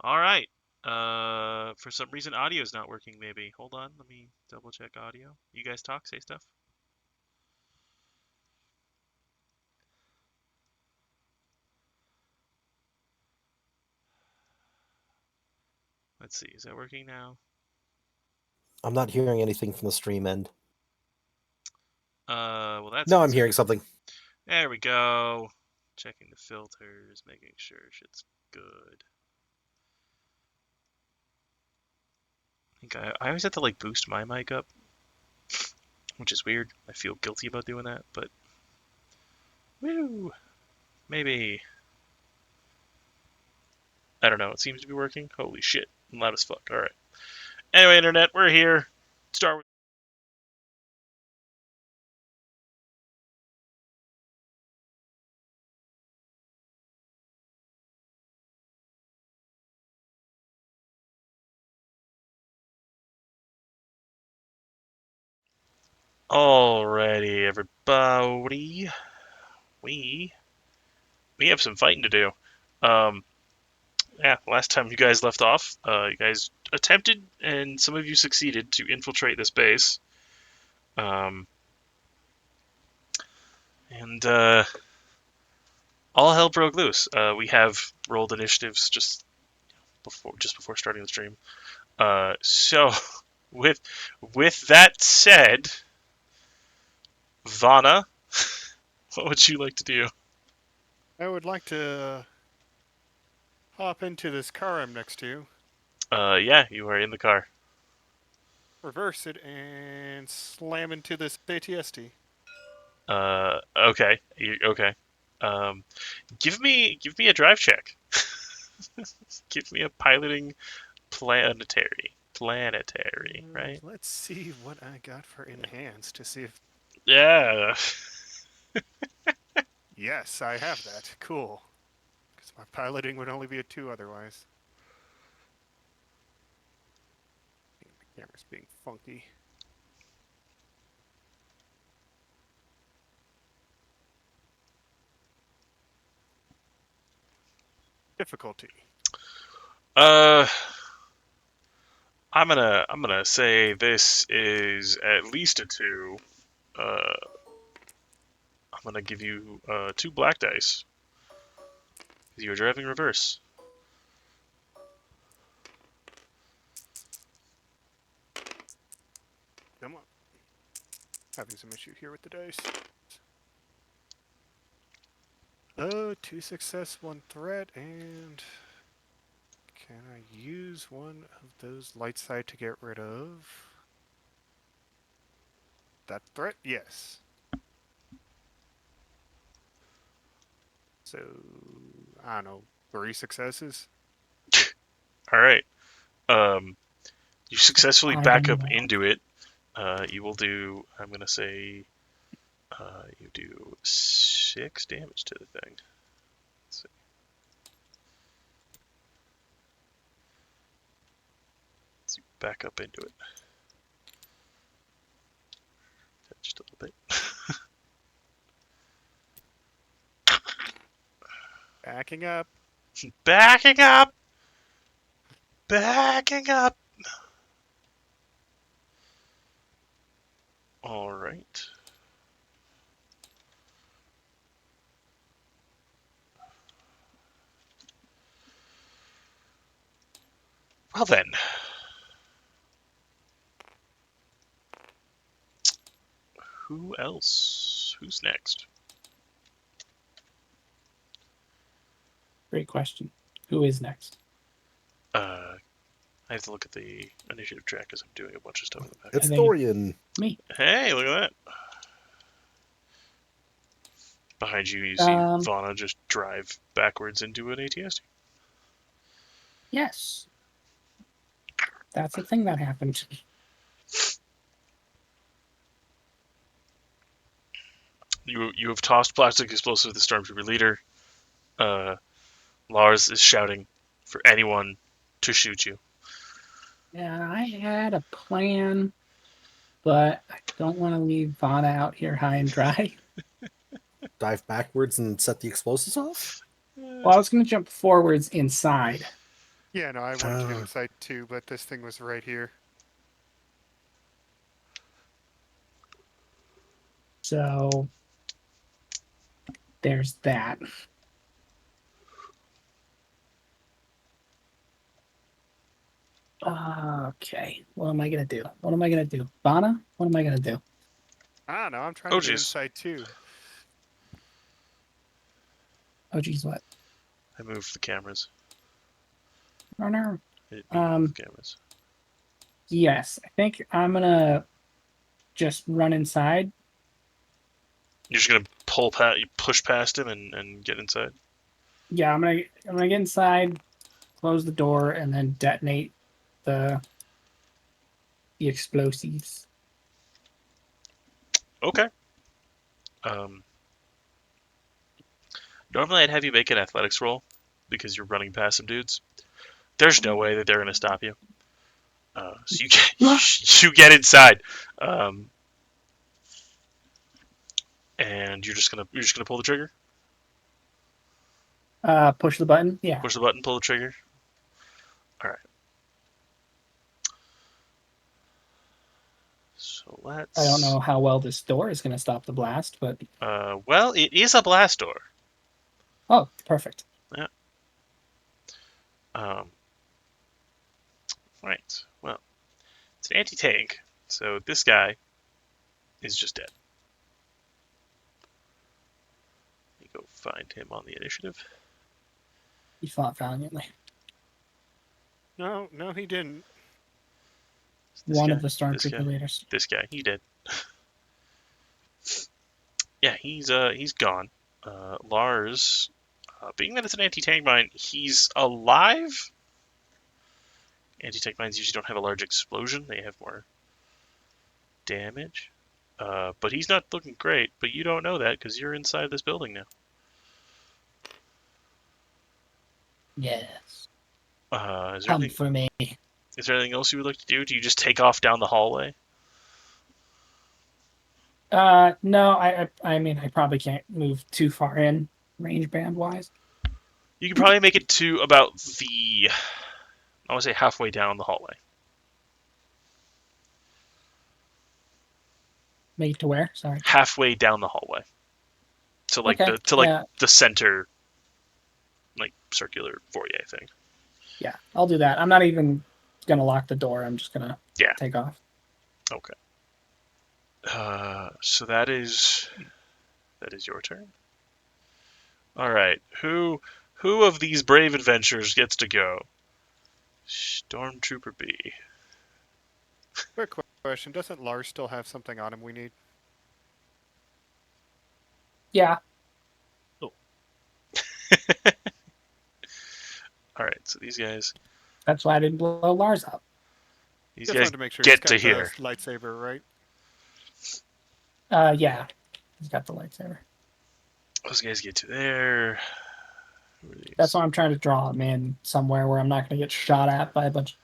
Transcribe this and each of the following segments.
All right. For some reason, audio is not working. Maybe. Hold on. Let me double check audio. You guys talk, say stuff. Let's see. Is that working now? I'm not hearing anything from the stream end. Well, that's No, I'm hearing concerning. something. There we go. Checking the filters, making sure shit's good. I think I always have to like boost my mic up, which is weird. I feel guilty about doing that, but woo, maybe. I don't know. It seems to be working. Holy shit, I'm loud as fuck. All right. Anyway, internet, we're here. Start with. Alrighty, everybody. We we have some fighting to do. Um, yeah, last time you guys left off, you guys attempted and some of you succeeded to infiltrate this base. Um, and all hell broke loose. We have rolled initiatives just before starting the stream. So with with that said, Vana, what would you like to do? I would like to hop into this car I'm next to, Yeah, you are in the car. reverse it, and slam into this ATST. Okay, okay. Um, give me a drive check. Give me a piloting planetary, right? Let's see what I got for enhanced to see if. Yeah. Yes, I have that. Cool. Because my piloting would only be a 2 otherwise. The camera's being funky. Difficulty. Uh, I'm gonna say this is at least a two. Uh, I'm gonna give you two black dice because you were driving reverse. Come on. Having some issue here with the dice. Oh, 2 success, 1 threat, and can I use one of those light side to get rid of that threat? Yes. So, I don't know, 3 successes? All right. You successfully back up into it. You will do. I'm gonna say. You do 6 damage to the thing. Let's see. Let's back up into it. Just a little bit. Backing up. Backing up. Backing up. All right. Well then. Who else? Who's next? Great question. Who is next? I have to look at the initiative track because I'm doing a bunch of stuff in the back. It's Dorian. Me. Hey, look at that. Behind you, you see Vana just drive backwards into an ATST. Yes. That's a thing that happened. You have tossed plastic explosive at the stormtrooper leader. Lars is shouting for anyone to shoot you. Yeah, I had a plan, but I don't want to leave Vana out here high and dry. Dive backwards and set the explosives off? Well, I was going to jump forwards inside. Yeah, no, I wanted to go inside too, but this thing was right here. So there's that. Okay. What am I gonna do? What am I gonna do? Bana? What am I gonna do? I don't know. I'm trying Oh, to get jeez. inside too. Oh geez, what? I moved the cameras. Oh no. I didn't mean to move the cameras. Yes, I think I'm gonna just run inside. You're just gonna push past him and get inside. Yeah, I'm gonna get inside, close the door, and then detonate the the explosives. Okay. Normally I'd have you make an athletics roll because you're running past some dudes. There's no way that they're gonna stop you. So you get, you get inside, um, and you're just gonna pull the trigger. Push the button. Yeah. Push the button, pull the trigger. All right. So I don't let's. know how well this door is gonna stop the blast, but Well, it is a blast door. oh, perfect. Yeah. Um. Right. Well, it's an anti-tank, so this guy is just dead. Let me go find him on the initiative. He fought valiantly. No, no, he didn't. This One guy. of the This guy. stormtrooper leaders. This guy. He did. Yeah, he's gone. Lars, being that it's an anti-tank mine, he's alive. Anti-tank mines usually don't have a large explosion; they have more damage. But he's not looking great. But you don't know that because you're inside this building now. Yes. Is there Come anything? for me. Is there anything else you would like to do? Do you just take off down the hallway? No, I mean I probably can't move too far in range band wise. You can probably make it to about the, I want to say halfway down the hallway. Make it to where? Sorry. Halfway down the hallway. To like Okay. the Yeah. the center, like circular foyer thing. Yeah. I'll do that. I'm not even gonna lock the door. I'm just gonna Yeah. take off. Okay. So that is your turn. All right. Who of these brave adventurers gets to go? Stormtrooper B. Quick question: doesn't Lars still have something on him we need? Yeah. Oh. All right. So these guys That's why I didn't blow Lars up. these Just guys wanted to make sure he's get to got the here. lightsaber, right? Yeah. He's got the lightsaber. Those guys get to there. Who are these? That's why I'm trying to draw him in somewhere where I'm not gonna get shot at by a bunch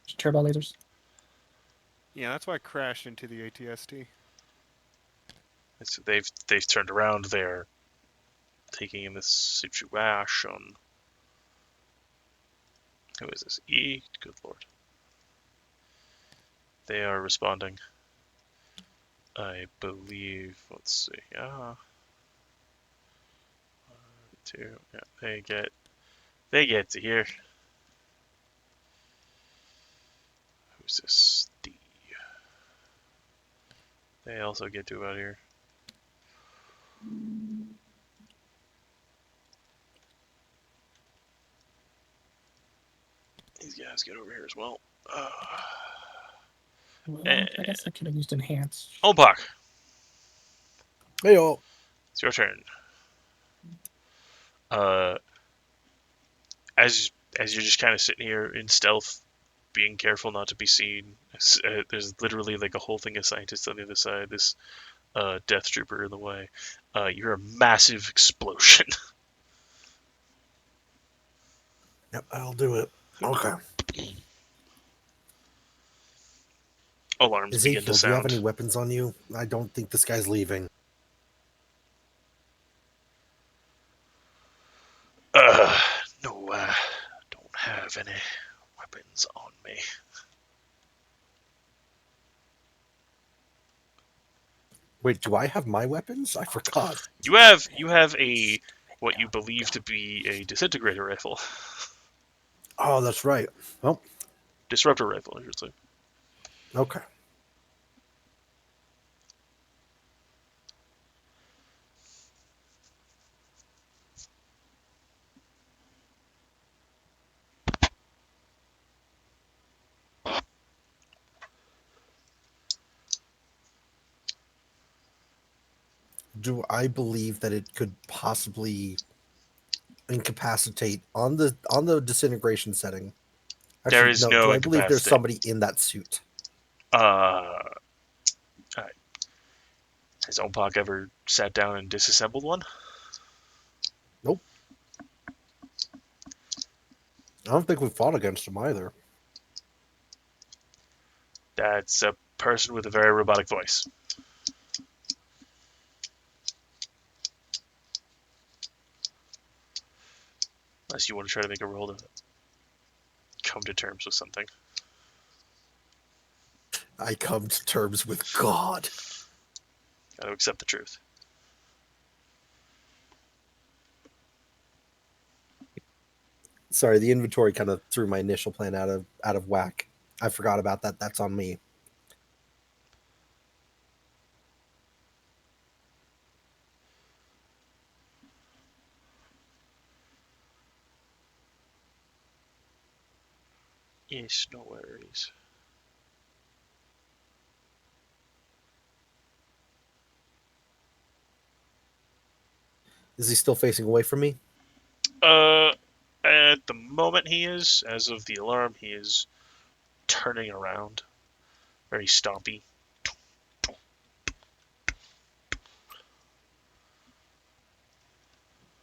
of turbo lasers. Yeah, that's why I crashed into the ATST. So they've turned around. They're taking in this situation. Who is this? E. Good lord. They are responding. I believe. Let's see. Two. Yeah. They get to here. Who's this? D. They also get to about here. These guys get over here as well. Well, I guess I could have used enhance. Opak, Hey, oh. it's your turn. Uh, as you're just kind of sitting here in stealth, being careful not to be seen. There's literally like a whole thing of scientists on the other side. This death trooper in the way. You hear a massive explosion. Yep, I'll do it. Okay. Alarms begin to Ezekiel, do you have any sound. weapons on you? I don't think this guy's leaving. Uh, no, don't have have any weapons on me. Wait, do I have my weapons? I forgot. You have a what you believe to be a disintegrator rifle, Oh, that's right. Well, disruptor rifle, I should say. okay. Do I believe that it could possibly incapacitate on the disintegration setting? There Actually, is no. Do no I believe there's incapacitating. somebody in that suit? Uh, has Ompok ever sat down and disassembled one? Nope. I don't think we fought against him either. That's a person with a very robotic voice. Unless you want to try to make a roll to come to terms with something. I come to terms with God. Got to accept the truth. Sorry, the inventory kind of threw my initial plan out of whack. I forgot about that. That's on me. Yes, no worries. Is he still facing away from me? At the moment he is, as of the alarm, he is turning around. Very stompy.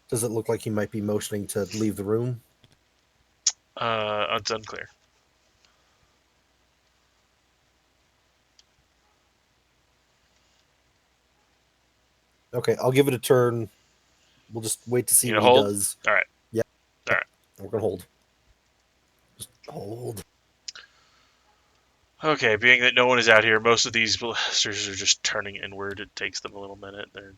Does it look like he might be motioning to leave the room? It's unclear. Okay, I'll give it a turn. We'll just wait to see You what gonna he hold? does. Alright. Yeah, Alright. we're gonna hold. Just hold. Okay, being that no one is out here, most of these blasters are just turning inward. It takes them a little minute. They're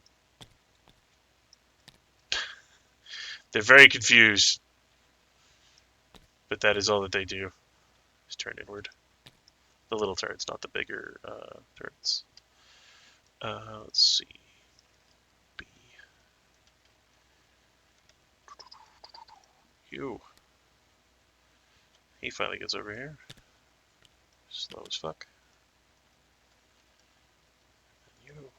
very confused. But that is all that they do. Is turn inward. The little turrets, not the bigger turrets. Let's see. B. You. He finally gets over here. Slow as fuck. And you.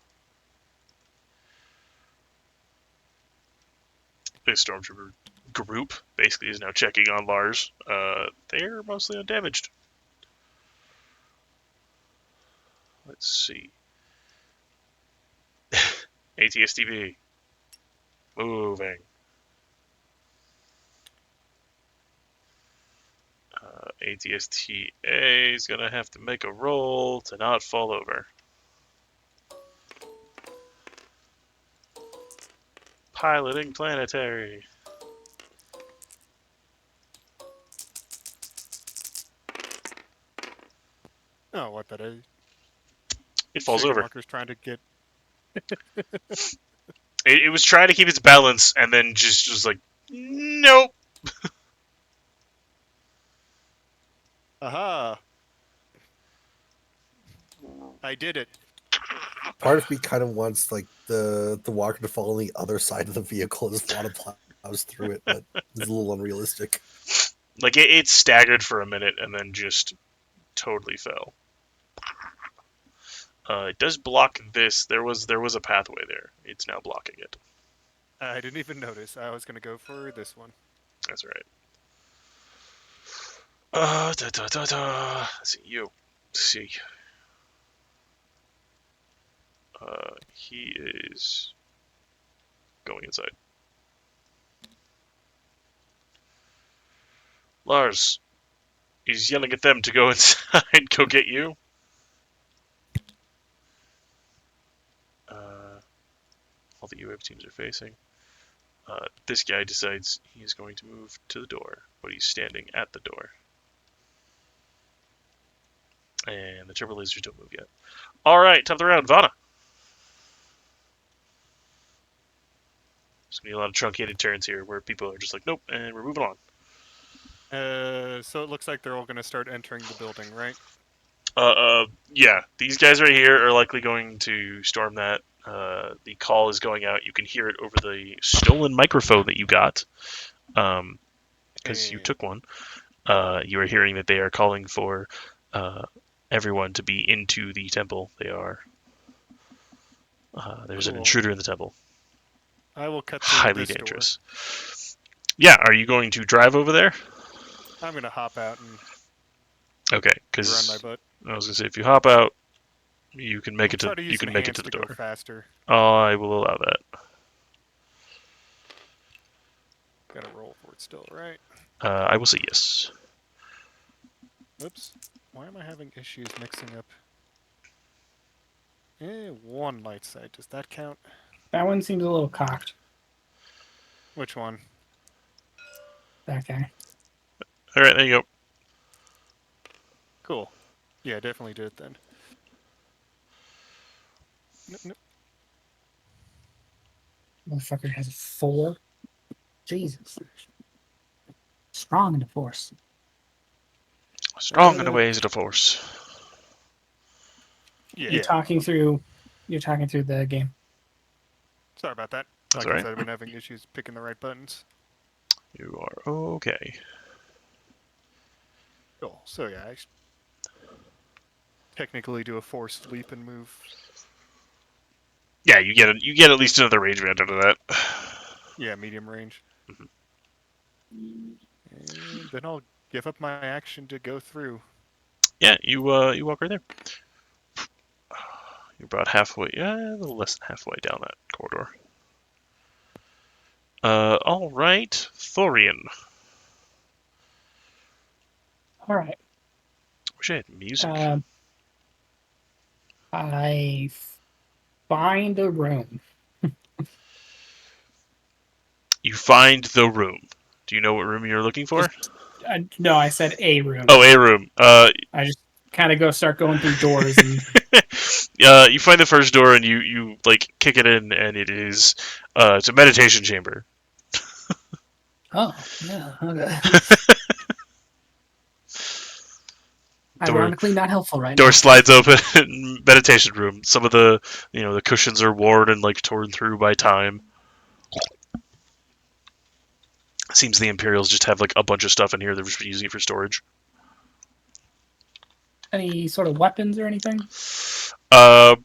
The stormtrooper group basically is now checking on Lars. They're mostly undamaged. Let's see. ATSTB. Moving. ATSTA is gonna have to make a roll to not fall over. Piloting planetary. Oh, what that is? It falls Sugar over. Marker's trying to get. It was trying to keep its balance and then just like, nope. Aha! I did it. Part of me kind of wants like the walker to fall on the other side of the vehicle as Vlada plows through it, but it's a little unrealistic. Like it staggered for a minute and then just totally fell. It does block this. There was a pathway there. It's now blocking it. I didn't even notice. I was gonna go for this one. That's right. Da, da, da, da. Let's see you. Let's see. He is going inside. Lars, he's yelling at them to go inside. Go get you. All the UAV teams are facing. This guy decides he is going to move to the door. Nobody's standing at the door. And the turbo lasers don't move yet. Alright, top of the round, Vana. There's going to be a lot of truncated turns here where people are just like, nope, and we're moving on. So it looks like they're all going to start entering the building, right? Yeah, these guys right here are likely going to storm that. The call is going out. You can hear it over the stolen microphone that you got, because you And took one. You are hearing that they are calling for everyone to be into the temple. They are. There's an cool. intruder in the temple. I will cut through Highly this door. dangerous. Yeah, are you going to drive over there? I'm going to hop out and Okay, run my because butt. I was gonna say if you hop out, you can make it Try to to you use can make it enhance to the to go door. faster. I will allow that. Got to roll for it still, right? I will say yes. Oops. Why am I having issues mixing up? One light sight. Does that count? That one seems a little cocked. Which one? That guy. All right, there you go. Cool. Yeah, definitely did it then. Nope. Motherfucker has a 4. Jesus. Strong in the force. Strong in the ways of the force. Yeah. You're talking through the game. Sorry about that. That's Like all I right. said, I've been having issues picking the right buttons. You are okay. Cool. So yeah, I technically do a forced leap and move. Yeah, you get at least another range band out of that. Yeah, medium range. And then I'll give up my action to go through. Yeah, you walk right there. You're about halfway. Yeah, a little less than halfway down that corridor. All right, Thorian. All right. Wish I had music. I find a room. You find the room. Do you know what room you're looking for? No, I said a room. Oh, a room. I just kind of start going through doors and You find the first door and you like kick it in, and it is it's a meditation chamber. oh yeah, okay. Door Ironically, not helpful right door now. slides open. Meditation room. Some of the the cushions are worn and like torn through by time. Seems the Imperials just have like a bunch of stuff in here. They're just using it for storage. Any sort of weapons or anything? Uh,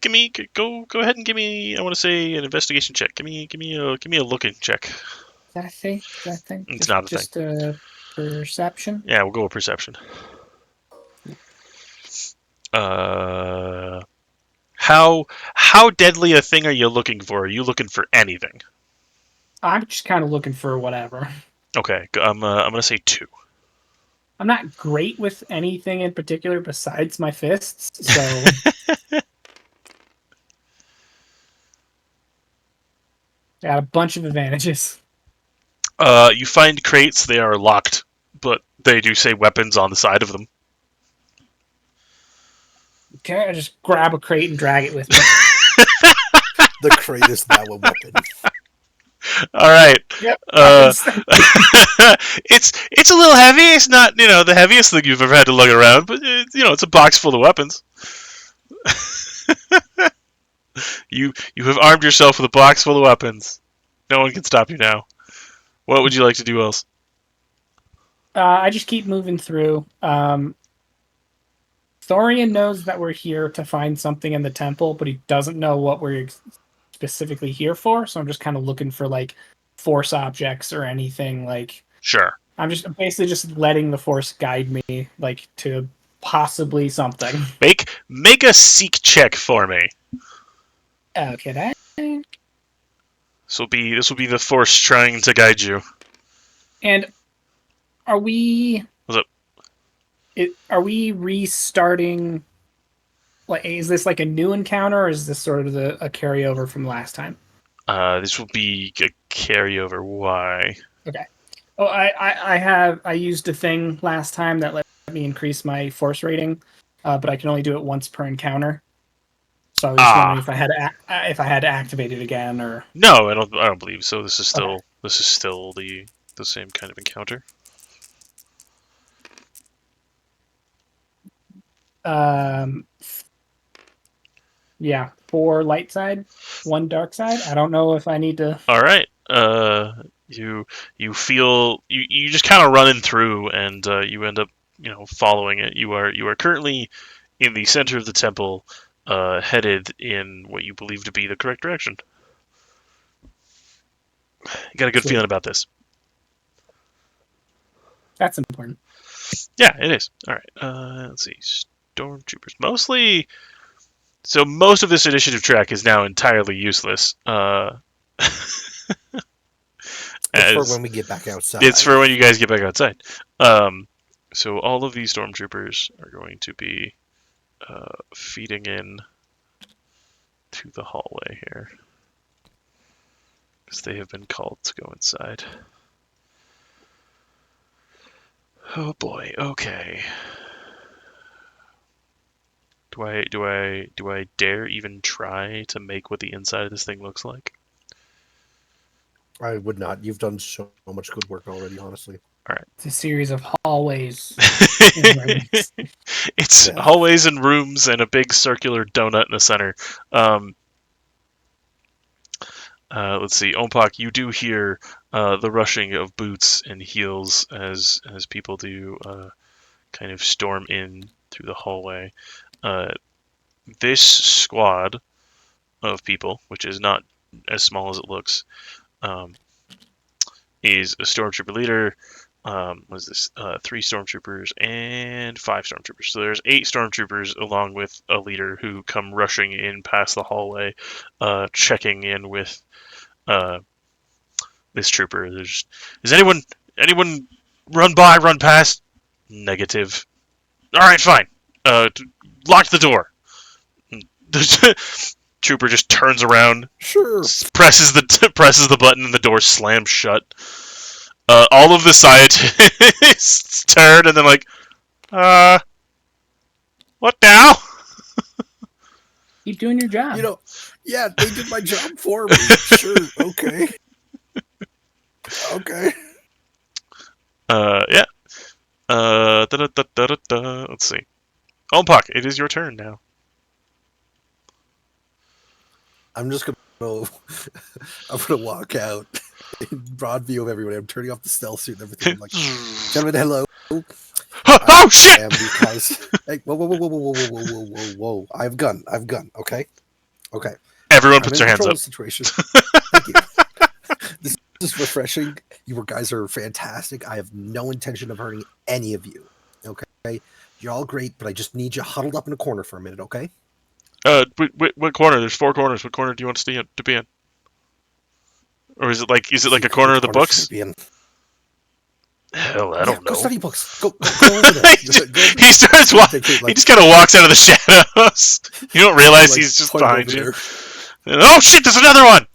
go ahead and give me. I want to say an investigation check. Give me a looking check. Is that a thing? Is that a thing? It's not a thing. Just perception. Yeah, we'll go with perception. How deadly a thing are you looking for? Are you looking for anything? I'm just kind of looking for whatever. Okay, I'm gonna say 2. I'm not great with anything in particular besides my fists, so got a bunch of advantages. You find crates. They are locked, but they do say weapons on the side of them. Okay, I just grab a crate and drag it with me. The crate is now a weapon. All right. Yep. It's a little heavy. It's not the heaviest thing you've ever had to lug around, but it's a box full of weapons. You have armed yourself with a box full of weapons. No one can stop you now. What would you like to do else? I just keep moving through. Thorian knows that we're here to find something in the temple, but he doesn't know what we're specifically here for. So I'm just kind of looking for like force objects or anything. Like Sure. I'm basically just letting the force guide me, like to possibly something. Make a seek check for me. Okay, that. This will be the force trying to guide you. And are we? What's up? Are we restarting? Like, is this like a new encounter, or is this sort of a carryover from last time? This will be a carryover. Why? Okay. Oh, I used a thing last time that let me increase my force rating, but I can only do it once per encounter. So I was just wondering Ah, if I had to activate it again or. no, I don't believe so. This is Okay. still the same kind of encounter. Um, yeah, 4 light side, 1 dark side. I don't know if I need to. All right. You feel you just kind of running through, and you end up following it. You are currently in the center of the temple, headed in what you believe to be the correct direction. You got a good Sweet. feeling about this. That's important. Yeah, it is. All right. Let's see. Stormtroopers. Mostly. So most of this initiative track is now entirely useless. It's for As when we get back it's outside. for when you guys get back outside. Um, so all of these stormtroopers are going to be feeding in to the hallway here because they have been called to go inside. Oh boy. Okay. Do I dare even try to make what the inside of this thing looks like? I would not. You've done so much good work already, honestly. All It's a series of hallways and right. rooms. It's Yeah. hallways and rooms and a big circular donut in the center. Um, let's see, Ompak, you do hear the rushing of boots and heels as people do kind of storm in through the hallway. Uh, this squad of people, which is not as small as it looks, um, is a stormtrooper leader. Was this 3 stormtroopers and 5 stormtroopers? So there's 8 stormtroopers along with a leader who come rushing in past the hallway, checking in with uh, this trooper. Is anyone run past? Negative. All right, fine. Lock the door. The trooper just turns around, Sure. presses the button, and the door slams shut. All of the scientists turn and then like, uh, what now? Keep doing your job. You know, yeah, they did my job for me. Sure. Okay. Okay. Yeah. Let's see. Ompak, it is your turn now. I'm just gonna I'm gonna walk out in broad view of everybody. I'm turning off the stealth suit and everything. I'm like, gentlemen, hello. Oh shit! And because hey, whoa. I have a gun. Okay. Okay. Everyone I'm puts in their hands control up. of the situation. Thank you. This is refreshing. You guys are fantastic. I have no intention of hurting any of you. Okay. You're all great, but I just need you huddled up in a corner for a minute, okay? What corner? There's 4 corners. What corner do you want to be in? Or is it like a corner Which of the corner should I books? be in? Hell, I Yeah, don't go know. study books. Go over there. Go over He starts. He just kind of walks out of the shadows. You don't realize like, he's just point behind over you. there. Oh shit! There's another one.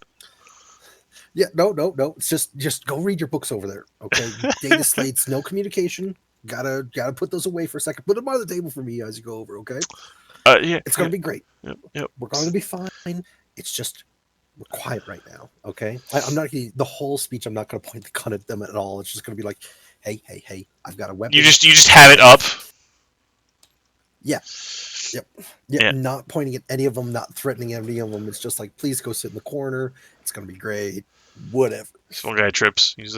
Yeah, no. It's just go read your books over there, okay? Data slates, no communication. Gotta put those away for a second. Put them on the table for me as you go over, okay? Yeah. It's gonna be great. Yep. We're going to be fine. It's just we're quiet right now, okay? I'm not gonna the whole speech. I'm not gonna point the gun at them at all. It's just gonna be like, hey, I've got a weapon. You just have it up. Yeah. Yep. Yeah. Not pointing at any of them, not threatening any of them. It's just like, please go sit in the corner. It's gonna be great. Whatever. This one guy trips. He's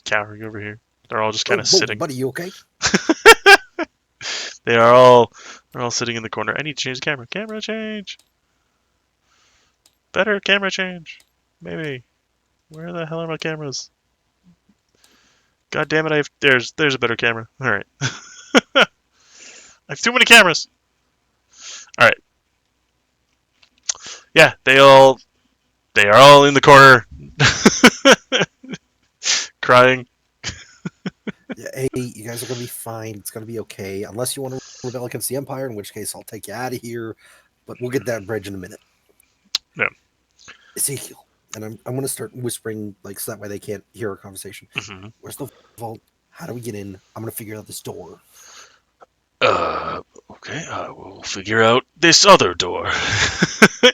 cowering over here. They're all just kind of sitting. Buddy, you okay? They're all sitting in the corner. I need to change the camera. Camera change. Better camera change. Maybe. Where the hell are my cameras? God damn it! There's a better camera. All right. I have too many cameras. All right. Yeah, they are all in the corner, crying. Yeah, hey, you guys are gonna be fine. It's gonna be okay, unless you want to rebel against the Empire, in which case I'll take you out of here. But we'll get that bridge in a minute. Yeah. Ezekiel, and I'm going to start whispering, like, so that way they can't hear our conversation. Mm-hmm. Where's the vault? How do we get in? I'm going to figure out this door. Okay, I will figure out this other door.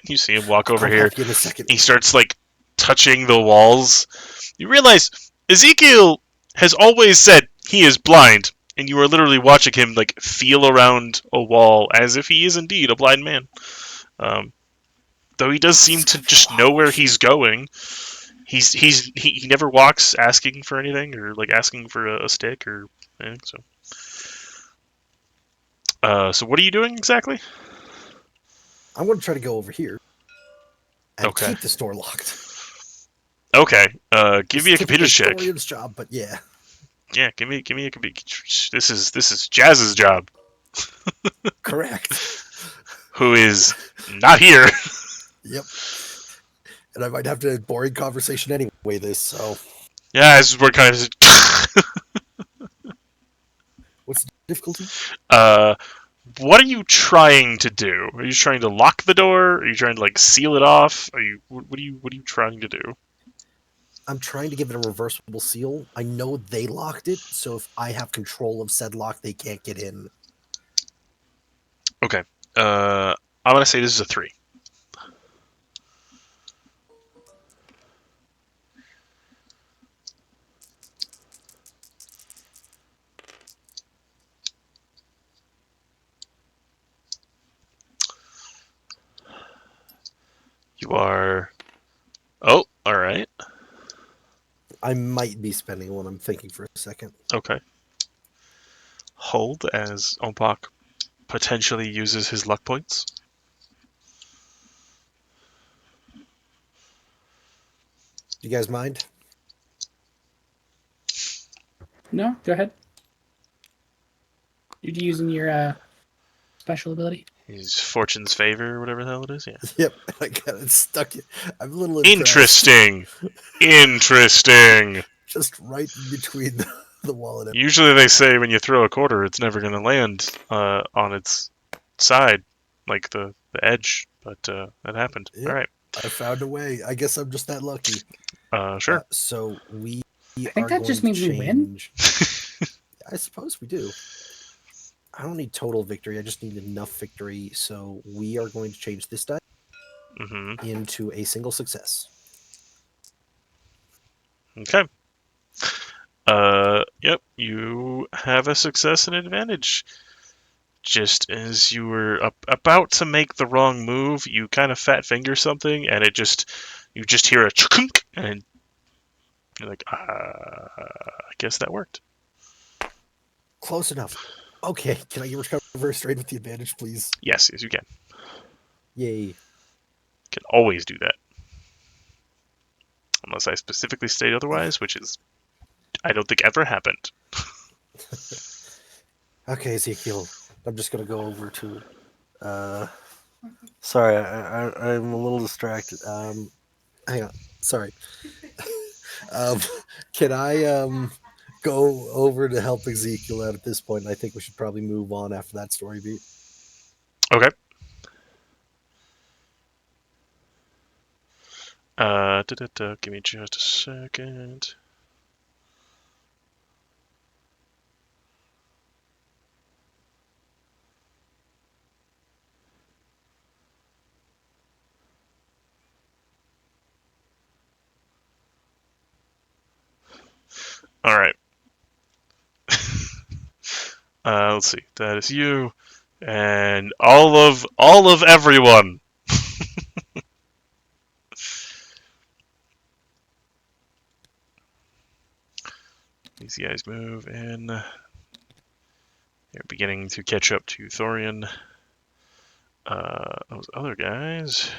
You see him walk over I'll here. help you in a second. He starts, like, touching the walls. You realize Ezekiel has always said he is blind, and you are literally watching him, like, feel around a wall as if he is indeed a blind man. Though he does seem to just know where he's going. He never walks asking for anything or like asking for a stick or anything. So what are you doing exactly? I'm going to try to go over here and Okay. keep this door locked. Okay. Give It's me a typically computer check. Thorian's job, but yeah. Yeah, give me a computer. This is Jazz's job, Correct. who is not here. Yep. And I might have to have a boring conversation anyway, this, so. Yeah, this is what kind of. What's the difficulty? What are you trying to do? Are you trying to lock the door? Are you trying to like seal it off? Are you what are you trying to do? I'm trying to give it a reversible seal. I know they locked it, so if I have control of said lock, they can't get in. Okay. I'm gonna say this is a 3. You are. Oh, all right. I might be spending one. I'm thinking for a second. Okay. Hold as Ompak potentially uses his luck points. Do you guys mind? No, go ahead. You're using your special ability. His fortune's favor, or whatever the hell it is. Yeah. Yep, I got it stuck. I'm a little impressed. Interesting. Interesting. Just right in between the wall and Usually they say when you throw a quarter, it's never going to land on its side, like the edge. But that happened. Yep. All right. I found a way. I guess I'm just that lucky. Sure. So we I think are that just going means to we win. change. I suppose we do. I don't need total victory. I just need enough victory. So we are going to change this die Mm-hmm. into a single success. Okay. Yep. You have a success and advantage. Just as you were about to make the wrong move, you kind of fat finger something, and you just hear a chunk, and you're like, I guess that worked. Close enough. Okay, can I get recover straight with the advantage, please? Yes, you can. Yay. Can always do that. Unless I specifically state otherwise, which is, I don't think ever happened. Okay, Ezekiel. I'm just going to go over to... Sorry, I'm a little distracted. Hang on. Sorry. Can I go over to help Ezekiel out at this point? I think we should probably move on after that story beat. Okay. Give me just a second. All right. Let's see. That is you, and all of everyone. These guys move in. They're beginning to catch up to Thorian. Those other guys.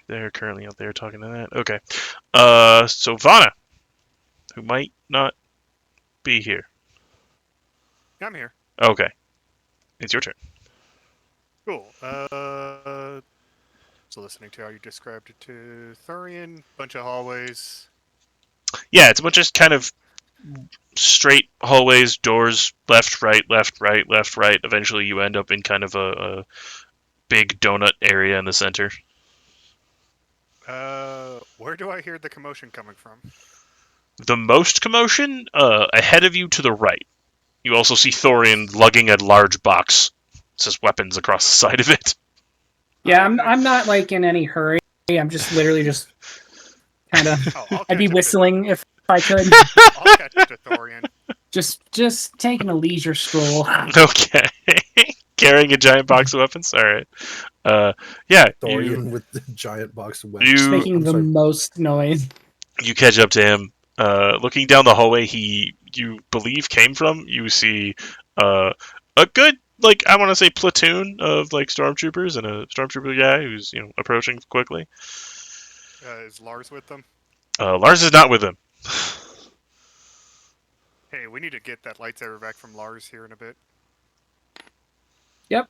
They're currently out there talking to that. Okay. So Vana, who might not be here. I'm here. Okay. It's your turn. Cool. So listening to how you described it to Thurian, bunch of hallways. Yeah, it's a bunch of kind of straight hallways, doors, left, right, left, right, left, right. Eventually you end up in kind of a big donut area in the center. Where do I hear the commotion coming from? The most commotion ahead of you to the right. You also see Thorian lugging a large box. It says weapons across the side of it. Yeah, Okay. I'm not like in any hurry. I'm just literally just kind of. Oh, I'll I'd be catch up to whistling if I could. I'll catch up to Thorian. just taking a leisure stroll. Okay. Carrying a giant box of weapons? Alright. Yeah, Dorian with the giant box of weapons. Just you making I'm the sorry. most noise. you catch up to him. Looking down the hallway you believe came from, you see a good, like, I want to say platoon of like stormtroopers and a stormtrooper guy who's approaching quickly. Is Lars with them? Lars is not with him. Hey, we need to get that lightsaber back from Lars here in a bit. Yep,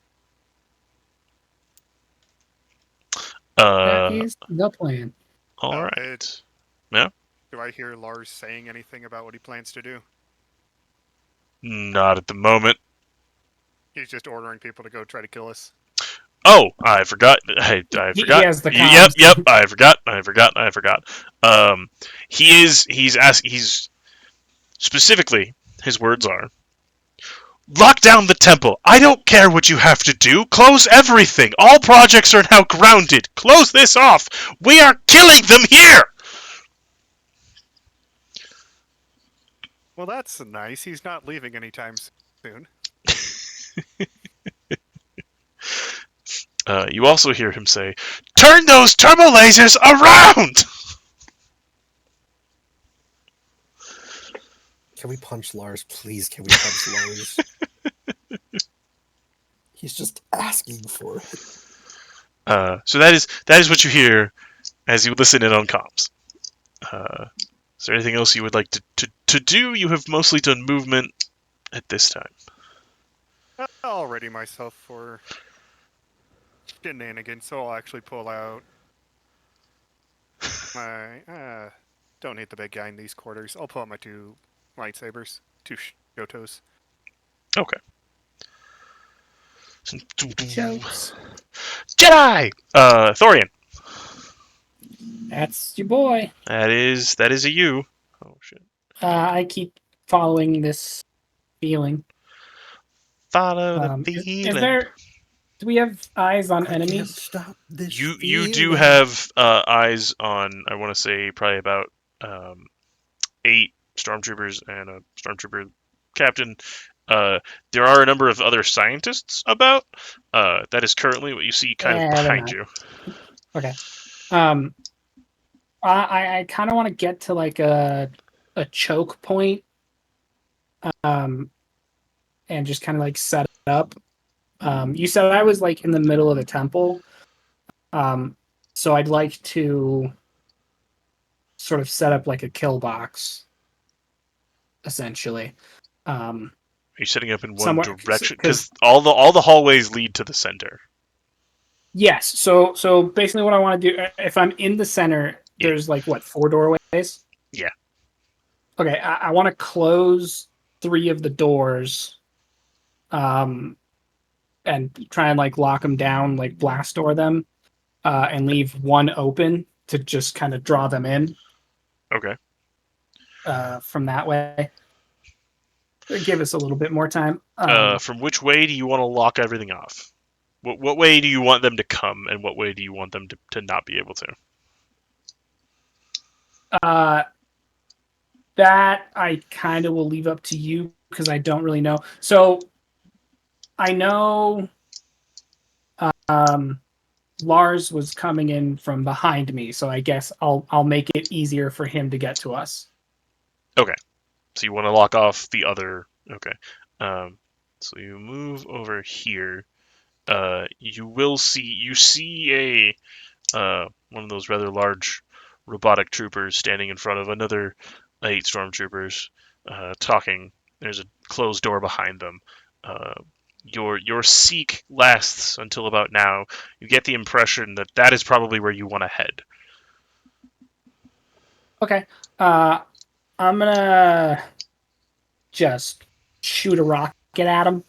that Uh, is the plan. all Oh, right. Yeah, Do I hear Lars saying anything about what he plans to do? not at the moment. He's just ordering people to go try to kill us. Oh, I forgot. I He forgot. has the Yep, comms. yep. I forgot. He's specifically, his words are, "Lock down the temple. I don't care what you have to do. Close everything. All projects are now grounded. Close this off. We are killing them here." Well, that's nice. He's not leaving anytime soon. You also hear him say, "Turn those turbo lasers around!" Can we punch Lars? Please, can we punch Lars? He's just asking for it. So that is what you hear as you listen in on comms. Is there anything else you would like to do? You have mostly done movement at this time. I'll ready myself for shenanigans, so I'll actually pull out my... don't hit the big guy in these quarters. I'll pull out my two lightsabers. Two Shotos. Okay. Jokes. Jedi! Thorian. That's your boy. That is a you. Oh shit. I keep following this feeling. Follow the Is feeling. there? Do we have eyes on I can't enemies? stop this You do feeling. have eyes on, I want to say, probably about 8 stormtroopers and a stormtrooper captain. There are a number of other scientists about. That is currently what you see kind of They're behind not. you. Okay. I kind of want to get to like a choke point, and just kind of like set it up. You said I was like in the middle of the temple, so I'd like to sort of set up like a kill box, essentially. Are you setting up in one Somewhere, direction? 'cause- Because all the hallways lead to the center. Yes. So basically, what I want to do, if I'm in the center, Yeah. there's like what, 4 doorways? Yeah. Okay, I want to close 3 of the doors, and try and like lock them down, like blast door them, and leave one open to just kind of draw them in. Okay. From that way, give us a little bit more time. From which way do you want to lock everything off? What way do you want them to come, and what way do you want them to not be able to? That I kind of will leave up to you because I don't really know. So I know Lars was coming in from behind me, so I guess I'll make it easier for him to get to us. Okay. So you want to lock off the other. Okay. So you move over here. You see a one of those rather large robotic troopers standing in front of another 8 stormtroopers, talking. There's a closed door behind them. Your seek lasts until about now. You get the impression that is probably where you want to head. Okay. I'm gonna just shoot a rocket at him.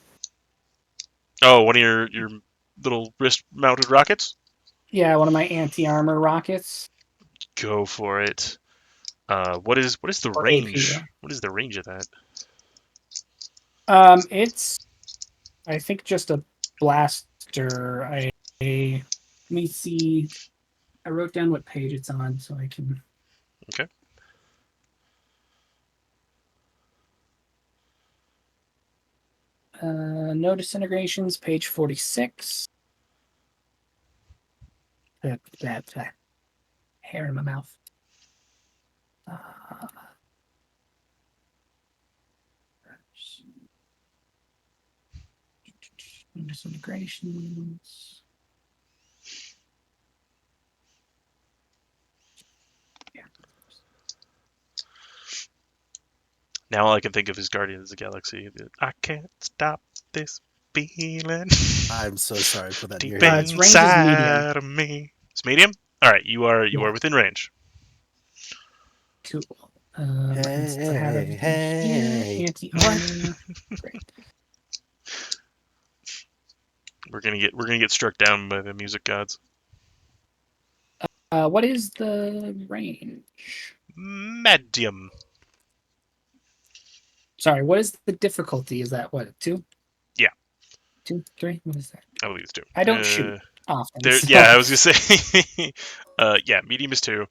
Oh, one of your little wrist-mounted rockets? Yeah, one of my anti-armor rockets. Go for it. What is the Or AP. range? What is the range of that? It's I think just a blaster. Let me see. I wrote down what page it's on so I can. Okay. No disintegrations, page 46. That hair in my mouth. No disintegrations. Yeah. Now all I can think of is Guardians of the Galaxy. I can't stop this feeling I'm so sorry for that in deep your head. Its range is medium. inside of me. It's medium. All right, you are Yeah. within range. Cool. And since I have Hey, everything here, hey. anti-armor. Great. We're gonna get struck down by the music gods. What is the range? Medium. Sorry, what is the difficulty? Is that what, 2? Yeah. 2, 3? What is that? I believe it's 2. I don't shoot often. There. So. Yeah, I was gonna say. Yeah, medium is 2.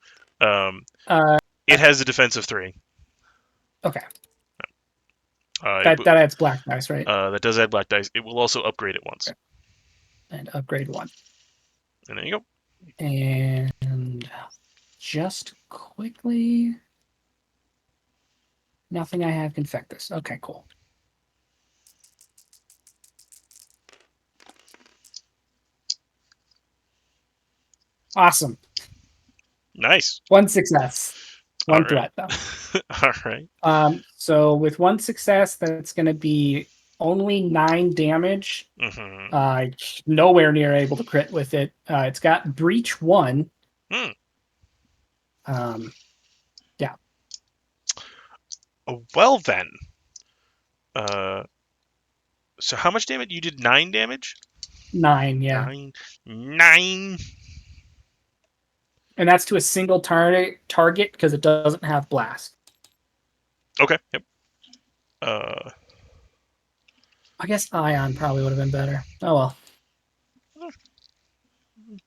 It has a defense of 3. Okay. It That adds black dice, right? that does add black dice. It will also upgrade it once. Okay. And upgrade 1. And there you go. And just quickly, nothing I have can affect this. Okay, cool. Awesome. Nice. 1 success. One All threat, right. though. All right. So with 1 success, that's going to be only 9 damage. Nowhere near able to crit with it. It's got breach 1. Hmm. Yeah. Well then. So how much damage? You did 9 damage? 9, yeah. 9. And that's to a single target because it doesn't have blast. Okay. Yep. I guess ion probably would have been better. Oh well.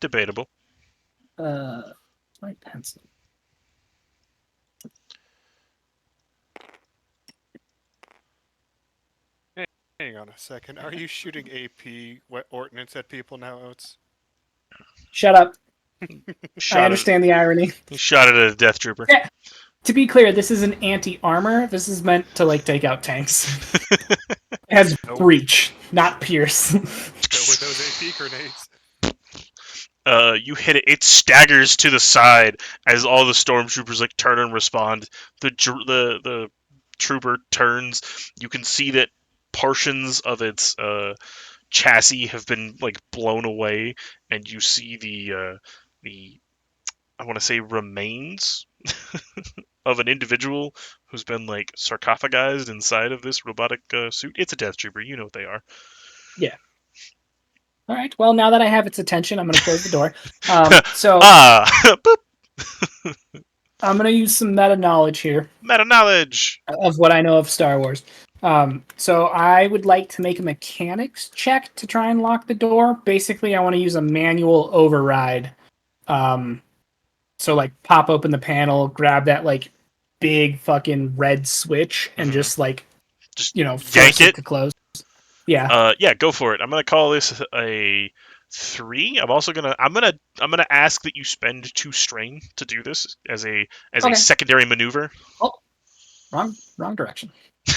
Debatable. My pencil. Hang on a second. Are you shooting AP ordnance at people now, Oates? Shut up. I Shot understand the irony. He shot it at a death trooper. Yeah. To be clear, this is an anti-armor. This is meant to like take out tanks. It has breach, not pierce. So with those AP grenades. You hit it. It staggers to the side as all the stormtroopers like turn and respond. The trooper turns. You can see that portions of its chassis have been like blown away, and you see the I want to say remains of an individual who's been like sarcophagized inside of this robotic suit. It's a death trooper. You know what they are. Yeah. All right. Well, now that I have its attention, I'm going to close the door. So boop. I'm going to use some meta knowledge here Meta knowledge of what I know of Star Wars. So I would like to make a mechanics check to try and lock the door. Basically, I want to use a manual override. So like pop open the panel, grab that like big fucking red switch, and just force it to close. Yeah. Yeah, go for it. I'm gonna call this a 3. I'm gonna ask that you spend 2 strain to do this as a secondary maneuver. Oh, wrong direction.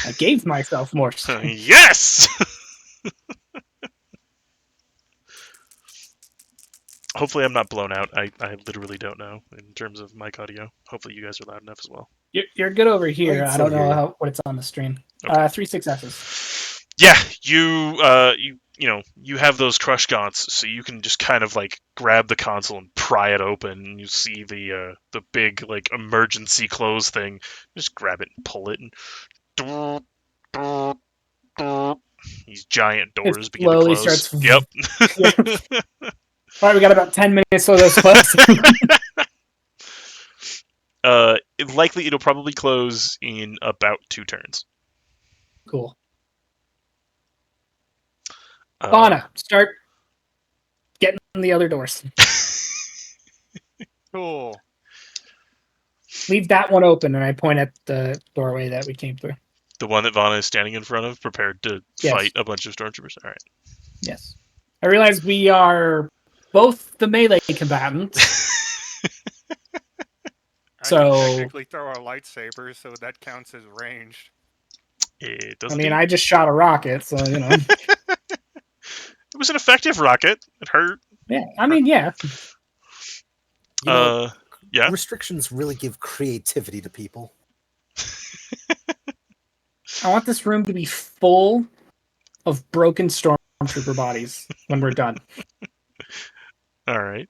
I gave myself more strain. Yes. Hopefully I'm not blown out. I literally don't know in terms of mic audio. Hopefully you guys are loud enough as well. You're good over here. I don't know what it's on the stream. Okay. 3 successes. Yeah, you have those crush gaunts, so you can just kind of like grab the console and pry it open, and you see the big like emergency close thing. Just grab it and pull it, and these giant doors begin to close. Starts... Yep. All right, we got about 10 minutes so those close. likely it'll probably close in about 2 turns. Cool. Uh, Fauna, start getting the other doors. Cool. Leave that one open, and I point at the doorway that we came through. the one that Vana is standing in front of, prepared to Yes. fight a bunch of stormtroopers. All right. Yes. I realize we are both the melee combatants. I So- can technically throw our lightsabers, so that counts as ranged. It I doesn't. mean, I just shot a rocket, so you know. It was an effective rocket. It hurt. Yeah. I mean, yeah. You know, Yeah. restrictions really give creativity to people. I want this room to be full of broken stormtrooper bodies when we're done, All right.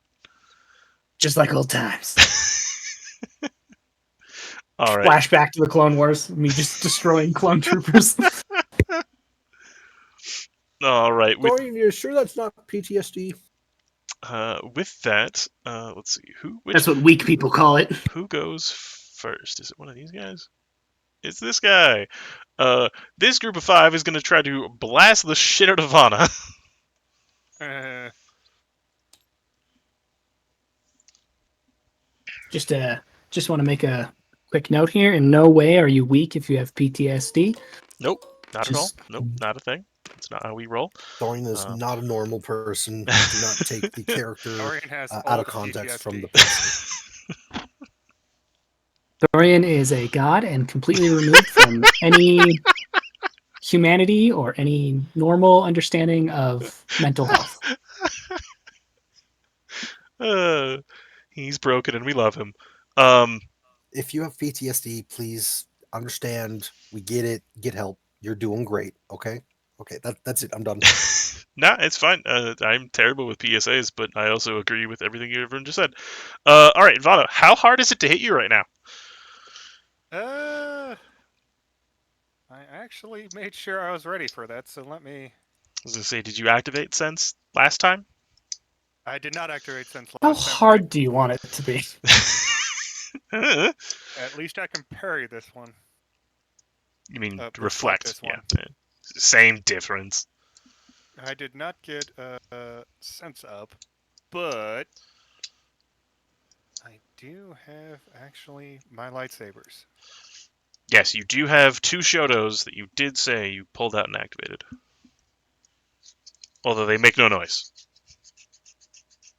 just like old times. All right. Flashback to the Clone Wars, me just destroying clone troopers. All right. Dorian, you sure that's not PTSD? With that, let's see That's what weak people call it. who goes first? Is it one of these guys? It's this guy. This group of 5 is going to try to blast the shit out of Vana. Just want to make a quick note here. In no way are you weak if you have PTSD. Nope, not Just- at all. Nope, not a thing. That's not how we roll. Dorian is not a normal person. Do not take the character Dorian has out all of the context from the PTSD. person. Dorian is a god and completely removed from any humanity or any normal understanding of mental health. He's broken and we love him. Um, If you have PTSD, please understand. We get it. Get help. You're doing great. Okay. Okay. That's it. I'm done. nah, it's fine. I'm terrible with PSAs, but I also agree with everything everyone just said. All right, Vana, how hard is it to hit you right now? I actually made sure I was ready for that, so let me... I was going to say, did you activate Sense last time? I did not activate Sense How last time. hard do you want it to be? At least I can parry this one. You mean reflect reflect? this Yeah. one. Same difference. I did not get Sense up, but I do have actually my lightsabers. Yes, you do have 2 Shotos that you did say you pulled out and activated. Although they make no noise.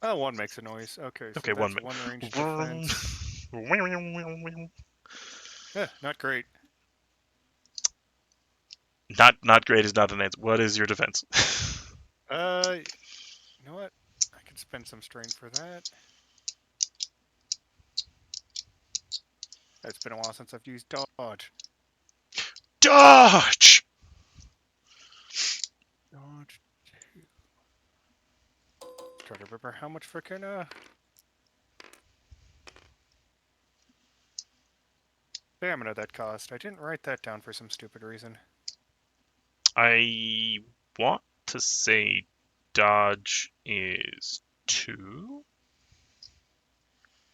Oh, one makes a noise. Okay, so Okay, that's one one range defense. Yeah, not great. Not great is not an answer. What is your defense? You know what? I could spend some strain for that. It's been a while since I've used dodge. Dodge! Dodge 2. Try to remember how much frickin' stamina that cost. I didn't write that down for some stupid reason. I want to say dodge is 2.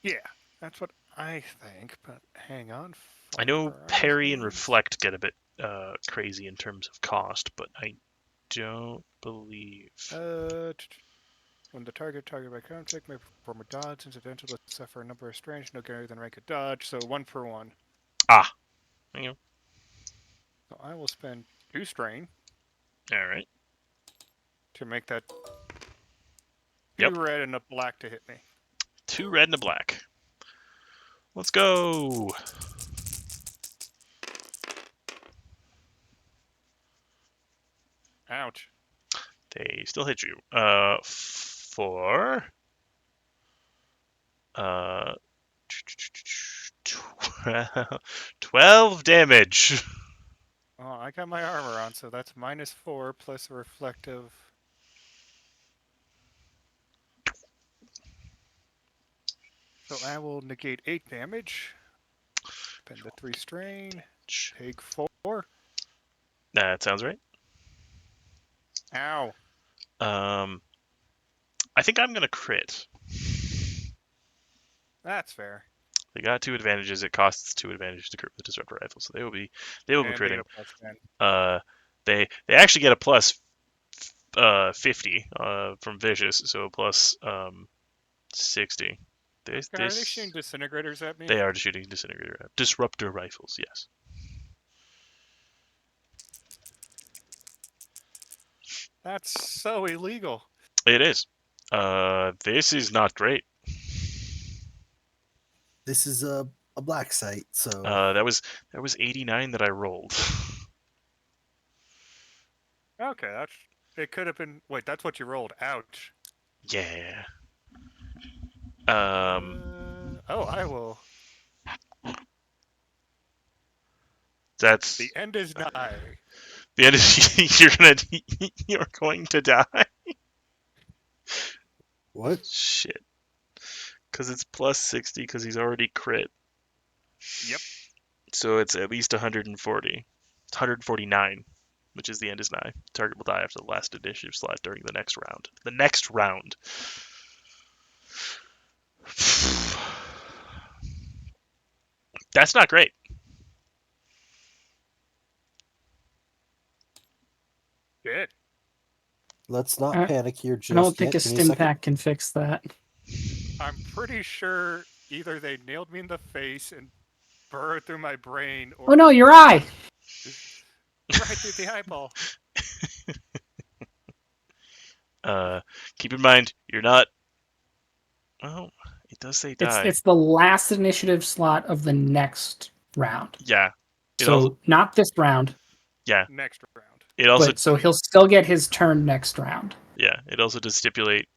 Yeah, that's what I think, but hang on. I know Fire parry and eyes. reflect get a bit crazy in terms of cost, but I don't believe. When the target by count check may perform a dodge, incidental to suffer a number of strange, no greater than rank of dodge, so 1 for 1. Ah, there you So I will spend 2 strain go. All right. to make that 2 Yep. red and a black to hit me. 2 red and a black. Let's go. Ouch. They still hit you. For 12 damage. Oh, I got my armor on, so that's -4 plus a reflective. So I will negate 8 damage. Spend the 3 strain. Take 4. That sounds right. Ow. I think I'm gonna crit. That's fair. They got 2 advantages. It costs 2 advantages to crit with the disruptor rifle, so they will be And they get critting. a plus 10. They actually get a plus 50 from vicious, so a plus 60. Are they shooting disintegrators at me? They are shooting disruptor rifles. Yes, That's so illegal. it is. This is not great. This is a black site, so That was 89 that I rolled. Okay, that's. It could have been. Wait, that's what you rolled. Ouch. Yeah. Oh, I will. That's The end is nigh. the end. You're going to die. what? Shit. Because it's plus 60 because he's already crit. Yep. So it's at least 140. It's 149, which is the end is nigh. Target will die after the last initiative slot during the next round. The next round. That's not great. Good. Let's not I, panic here I don't just think a yet. Give me a stim second. pack can fix that. I'm pretty sure either they nailed me in the face and burrowed through my brain, Oh or no, your eye! right through the eyeball. Keep in mind, you're not. Well, it does say It's die. it's the last initiative slot of the next round. Yeah. It also. So not this round, Yeah. Next round. It also. but so he'll still get his turn next round. Yeah. It also does stipulate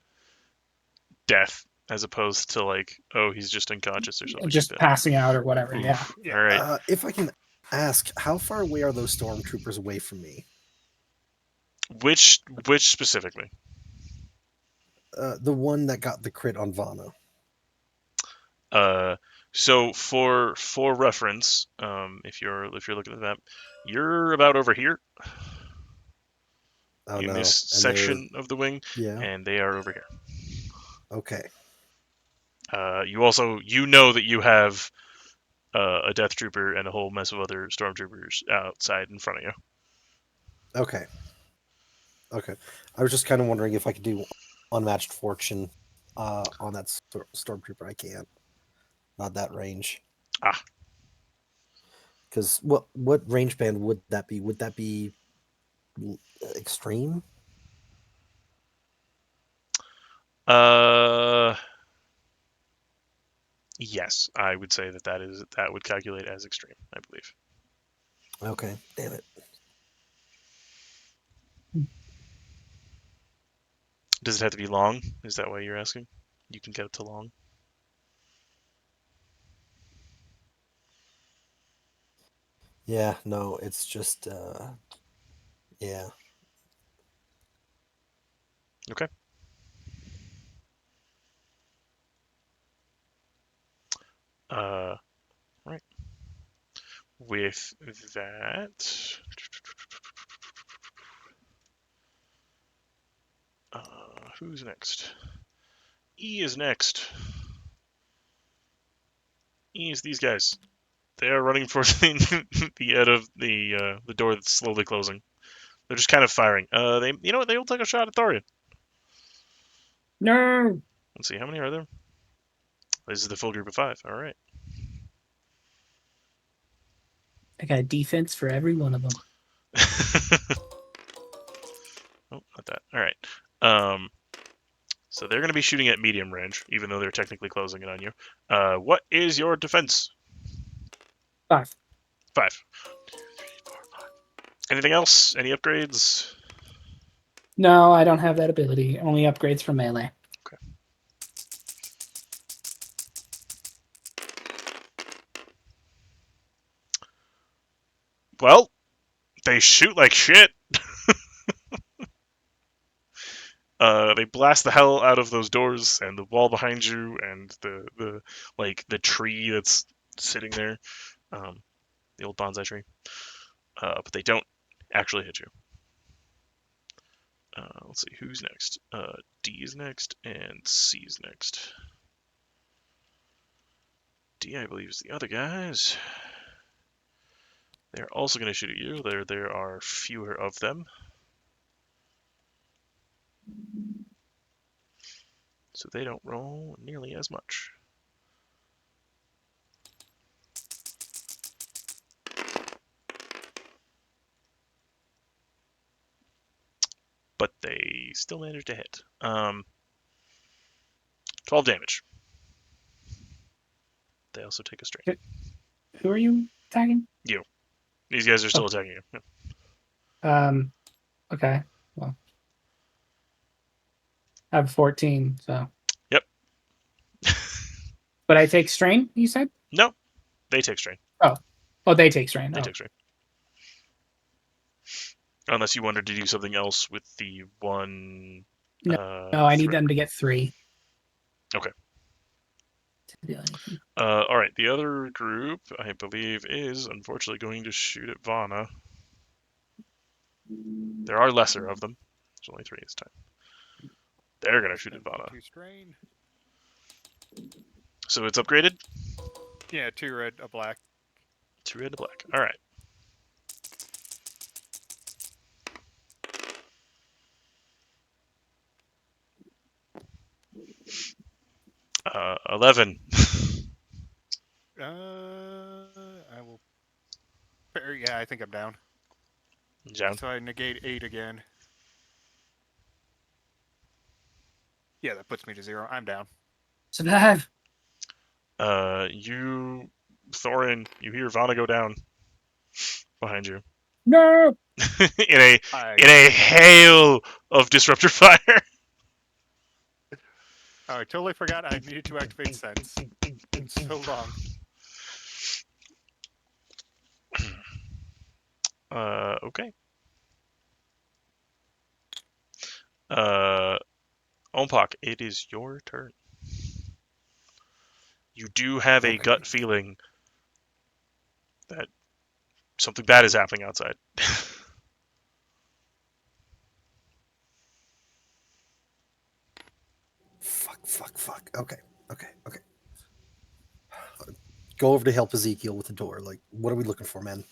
death as opposed to like, oh, he's just unconscious or something like Just that. passing out or whatever, yeah. Oof. Yeah. All right. If I can ask, how far away are those stormtroopers away from me? Which specifically? The one that got the crit on Vana. So for reference, if you're looking at the map, you're about over here Oh in no, this and they're section of the wing, yeah. and they are over here. Okay. You know that you have a death trooper and a whole mess of other stormtroopers outside in front of you. Okay. Okay. I was just kind of wondering if I could do unmatched fortune on that stormtrooper. I can't. Not that range. Ah. Because what range band would that be? Would that be extreme? Yes, I would say that would calculate as extreme, I believe. Okay. Damn it. Does it have to be long? Is that why you're asking? You can get it to long. Yeah. No. It's just. Yeah. Okay. Right. With that, who's next? E is next. E is these guys. They are running for the edge of the door that's slowly closing. They're just kind of firing. You know what? They will take a shot at Thorian. No! Let's see, how many are there? This is the full group of 5. All right. I got defense for every one of them. Oh, not that. All right. So they're going to be shooting at medium range, even though they're technically closing it on you. What is your defense? 5. 5. 2, 3, 4, 5. Anything else? Any upgrades? No, I don't have that ability. Only upgrades for melee. Okay. Well, they shoot like shit. They blast the hell out of those doors and the wall behind you and the tree that's sitting there, the old bonsai tree. But they don't actually hit you. Let's see who's next. D is next and C is next. D, I believe, is the other guys. They're also going to shoot at you. There are fewer of them. So they don't roll nearly as much. But they still managed to hit. 12 damage. They also take a strain. Who are you attacking? You. These guys are still Oh. attacking you. Okay. Well, I have 14, so. Yep. But I take strain, you said? No, they take strain. Oh, they take strain. They Oh, take strain. Unless you wanted to do something else with the one. no, I need threat. them to get 3. Okay. To do anything. All right. The other group, I believe, is unfortunately going to shoot at Vana. There are lesser of them. There's only 3 this time. They're going to shoot at Vana. 2 strain. So it's upgraded? Yeah, 2 red, a black. 2 red to black. All right. 11. I will. Yeah, I think I'm down. Down. So I negate 8 again. Yeah, that puts me to 0. I'm down. Survive. Thorin, you hear Vana go down behind you No. in a hail of disruptor fire. Oh, I totally forgot I needed to activate sense. Been so long. Okay. Ompak, it is your turn. You do have a Okay. gut feeling that something bad is happening outside. Fuck. Okay. Go over to help Ezekiel with the door. Like, what are we looking for, man?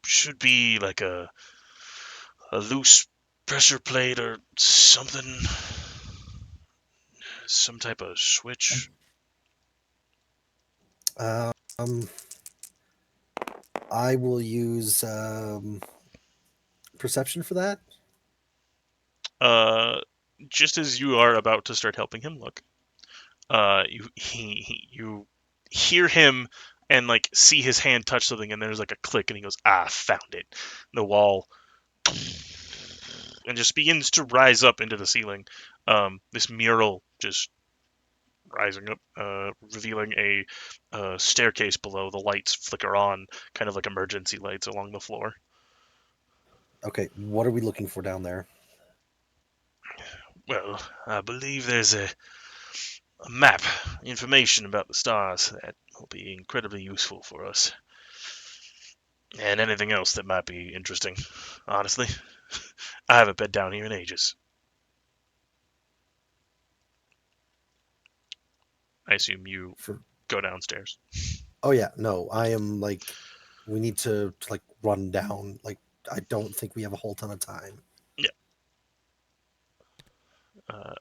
Should be like a loose pressure plate or something. Some type of switch. Um, I will use perception for that. Just as you are about to start helping him look, you hear him and like see his hand touch something, and there's like a click, and he goes, "Ah, found it." The wall and just begins to rise up into the ceiling. This mural just rising up, revealing a staircase below. The lights flicker on, kind of like emergency lights along the floor. Okay, what are we looking for down there? Well, I believe there's a map, information about the stars that will be incredibly useful for us. And anything else that might be interesting, honestly. I haven't been down here in ages. I assume you For go downstairs. Oh yeah, no, I am like, we need to like run down. Like, I don't think we have a whole ton of time. Yeah.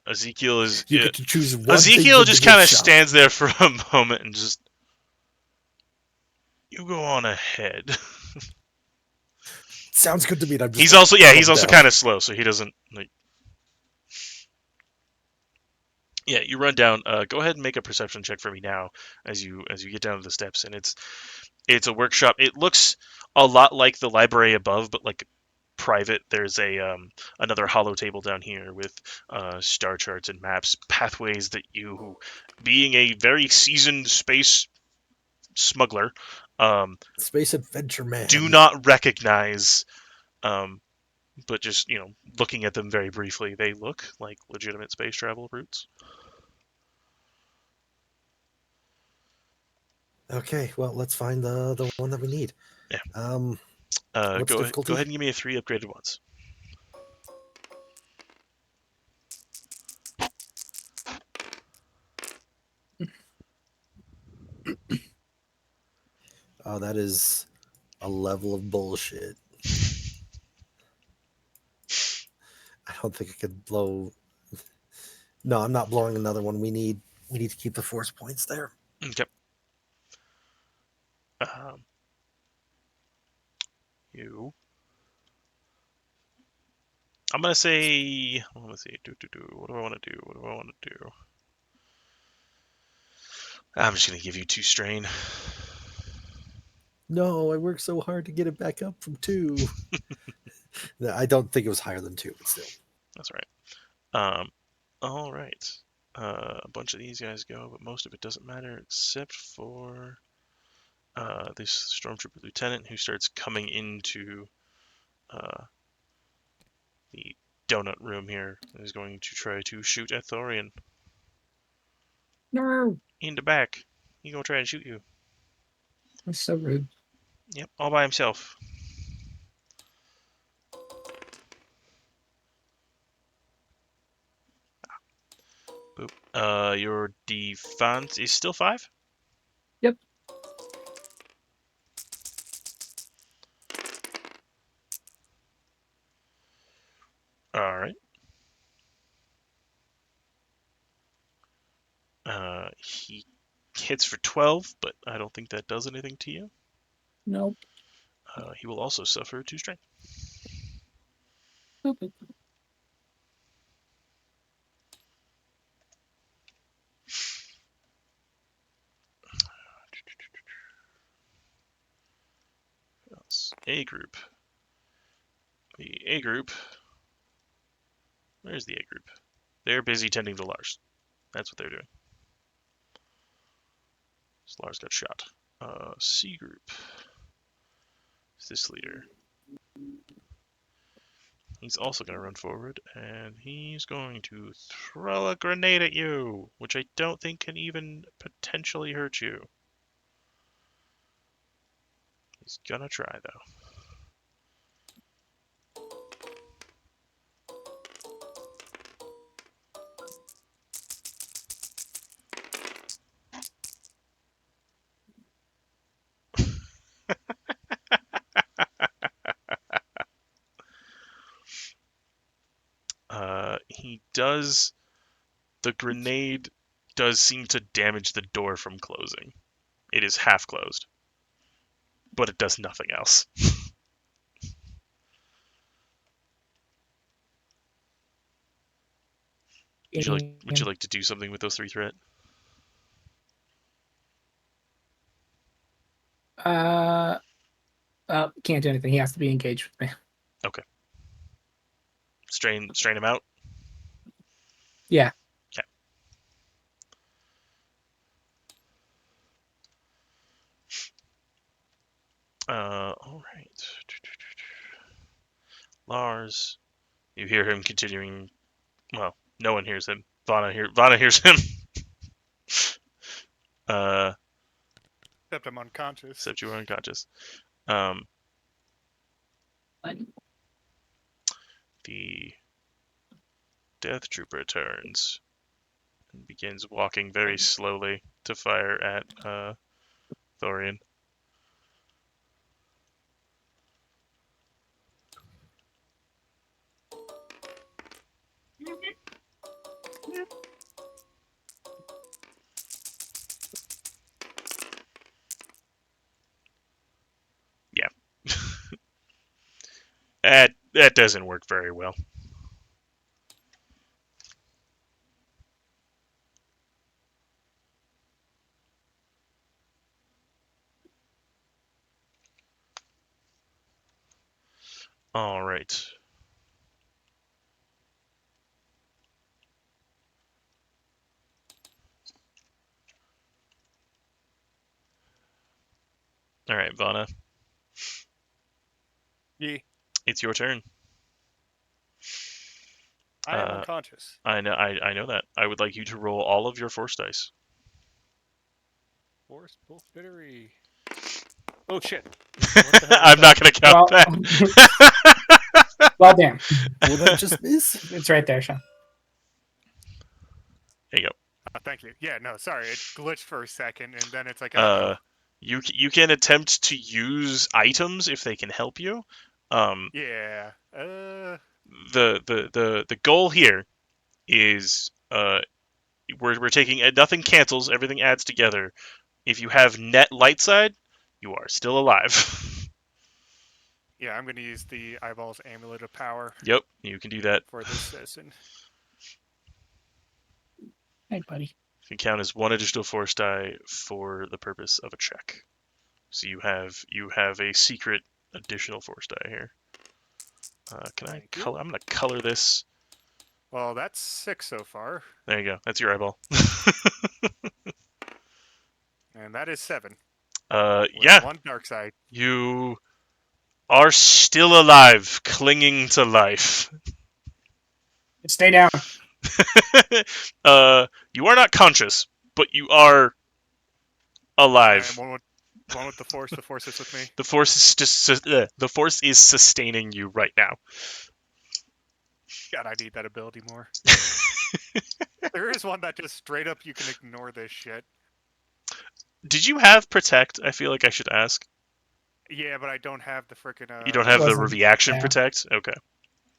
Ezekiel is. You get to choose one thing Ezekiel from the just gift kind of shop. stands there for a moment and just. You go on ahead. Sounds good to me. And I'm just He's like, also run he's also down. kind of slow, so he doesn't like. Yeah, you run down. Go ahead and make a perception check for me now, as you get down to the steps, and it's a workshop. It looks a lot like the library above, but like private. There's a another hollow table down here with star charts and maps, pathways that you, being a very seasoned space smuggler, Space Adventure do Man. not recognize. But just looking at them very briefly, they look like legitimate space travel routes. Okay, well, let's find the one that we need. Yeah. What's Go difficulty? ahead and give me a 3 upgraded ones. Oh, that is a level of bullshit. I don't think I could blow. No, I'm not blowing another one. We need to keep the force points there. Okay. You. I'm gonna say. Let's see. What do I want to do? What do I want to do? I'm just gonna give you 2 strain. No, I worked so hard to get it back up from 2. No, I don't think it was higher than 2, but still. That's all right. All right. A bunch of these guys go, but most of it doesn't matter except for this stormtrooper lieutenant who starts coming into the donut room here and is going to try to shoot at Thorian. No, In the back. He gonna try and shoot you. that's so rude. Yep, all by himself. Boop. Your defense is still 5? Yep. Alright. He hits for 12, but I don't think that does anything to you. Nope. He will also suffer 2 strength. Boop, boop. A group. The A group. Where's the A group? They're busy tending to Lars. That's what they're doing. So Lars got shot. C group. Is this leader? He's also going to run forward, and he's going to throw a grenade at you, which I don't think can even potentially hurt you. He's gonna try, though. He does. The grenade does seem to damage the door from closing. It is half closed, but it does nothing else. Would you like to do something with those 3 threat? Can't do anything. He has to be engaged with me. Okay. Strain him out. Yeah. Okay. All right. Lars, you hear him continuing. Well, no one hears him. Vana hears him. Except I'm unconscious. Except you are unconscious. The Death Trooper turns and begins walking very slowly to fire at Thorian. Yeah. That doesn't work very well. All right. All right, Vana. Yeah. It's your turn. I am unconscious. I know that. I would like you to roll all of your force dice. Force bullshittery. Oh shit. I'm not going to count that. Well, damn. Will that just miss? It's right there, Sean. There you go. Thank you. Yeah, no, sorry. It glitched for a second, and then it's like, You can attempt to use items if they can help you. Yeah. The goal here is we're taking nothing cancels, everything adds together. If you have net light side, you are still alive. Yeah, I'm going to use the Eyeballs Amulet of Power Yep, you can do that. for this citizen. Hey, buddy. You can count as one additional force die for the purpose of a check. So you have a secret additional force die here. Can I Thank you. color? I'm gonna color this. Well, that's 6 so far, There you go. That's your eyeball. and that is 7 with Yeah, 1 dark side. you are still alive, clinging to life. Stay down. You are not conscious, but you are I am alive. one with the Force. The Force is with me. The force is just the force is sustaining you right now. God, I need that ability more. There is one that just straight up you can ignore this shit. Did you have protect? I feel like I should ask. Yeah, but I don't have the frickin' You don't have the Wasn't reaction yeah. protect? Okay.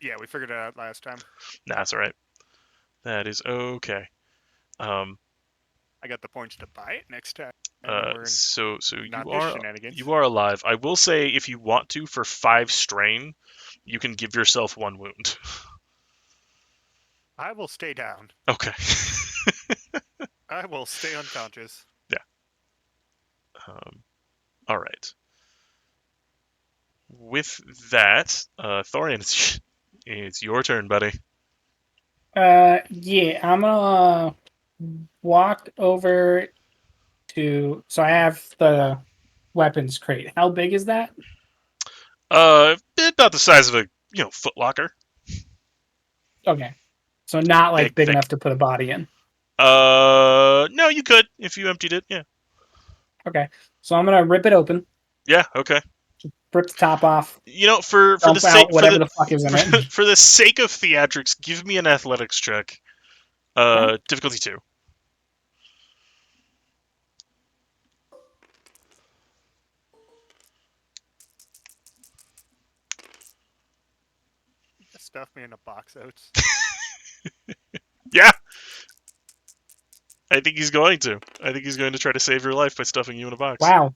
Yeah, we figured it out last time. Nah, that's alright. That is okay. Um, I got the points to buy it next time. And we're so not this shenanigans. you are alive. I will say if you want to for 5 strain, you can give yourself 1 wound. I will stay down. Okay. I will stay unconscious. Yeah. All right. With that, Thorian, it's your turn, buddy. Yeah, I'm gonna walk over to. So I have the weapons crate. How big is that? About the size of a foot locker. Okay, so not like Thick, big thick. enough to put a body in. No, you could if you emptied it. Yeah. Okay, so I'm gonna rip it open, Yeah. Okay. rip the top off, For the dump out sake whatever the fuck is in it. for the sake of theatrics, give me an athletics check. Okay. Difficulty 2. Just stuff me in a box oats. Yeah. I think he's going to. I think he's going to try to save your life by stuffing you in a box. Wow,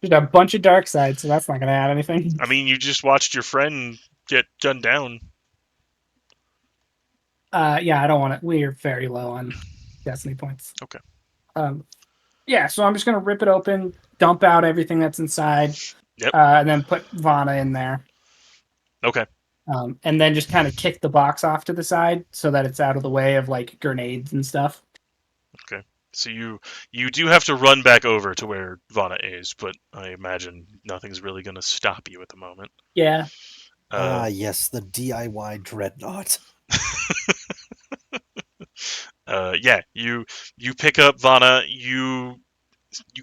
just a bunch of dark side, so that's not gonna add anything. I mean, you just watched your friend get gunned down. Yeah, I don't want it. We're very low on destiny points. Okay. Yeah, so I'm just gonna rip it open, dump out everything that's inside, Yep. and then put Vana in there. Okay. And then just kind of kick the box off to the side so that it's out of the way of like grenades and stuff. Okay. So you do have to run back over to where Vana is, but I imagine nothing's really going to stop you at the moment. Yeah. Yes, the DIY dreadnought. Yeah, you pick up Vana. You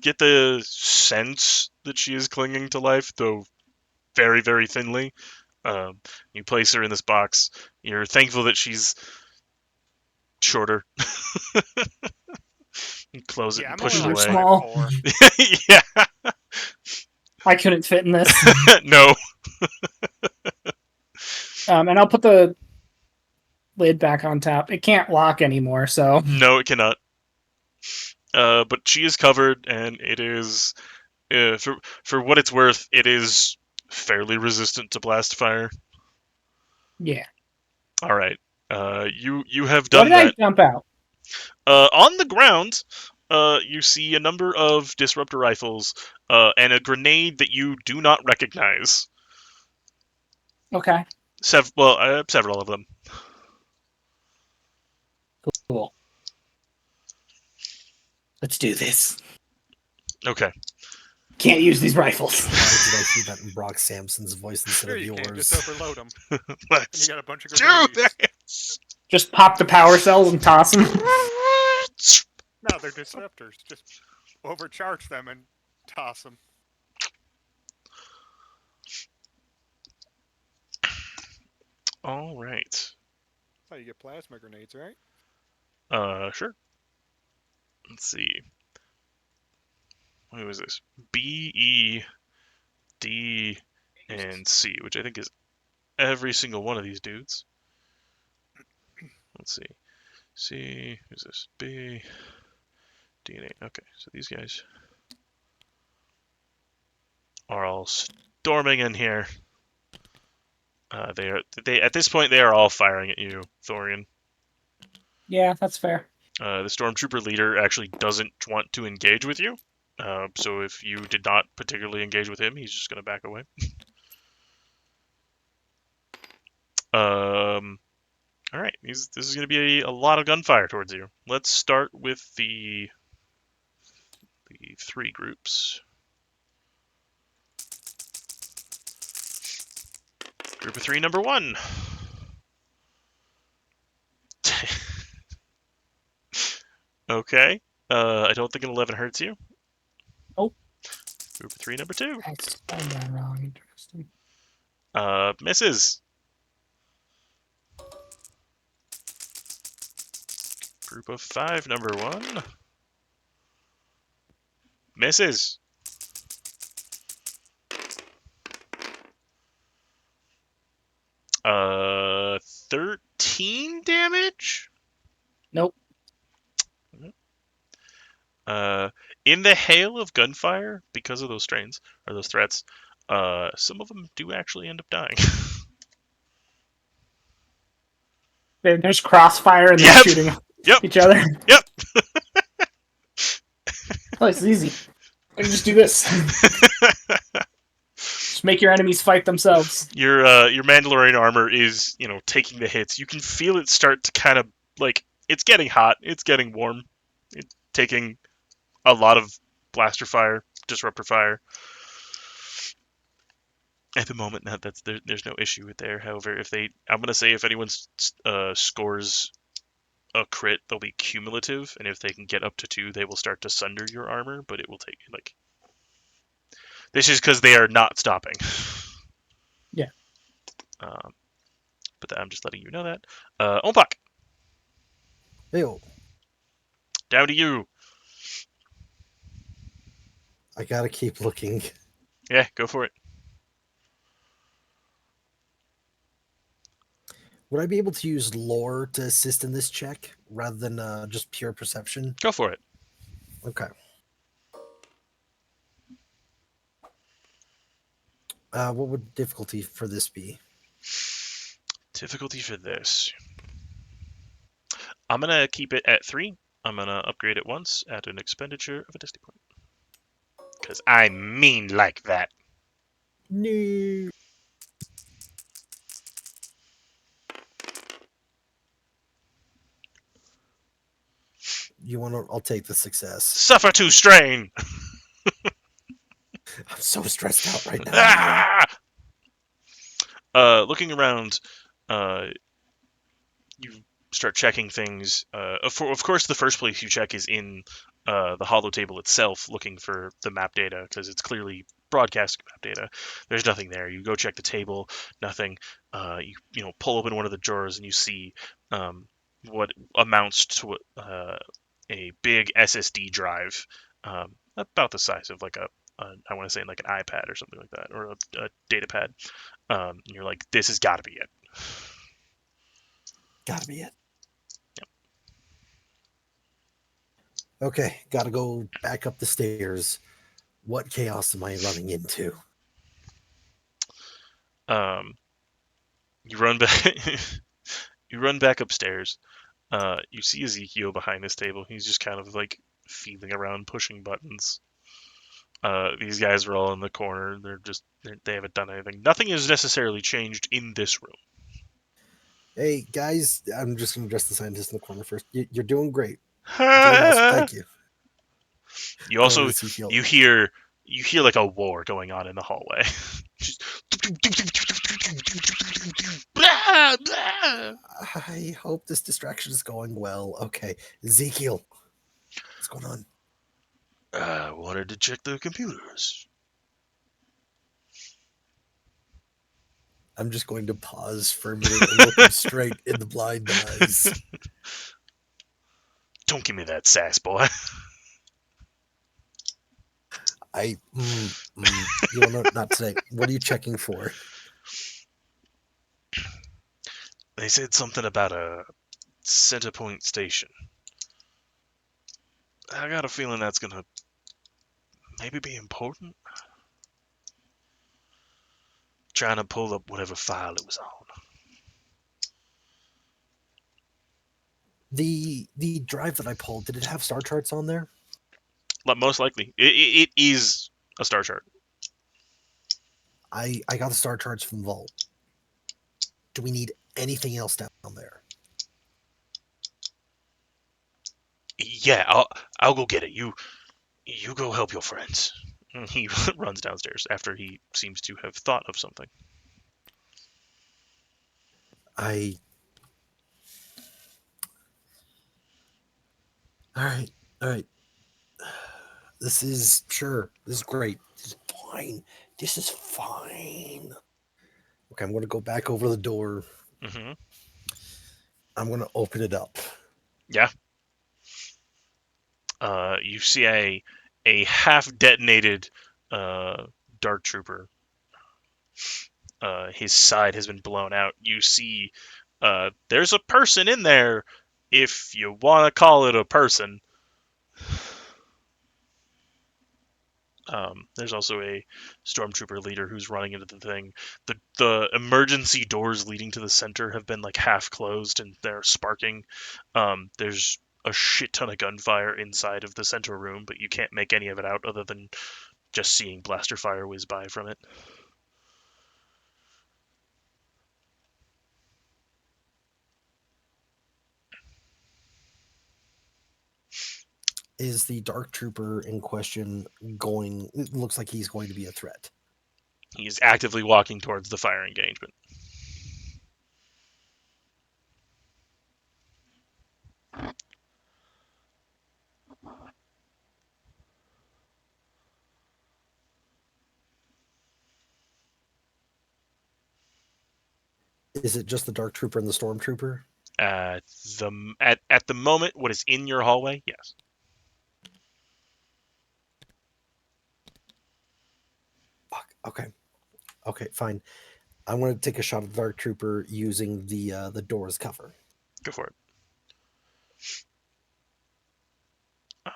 get the sense that she is clinging to life, though very, very thinly. You place her in this box. You're thankful that she's shorter. You close it Yeah, and I'm push only it like You're away. small. 5'4". Yeah. I couldn't fit in this. No. And I'll put the lid back on top. It can't lock anymore, so No, it cannot. But she is covered, and it is for what it's worth, it is fairly resistant to blast fire. yeah. All right. You have What done did I that. dump out? On the ground, you see a number of disruptor rifles and a grenade that you do not recognize. Okay. Several of them. Cool. Let's do this. Okay. Can't use these rifles. Why did I hear that in Brock Sampson's voice instead Sure of you can, yours? just overload them. And you Let's got a bunch of do grenades. this. Just pop the power cells and toss them. No, they're disruptors. Just overcharge them and toss them. All right. That's how you get plasma grenades, right? Sure. Let's see. Who is this? B, E, D, and C, which I think is every single one of these dudes. Let's see. C, who's this? B, D, and A. Okay, so these guys are all storming in here. They at this point they are all firing at you, Thorian. Yeah, that's fair. The stormtrooper leader actually doesn't want to engage with you. So if you did not particularly engage with him, he's just going to back away. All right, this is going to be a lot of gunfire towards you. Let's start with the three groups. Group of three, number one. Okay. I don't think an 11 hurts you. Oh. Group of three, number two. I spelled that wrong. Interesting. Misses. Group of five, number one. Misses. Uh, 13 damage? Nope. In the hail of gunfire, because of those strains, or those threats, some of them do actually end up dying. There's crossfire and they're Yep. shooting Yep. each other. Yep. Oh, it's easy. I can just do this. Just make your enemies fight themselves. Your Mandalorian armor is, taking the hits. You can feel it start to kind of, it's getting hot. It's getting warm. It's taking a lot of blaster fire, disruptor fire. At the moment, there's no issue with there. However, I'm gonna say if anyone scores a crit, they'll be cumulative, and if they can get up to 2, they will start to sunder your armor. But it will take this is because they are not stopping. Yeah. But I'm just letting you know that. Ompak, Hey-o. down to you. I gotta keep looking. Yeah, go for it. Would I be able to use lore to assist in this check rather than just pure perception? Go for it. Okay. What would difficulty for this be? Difficulty for this. I'm gonna keep it at 3. I'm gonna upgrade it once at an expenditure of a destiny point. Because I mean like that. No. You want to? I'll take the success. Suffer to strain. I'm so stressed out right now. Looking around, you start checking things. Of course, the first place you check is in the holo table itself, looking for the map data because it's clearly broadcast map data. There's nothing there. You go check the table, nothing. You pull open one of the drawers and you see what amounts to a big SSD drive, about the size of like I want to say like an iPad or something like that, or a data pad. And you're like, this has got to be it. Gotta be it. Yep. Okay, gotta go back up the stairs. What chaos am I running into? You run back. You run back upstairs. You see Ezekiel behind this table. He's just kind of like feeling around, pushing buttons. These guys are all in the corner. They haven't done anything. Nothing has necessarily changed in this room. Hey guys, I'm just gonna address the scientist in the corner first. You're doing great. You're doing awesome. Thank you. You also Ezekiel. you hear like a war going on in the hallway. Just... I hope this distraction is going well. Okay, Ezekiel, what's going on? I wanted to check the computers. I'm just going to pause for a minute and look him straight in the blind eyes. Don't give me that sass, boy. You want to not say? What are you checking for? They said something about a center point station. I got a feeling that's gonna maybe be important. Trying to pull up whatever file it was on. The drive that I pulled, did it have star charts on there? But most likely, it is a star chart. I got the star charts from Vault. Do we need anything else down there? Yeah, I'll go get it. You go help your friends. And he runs downstairs after he seems to have thought of something. I. All right, all right. This is great. This is fine. This is fine. Okay, I'm gonna go back over the door. Mm-hmm. I'm gonna open it up. Yeah. You see a half detonated dark trooper. His side has been blown out. You see, there's a person in there, if you want to call it a person. There's also a stormtrooper leader who's running into the thing. The emergency doors leading to the center have been like half closed and they're sparking. There's a shit ton of gunfire inside of the center room, but you can't make any of it out other than just seeing blaster fire whiz by from it. Is the dark trooper in question going? It looks like he's going to be a threat. He's actively walking towards the fire engagement. Is it just the dark trooper and the stormtrooper? At the moment, what is in your hallway? Yes. Fuck. Okay, fine. I want to take a shot at the dark trooper using the door as cover. Go for it.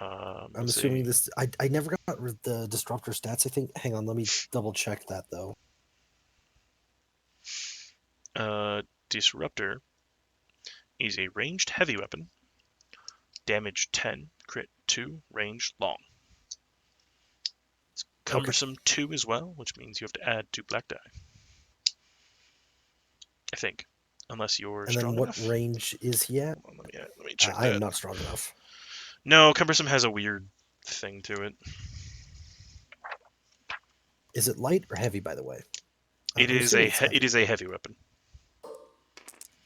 I'm assuming this. I never got the disruptor stats. I think. Hang on, let me double check that though. Disruptor is a ranged heavy weapon. Damage 10, crit 2, range long. It's cumbersome 2 as well, which means you have to add 2 black die. I think. Unless you're And strong then enough. what range is he at? Let me check I that. am not strong enough. No, cumbersome has a weird thing to it. Is it light or heavy, by the way? It is a heavy weapon.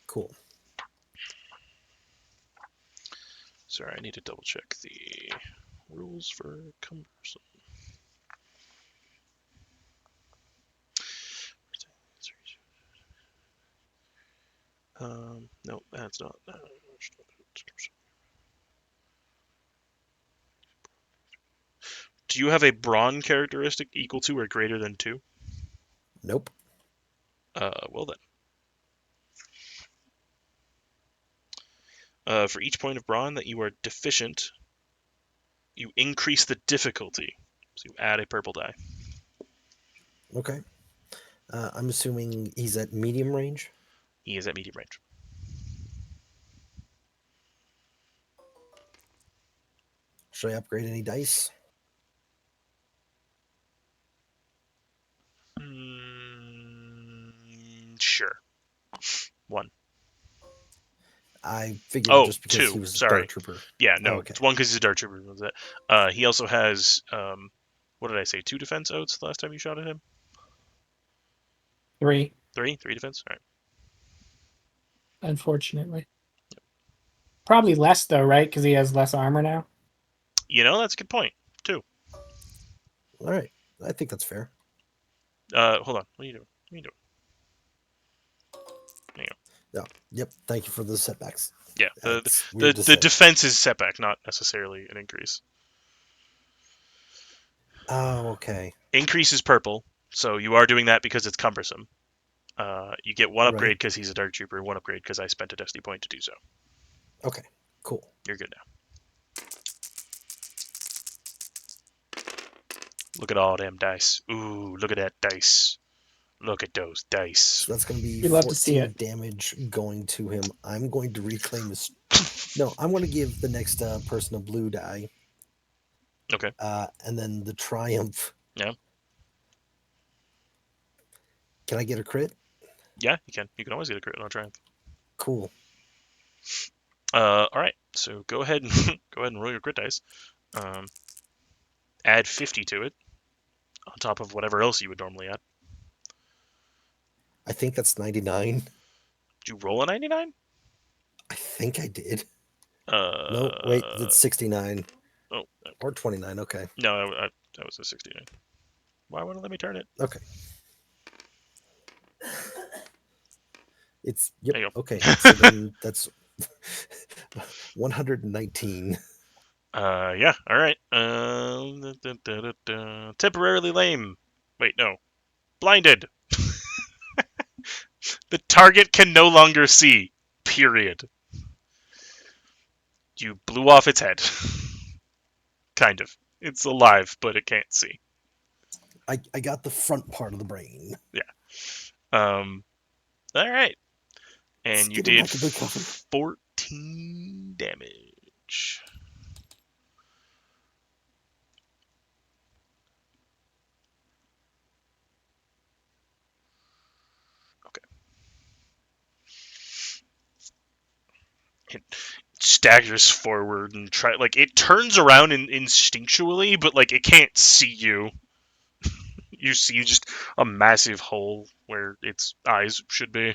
Cool. Sorry, I need to double check the rules for cumbersome. No, that's not. Do you have a brawn characteristic equal to or greater than 2? Nope. Well then. For each point of brawn that you are deficient, you increase the difficulty. So you add a purple die. Okay. I'm assuming he's at medium range. He is at medium range. Should I upgrade any dice? Sure. 1. I figured just because 2. he was a Sorry. dark trooper. Yeah, no, okay. It's 1 because he's a dark trooper. He also has, what did I say, 2 defense oaths the last time you shot at him? 3. 3 defense? All right. Unfortunately. Probably less though, right? Because he has less armor now. That's a good point. 2. All right. I think that's fair. Hold on. What are you doing? There you go. Yeah. Yep. Thank you for the setbacks. Yeah, the defense is setback, not necessarily an increase. Oh, okay. Increase is purple, so you are doing that because it's cumbersome. You get one Right. upgrade because he's a Dark Trooper, one upgrade because I spent a Destiny point to do so. Okay. Cool. You're good now. Look at all them dice. Ooh, look at that dice. Look at those dice. So that's going to be You'd love to see 14 it. damage going to him. I'm going to reclaim his. No, I'm going to give the next person a blue die. Okay. And then the triumph. Yeah. Can I get a crit? Yeah, you can. You can always get a crit on a triumph. Cool. All right. So go ahead and go ahead and roll your crit dice. Add 50 to it on top of whatever else you would normally add. I think that's 99. Did you roll a 99? I think I did. No, wait, Uh, that's 69 oh or 29. Okay. no, that was a 69. Why wouldn't it let me turn it? Okay. It's yep. There you Okay. go. So then that's 119. Yeah. All right. Temporarily lame. Wait, no. Blinded. The target can no longer see. Period. You blew off its head. Kind of. It's alive, but it can't see. I got the front part of the brain. Yeah. Um. All right. Let's And you get him did back into cover. 14 damage. Okay. It staggers forward and try like it turns around instinctually, but like it can't see you. You see just a massive hole where its eyes should be.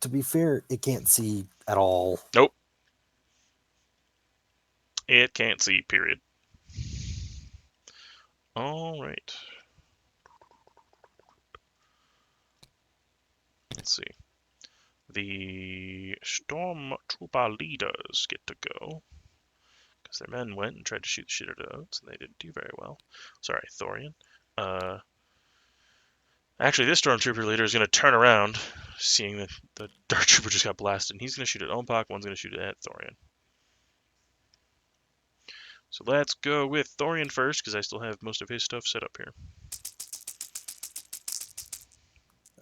To be fair, it can't see at all. Nope. It can't see, period. All right. Let's see. The Stormtrooper leaders get to go. Because their men went and tried to shoot the shit out of Oats, and they didn't do very well. Sorry, Thorian. Actually, this Stormtrooper leader is going to turn around, seeing that the Dark Trooper just got blasted, and he's going to shoot at Ompok, one's going to shoot at Thorian. So let's go with Thorian first, because I still have most of his stuff set up here.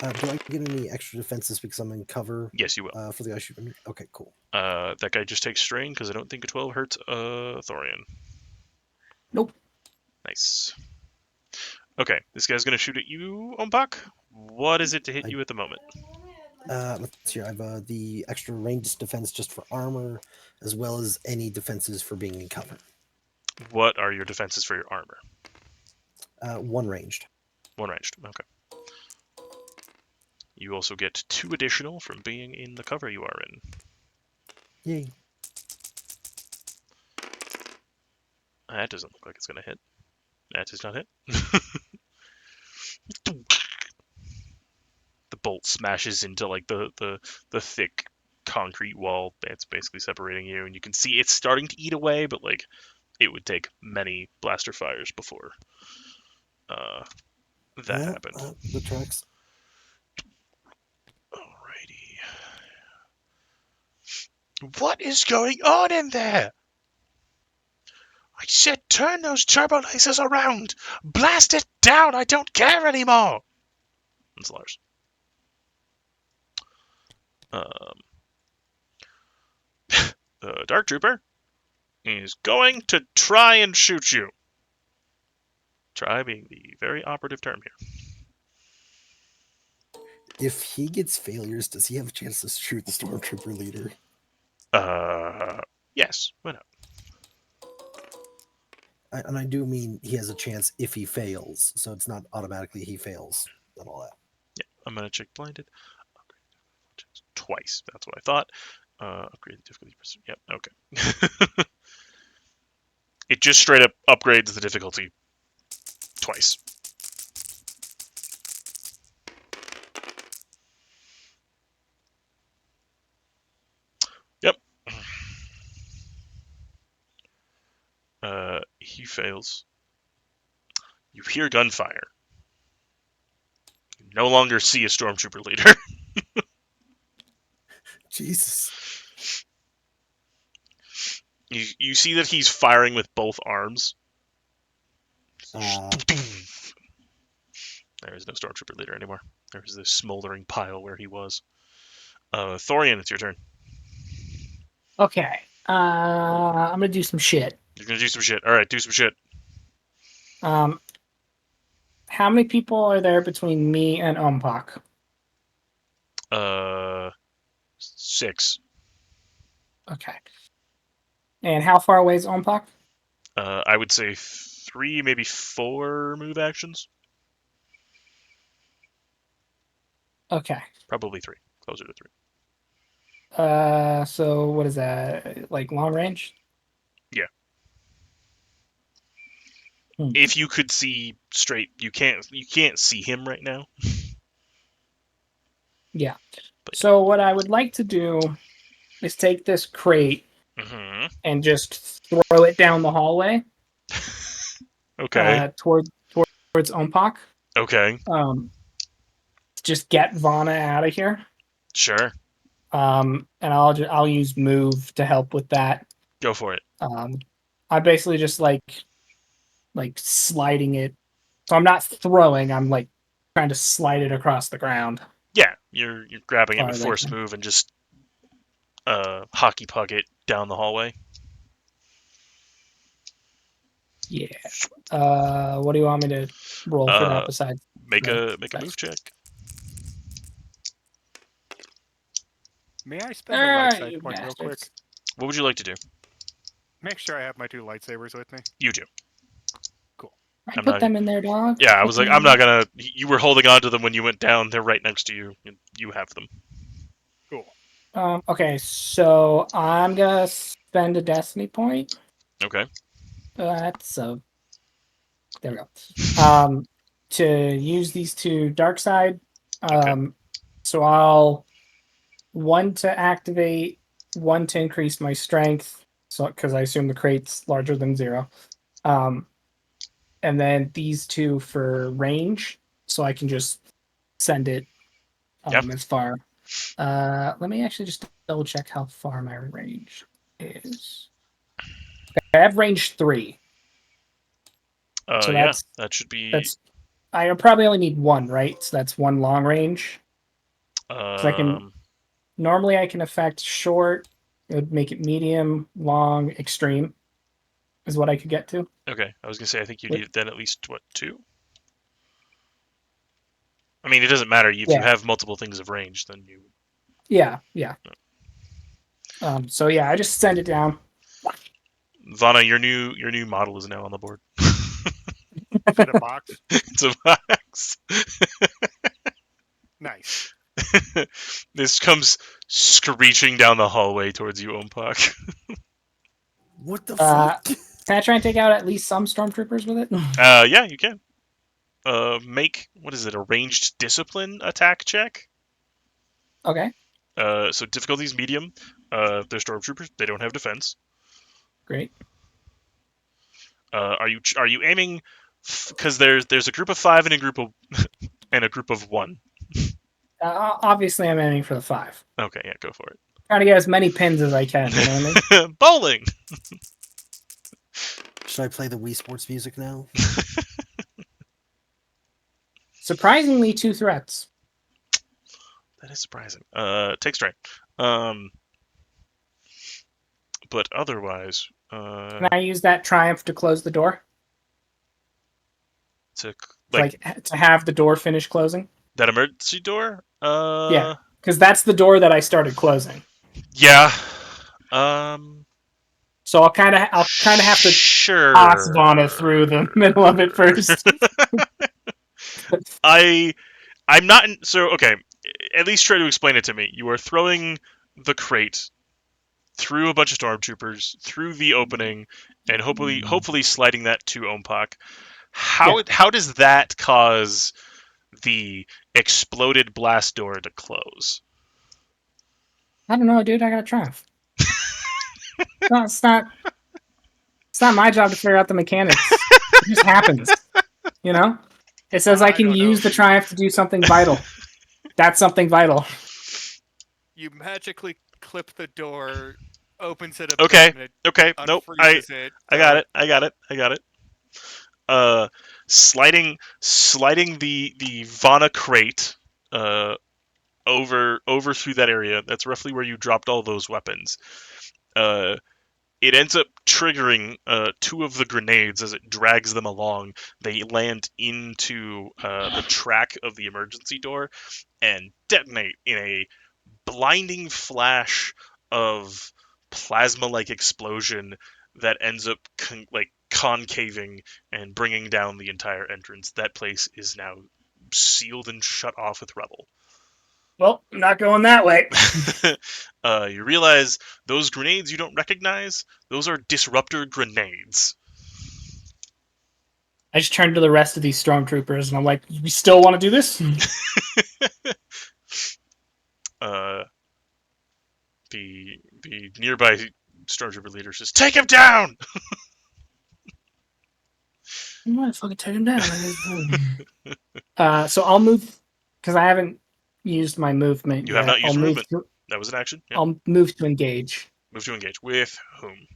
Do I get any extra defenses because I'm in cover? Yes, you will. For the guy shooting me? Okay, cool. That guy just takes strain, because I don't think a 12 hurts Thorian. Nope. Nice. Okay, this guy's going to shoot at you, Ompok. What is it to hit you at the moment? Let's see. I have the extra range defense just for armor, as well as any defenses for being in cover. What are your defenses for your armor? One ranged. One ranged. Okay. You also get 2 additional from being in the cover you are in. Yay. That doesn't look like it's going to hit. That does not hit. The bolt smashes into like the thick concrete wall that's basically separating you, and you can see it's starting to eat away, but like it would take many blaster fires before that happened. The tracks. Alrighty. What is going on in there? I said turn those turbo lasers around! Blast it down! I don't care anymore! That's Lars. The Dark Trooper is going to try and shoot you. Try being the very operative term here. If he gets failures, does he have a chance to shoot the Stormtrooper leader? Yes, why not? And I do mean he has a chance if he fails, so it's not automatically he fails and all that. Yeah, I'm gonna check blinded. Twice. That's what I thought. Upgrade the difficulty. Yep. Okay. It just straight up upgrades the difficulty twice. Yep. He fails. You hear gunfire. You no longer see a stormtrooper leader. Jesus. You see that he's firing with both arms. Uh, There is no stormtrooper leader anymore. There is this smoldering pile where he was. Thorian, it's your turn. Okay. I'm gonna do some shit. You're gonna do some shit. All right, do some shit. Um, how many people are there between me and Umpak? 6. Okay. And how far away is Umpak? I would say 3, maybe 4 move actions. Okay. Probably 3. Closer to 3. So what is that? Like long range? Yeah. Hmm. If you could see straight, you can't see him right now. Yeah. But So what I would like to do is take this crate mm-hmm. and just throw it down the hallway Okay. towards Umpak. Okay. Just get Vana out of here. Sure. And I'll use move to help with that. Go for it. I basically just like sliding it. So I'm not throwing. I'm like trying to slide it across the ground. Yeah, you're grabbing it Far with as I force can. move and just hockey puck it down the hallway. Yeah. What do you want me to roll for that besides Make a besides- move check. May I spend a light side you point real quick? bastards. What would you like to do? Make sure I have my 2 lightsabers with me. You do. I I'm put not- them in there, dog. Yeah, I was like, I'm not gonna. You were holding on to them when you went down. They're right next to you. You have them. Cool. Okay, so I'm gonna spend a destiny point. Okay. That's there we go. To use these 2 dark side. Okay. So I'll 1 to activate, 1 to increase my strength. So because I assume the crate's larger than 0. And then these 2 for range, so I can just send it as far. Let me actually just double check how far my range is. I have range 3. So Yeah, that should be. I probably only need 1, right? So that's 1 long range. So normally I can affect short. It would make it medium, long, extreme. Is what I could get to. Okay, I was gonna say I think you need then at least 2. I mean, it doesn't matter if you have multiple things of range, then you. Yeah. So yeah, I just send it down. Vana, your new model is now on the board. Is it a box? It's a box. Nice. This comes screeching down the hallway towards you, Ompak. what the fuck? Can I try and take out at least some stormtroopers with it? Yeah, you can. Make what is it? A ranged discipline attack check. Okay. So difficulty is medium. They're stormtroopers. They don't have defense. Great. Are you aiming? Because there's a group of 5 and a group of 1. Obviously, I'm aiming for the 5. Okay, yeah, go for it. Trying to get as many pins as I can. You know what I mean? Bowling. Should I play the Wii Sports music now? Surprisingly, 2 threats. That is surprising. Take strike. But otherwise, Can I use that triumph to close the door? to To have the door finish closing? that emergency door. Yeah. Because that's the door that I started closing. Yeah. So I'll kind of have to sure. toss Vana through the middle of it first. I'm not so okay. At least try to explain it to me. You are throwing the crate through a bunch of stormtroopers through the opening, and hopefully sliding that to Ompak. How does that cause the exploded blast door to close? I don't know, dude. I got a triumph. It's not my job to figure out the mechanics. It just happens. You know, it says I I can don't know use if the triumph to do something vital. That's something vital. you magically clip the door, opens it a bit, Okay. and it Okay. Nope. unfreezes it. I got So it. I got it. I got it. Sliding the Vana crate over through that area. That's roughly where you dropped all those weapons. Uh, it ends up triggering two of the grenades as it drags them along. They land into the track of the emergency door and detonate in a blinding flash of plasma-like explosion that ends up concaving and bringing down the entire entrance. That place is now sealed and shut off with rubble. Well, I'm not going that way. You realize those grenades you don't recognize, those are disruptor grenades. I just turned to the rest of these stormtroopers and I'm like, "We still want to do this?" Uh, the nearby stormtrooper leader says, "Take him down!" I'm gonna fucking take him down. So I'll move because I haven't used my movement You have yet. not used I'll your move movement. to That was an action. Yep. I'll move to engage Move to engage. With whom?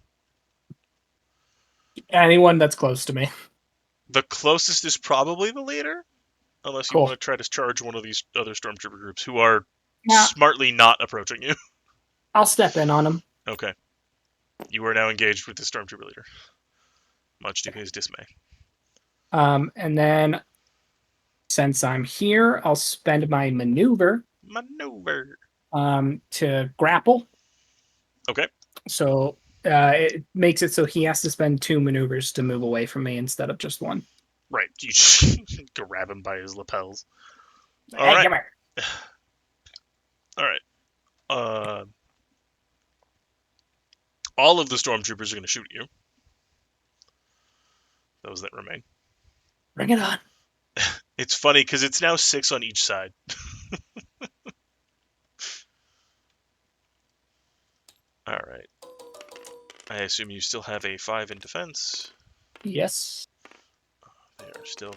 anyone that's close to me. The closest is probably the leader, unless you Cool. want to try to charge one of these other stormtrooper groups who are Now smartly not approaching you. I'll step in on him. Okay. You are now engaged with the stormtrooper leader, much to his dismay. And then since I'm here, I'll spend my maneuver Maneuver. to grapple. Okay. So it makes it so he has to spend 2 maneuvers to move away from me instead of just 1. Right. You grab him by his lapels. All Hey, right. come here. All right. Uh, all of the stormtroopers are going to shoot at you. Those that remain. Bring it on. It's funny because it's now 6 on each side. All right. I assume you still have a 5 in defense. Yes. They are still.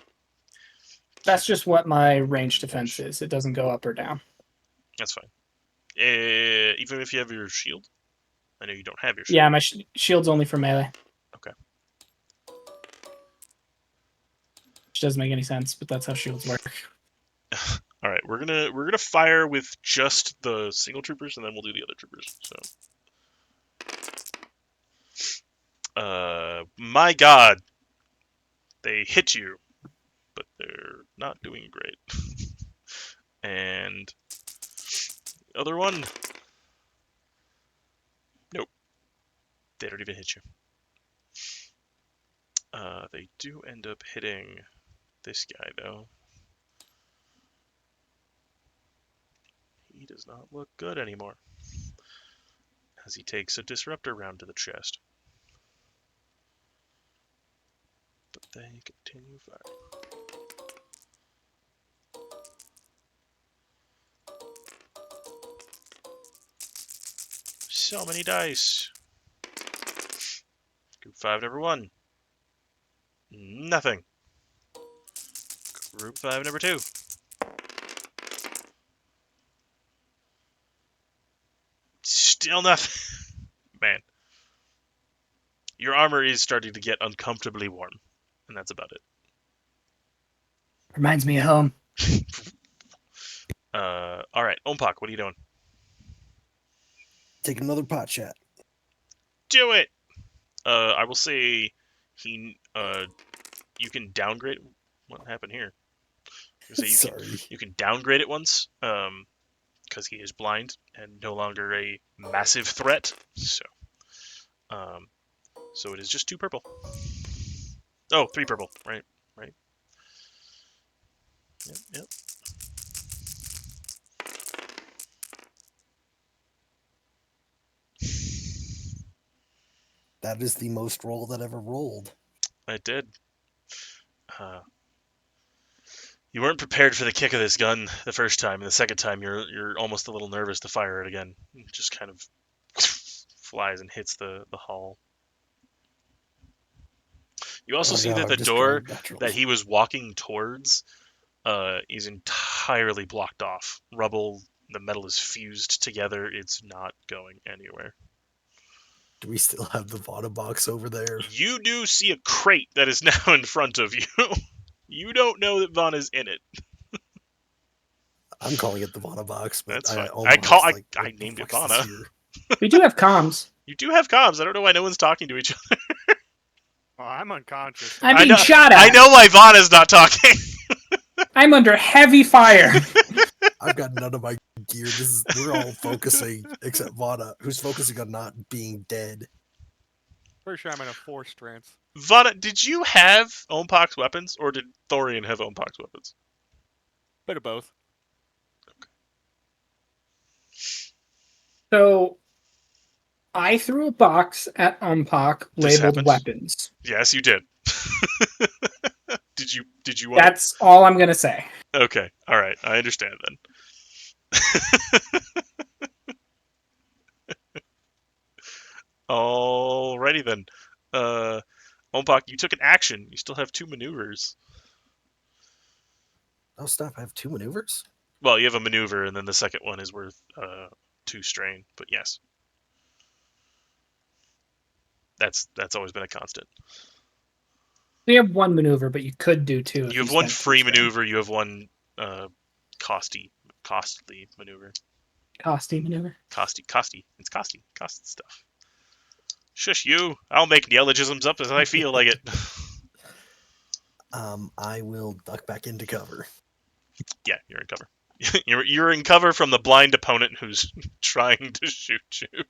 That's just what my range defense is. It doesn't go up or down. That's fine. Even if you have your shield. I know you don't have your shield. Yeah, my shield's only for melee. Okay. Which doesn't make any sense, but that's how shields work. All right, we're gonna fire with just the single troopers, and then we'll do the other troopers. So, my God, they hit you, but they're not doing great. And the other one, nope, they don't even hit you. They do end up hitting this guy though. He does not look good anymore, as he takes a disruptor round to the chest. But they continue firing. So many dice. Group 5, number 1. Nothing. Group 5, number 2. Still nothing. Man. Your armor is starting to get uncomfortably warm. And that's about it. Reminds me of home. Alright, Ompak, what are you doing? Take another pot shot. Do it! I will say you can downgrade. What happened here? Sorry. You can downgrade it once, because he is blind and no longer a massive threat. So it is just 2 purple. Oh, 3 purple. Right. Yep. That is the most roll that ever rolled. I did. You weren't prepared for the kick of this gun the first time, and the second time you're almost a little nervous to fire it again. It just kind of flies and hits the hull. You also Oh see no, that I'm the just door going natural. that he was walking towards is entirely blocked off. Rubble, the metal is fused together. It's not going anywhere. Do we still have the Vada box over there? You do see a crate that is now in front of you. You don't know that Vaughn is in it. I'm calling it the Vada box, but That's fine. Ompak's like, I what the named it fuck's this Vana. here? We do have comms. You do have comms. I don't know why no one's talking to each other. Oh, I'm unconscious. So I'm I being know. shot I at. know why Vana's not talking. I'm under heavy fire. I've got none of my gear. We're all focusing except Vada, who's focusing on not being dead. Pretty sure I'm in a 4 trance. Vana, did you have Ompak's weapons, or did Thorian have Ompak's weapons? Bit of both. So I threw a box at Umpak This labeled happened. weapons. Yes, you did. Did you want That's all I'm gonna say. to? Okay. All right. I understand then. Alrighty then. Ompak, you took an action. You still have 2 maneuvers. Oh, stop! I have 2 maneuvers. Well, you have a maneuver, and then the second one is worth 2 strain. But yes, that's always been a constant. We have 1 maneuver, but you could do 2 if You you have 1 spent 2 free strain. maneuver. You have 1 costly maneuver. Costy maneuver. Costy. It's costy. Cost stuff. Shush you! I'll make neologisms up as I feel like it. I will duck back into cover. Yeah, you're in cover. You're in cover from the blind opponent who's trying to shoot you.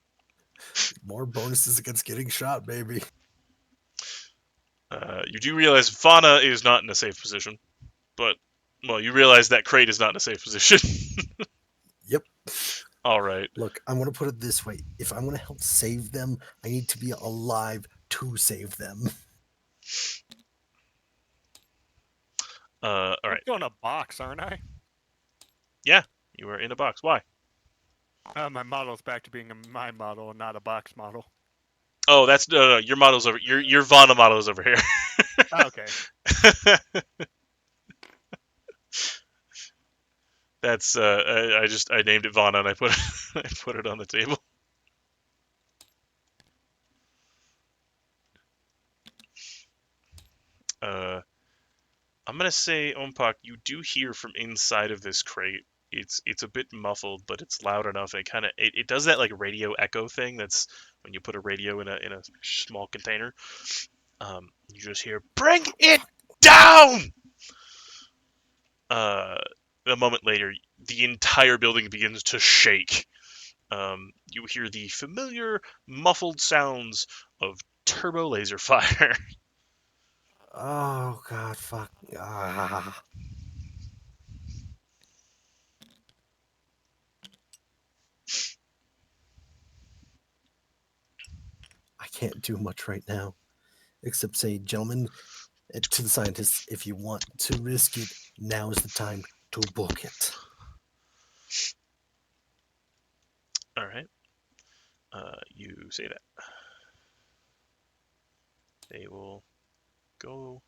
More bonuses against getting shot, baby. You do realize Fauna is not in a safe position, but well, you realize that crate is not in a safe position. Yep. All right. Look, I'm going to put it this way. If I'm going to help save them, I need to be alive to save them. All I'm right. still in a box, aren't I? Yeah, you are in a box. Why? My model's back to being my model and not a box model. Oh, that's no. Your model's over. Your Fauna model is over here. Oh, okay. That's I named it Vana and I put I put it on the table. I'm gonna say Ompak, you do hear from inside of this crate. It's a bit muffled, but it's loud enough. It does that like radio echo thing. That's when you put a radio in a small container. You just hear "Bring it down." Uh, a moment later, the entire building begins to shake. You hear the familiar muffled sounds of turbo laser fire. Oh, God, fuck. Ah. I can't do much right now, except say, gentlemen, to the scientists, if you want to risk it, now is the time to book it. All right. You say that. They will go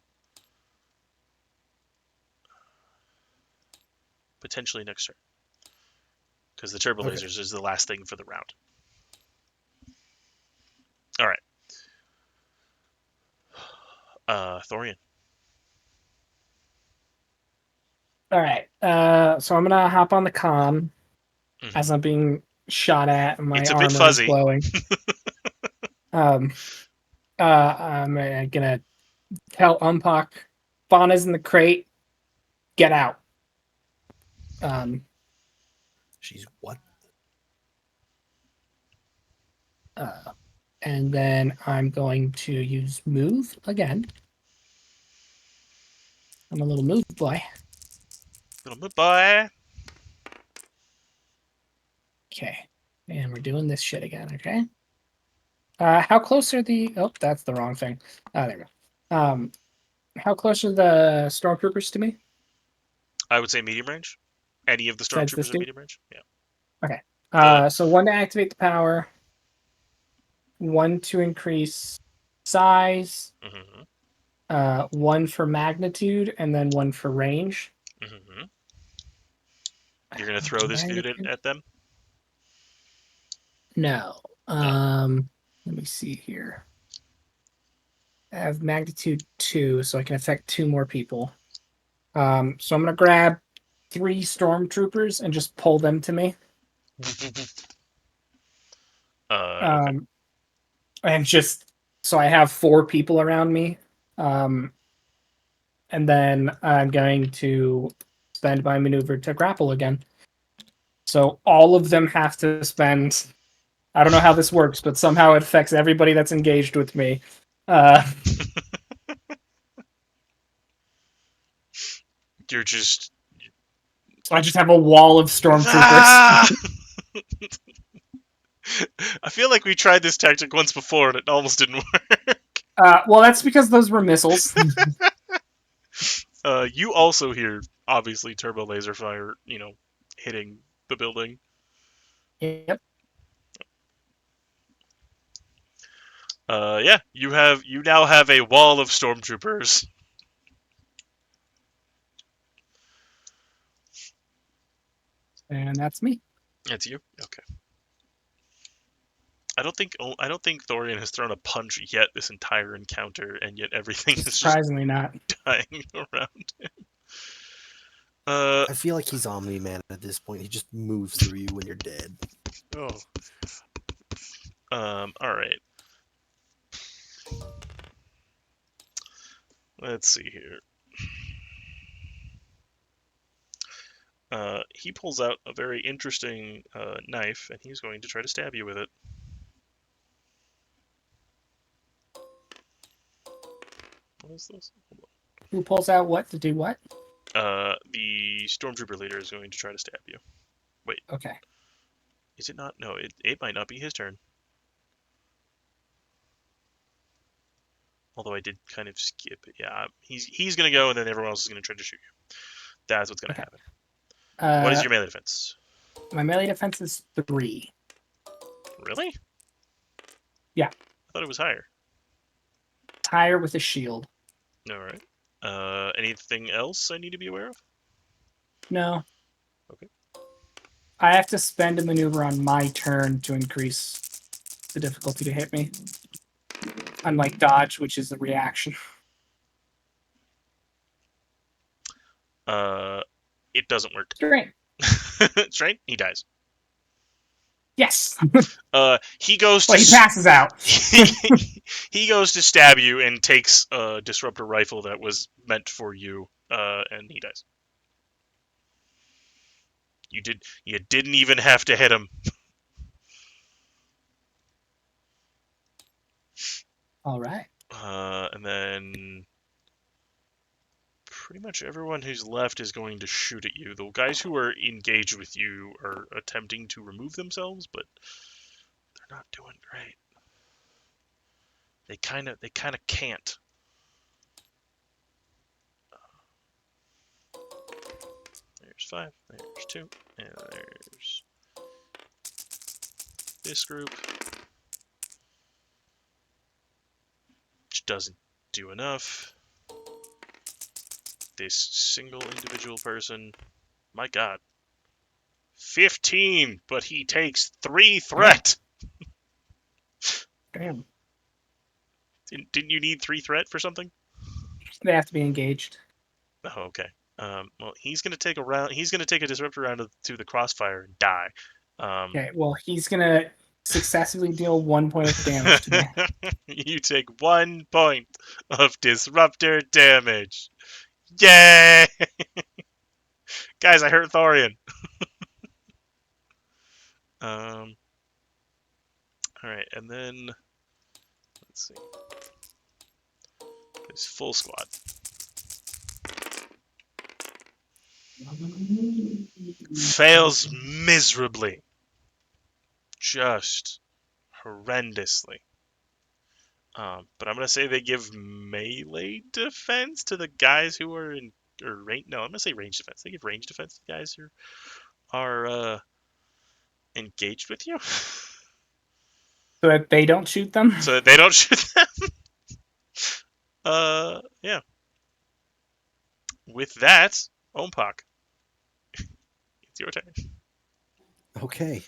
potentially next turn because the turbo Okay. lasers is the last thing for the round. All right. Thorian. All right. So I'm gonna hop on the comm as I'm being shot at and my It's a bit armor is fuzzy. glowing. I'm gonna tell Umpak, Fauna's in the crate. Get out. She's what? And then I'm going to use move again. I'm a little move boy. Little boy. Okay. And we're doing this shit again, okay? How close are the... Oh, that's the wrong thing. There we go. How close are the stormtroopers to me? I would say medium range. Any of the Besides this stormtroopers in dude? medium range? Yeah. Okay. So 1 to activate the power, 1 to increase size, Mm-hmm. one for magnitude and then one for range. Hmm. You're gonna throw this dude at them? No. No. Let me see here. I have magnitude 2, so I can affect 2 more people. So I'm gonna grab 3 stormtroopers and just pull them to me. Okay. Um, and just so I have 4 people around me. And then I'm going to spend my maneuver to grapple again. So all of them have to spend. I don't know how this works, but somehow it affects everybody that's engaged with me. Uh, You're just. so I just have a wall of stormtroopers. Ah! I feel like we tried this tactic once before and it almost didn't work. Well, that's because those were missiles. You also hear, obviously, turbo laser fire, hitting the building. Yep. Yeah, you now have a wall of stormtroopers. And that's me. That's you. Okay. I don't think Thorian has thrown a punch yet this entire encounter, and yet everything is just Surprisingly not. dying around. I feel like he's Omni Man at this point. He just moves through you when you're dead. Oh. All right. Let's see here. He pulls out a very interesting knife, and he's going to try to stab you with it. What is this? Who pulls out what to do what? The stormtrooper leader is going to try to stab you. Wait, Okay. is it not? No, it might not be his turn. Although I did kind of skip it. Yeah, he's gonna go, and then everyone else is gonna try to shoot you. That's what's gonna Okay. happen. What is your melee defense? My melee defense is 3. Really? Yeah. I thought it was higher. Higher with a shield. All right. Anything else I need to be aware of? No. Okay. I have to spend a maneuver on my turn to increase the difficulty to hit me. Unlike dodge, which is a reaction. It doesn't work. Great. Straight? He dies. Yes. He goes Well, to he passes out. he goes to stab you and takes a disruptor rifle that was meant for you, and he dies. You didn't even have to hit him. All right. And then pretty much everyone who's left is going to shoot at you. The guys who are engaged with you are attempting to remove themselves, but they're not doing great. They kind of can't. There's 5, there's 2, and there's this group, which doesn't do enough. This single individual person, my god, 15, but he takes 3 threat. Damn. Didn't you need 3 threat for something? They have to be engaged. Oh, okay. Well, he's gonna take a round. He's gonna take a disruptor round to the crossfire and die. Okay, well, he's going to successfully deal 1 point of damage to me. You take 1 point of disruptor damage. Yay! Guys, I hurt Thorian. All right, and then let's see. There's full squad. Fails miserably. Just horrendously. But I'm gonna say they give melee defense to the guys who are in or range. No, I'm gonna say range defense. They give range defense to the guys who are engaged with you, So that they don't shoot them? so that they don't shoot them. Yeah. With that, Ompak, it's your turn. Okay.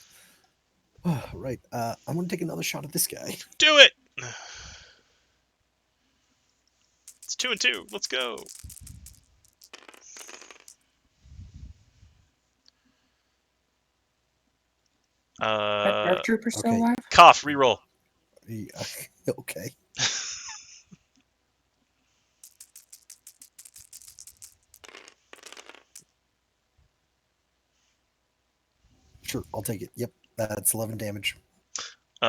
Right. I'm gonna take another shot at this guy. Do it! It's 2 and 2. Let's go. Dark Trooper still Okay. alive? Cough, reroll. Yeah, okay. Sure, I'll take it. Yep, that's 11 damage. Yep.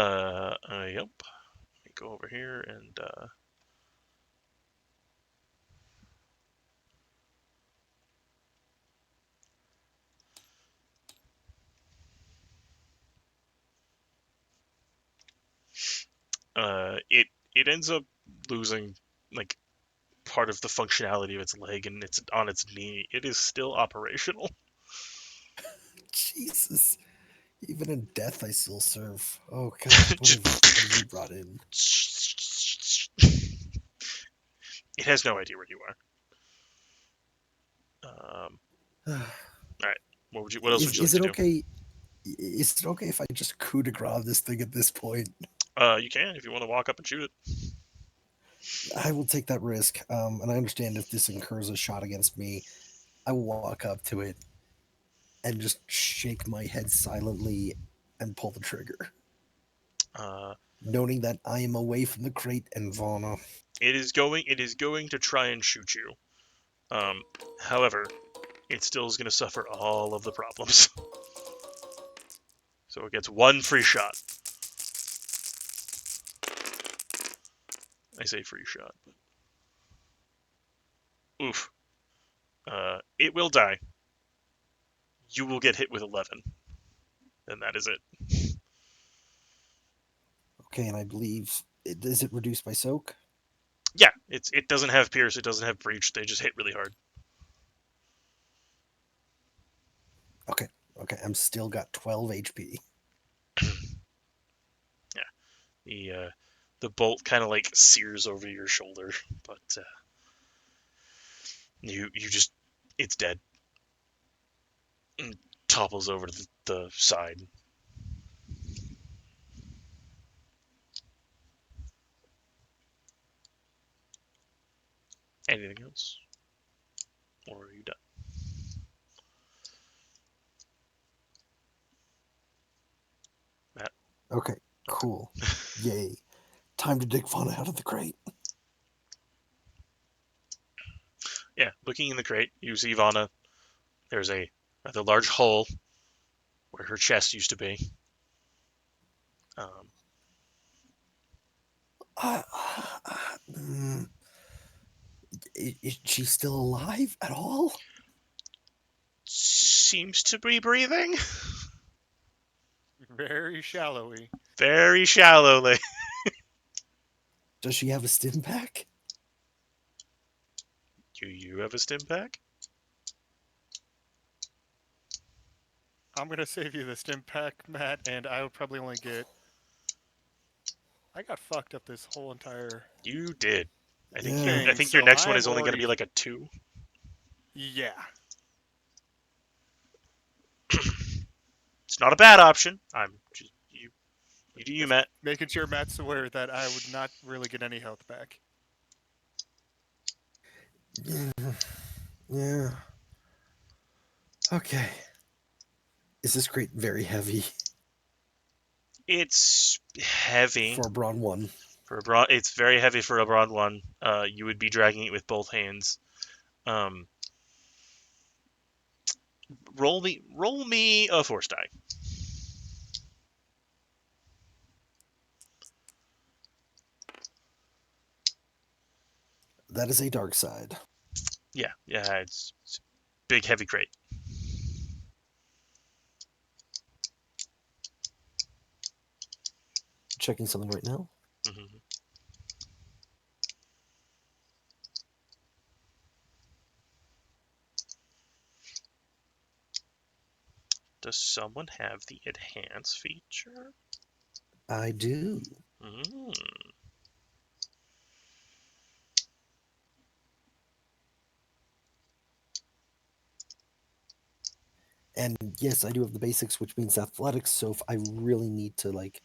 Let me go over here and, it ends up losing, like, part of the functionality of its leg, and it's on its knee. It is still operational. Jesus. Even in death, I still serve. Oh God, what have you brought in? It has no idea where you are. All right. What else would you like Is to it do? okay? Is it okay if I just coup de grace this thing at this point? You can if you want to walk up and shoot it. I will take that risk. And I understand if this incurs a shot against me, I will walk up to it and just shake my head silently and pull the trigger, Uh, noting that I am away from the crate and Vana. it is going to try and shoot you. However, it still is going to suffer all of the problems. So it gets one free shot. I say free shot, but oof. It will die. You will get hit with 11, and that is it. Okay, and I believe is it reduced by soak? Yeah, it doesn't have pierce, it doesn't have breach. They just hit really hard. Okay, I'm still got 12 HP. Yeah, the bolt kind of like sears over your shoulder, but you just it's dead. And topples over to the side. Anything else? Or are you done? Matt? Okay, cool. Yay. Time to dig Fauna out of the crate. Yeah, looking in the crate, you see Ivana. There's a rather large hole where her chest used to be. Um, Uh, mm, is she still alive at all? seems to be breathing Very shallowy. very shallowly. Does she have a stim pack? Do you have a stim pack? I'm gonna save you the stim pack, Matt, and I would probably only get. I got fucked up this whole entire You did. Yeah. I thing, think your so next one is I'm only going to already. be like a 2. Yeah. It's not a bad option. I'm just you do you, Just Matt. making sure Matt's aware that I would not really get any health back. Yeah. Yeah. Okay. Is this crate very heavy It's heavy for a Brawn 1? for a broad. It's very heavy for a broad one. You would be dragging it with both hands. Um, roll me a force die. That is a dark side. Yeah, it's big heavy crate. Checking something right now. Mm-hmm. Does someone have the enhance feature? I do. Mm. And yes, I do have the basics, which means athletics. So if I really need to like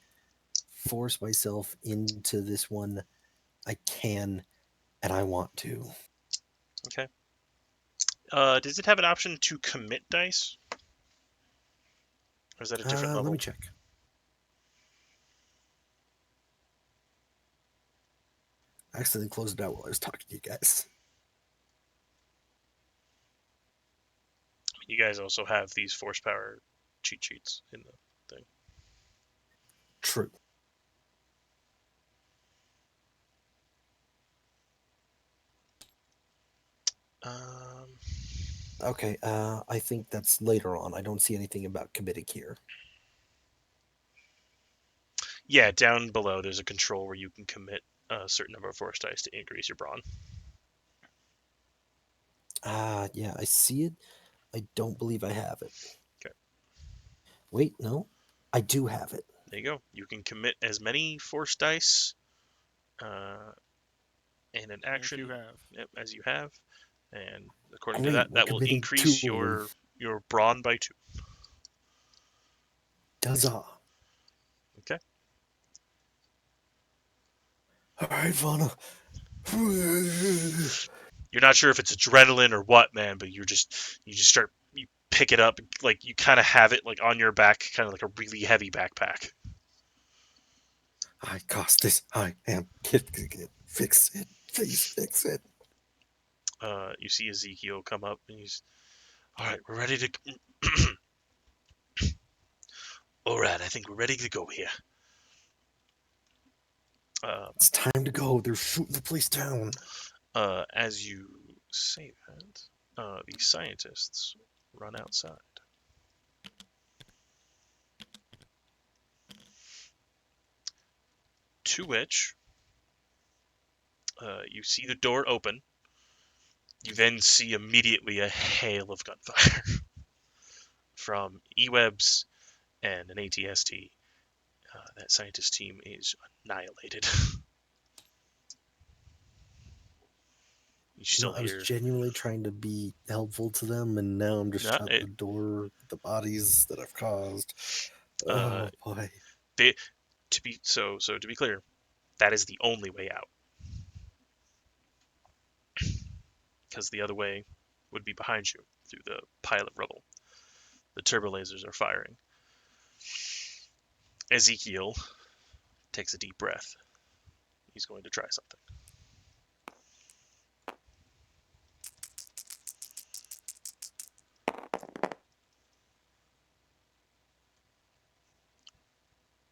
force myself into this one, I can, and I want to. Okay. Does it have an option to commit dice? Or is that a different Let me level? check. I accidentally closed it out while I was talking to you guys. You guys also have these force power cheat sheets in the thing. True. Um, Okay, I think that's later on. I don't see anything about committing here. yeah, down below there's a control where you can commit a certain number of force dice to increase your brawn. Yeah, I see it. I don't believe I have it. Okay. Wait, no, I do have it. There you go. You can commit as many force dice uh, in an As you action have. as you have, and according to Great, that, we're that will committing two increase of them. your brawn by 2. Huzzah! Okay. All right, Vana. You're not sure if it's adrenaline or what, man, but you just start, you pick it up, like you kind of have it like on your back, kind of like a really heavy backpack. I caused this. I am kid. Fix it. Please fix it. You see Ezekiel come up and he's, all right, we're ready to. All right, I think we're ready to go here. Um, It's time to go. They're shooting the place down. as you say that, the scientists run outside. To which you see the door open. You then see immediately a hail of gunfire from E-Webs and an ATST. That scientist team is annihilated. You still I was hear, genuinely trying to be helpful to them, and now I'm just no, shutting the door with the bodies that I've caused. uh, Oh boy. they, to be clear, that is the only way out, because the other way would be behind you through the pile of rubble. The turbo lasers are firing. Ezekiel takes a deep breath. He's going to try something.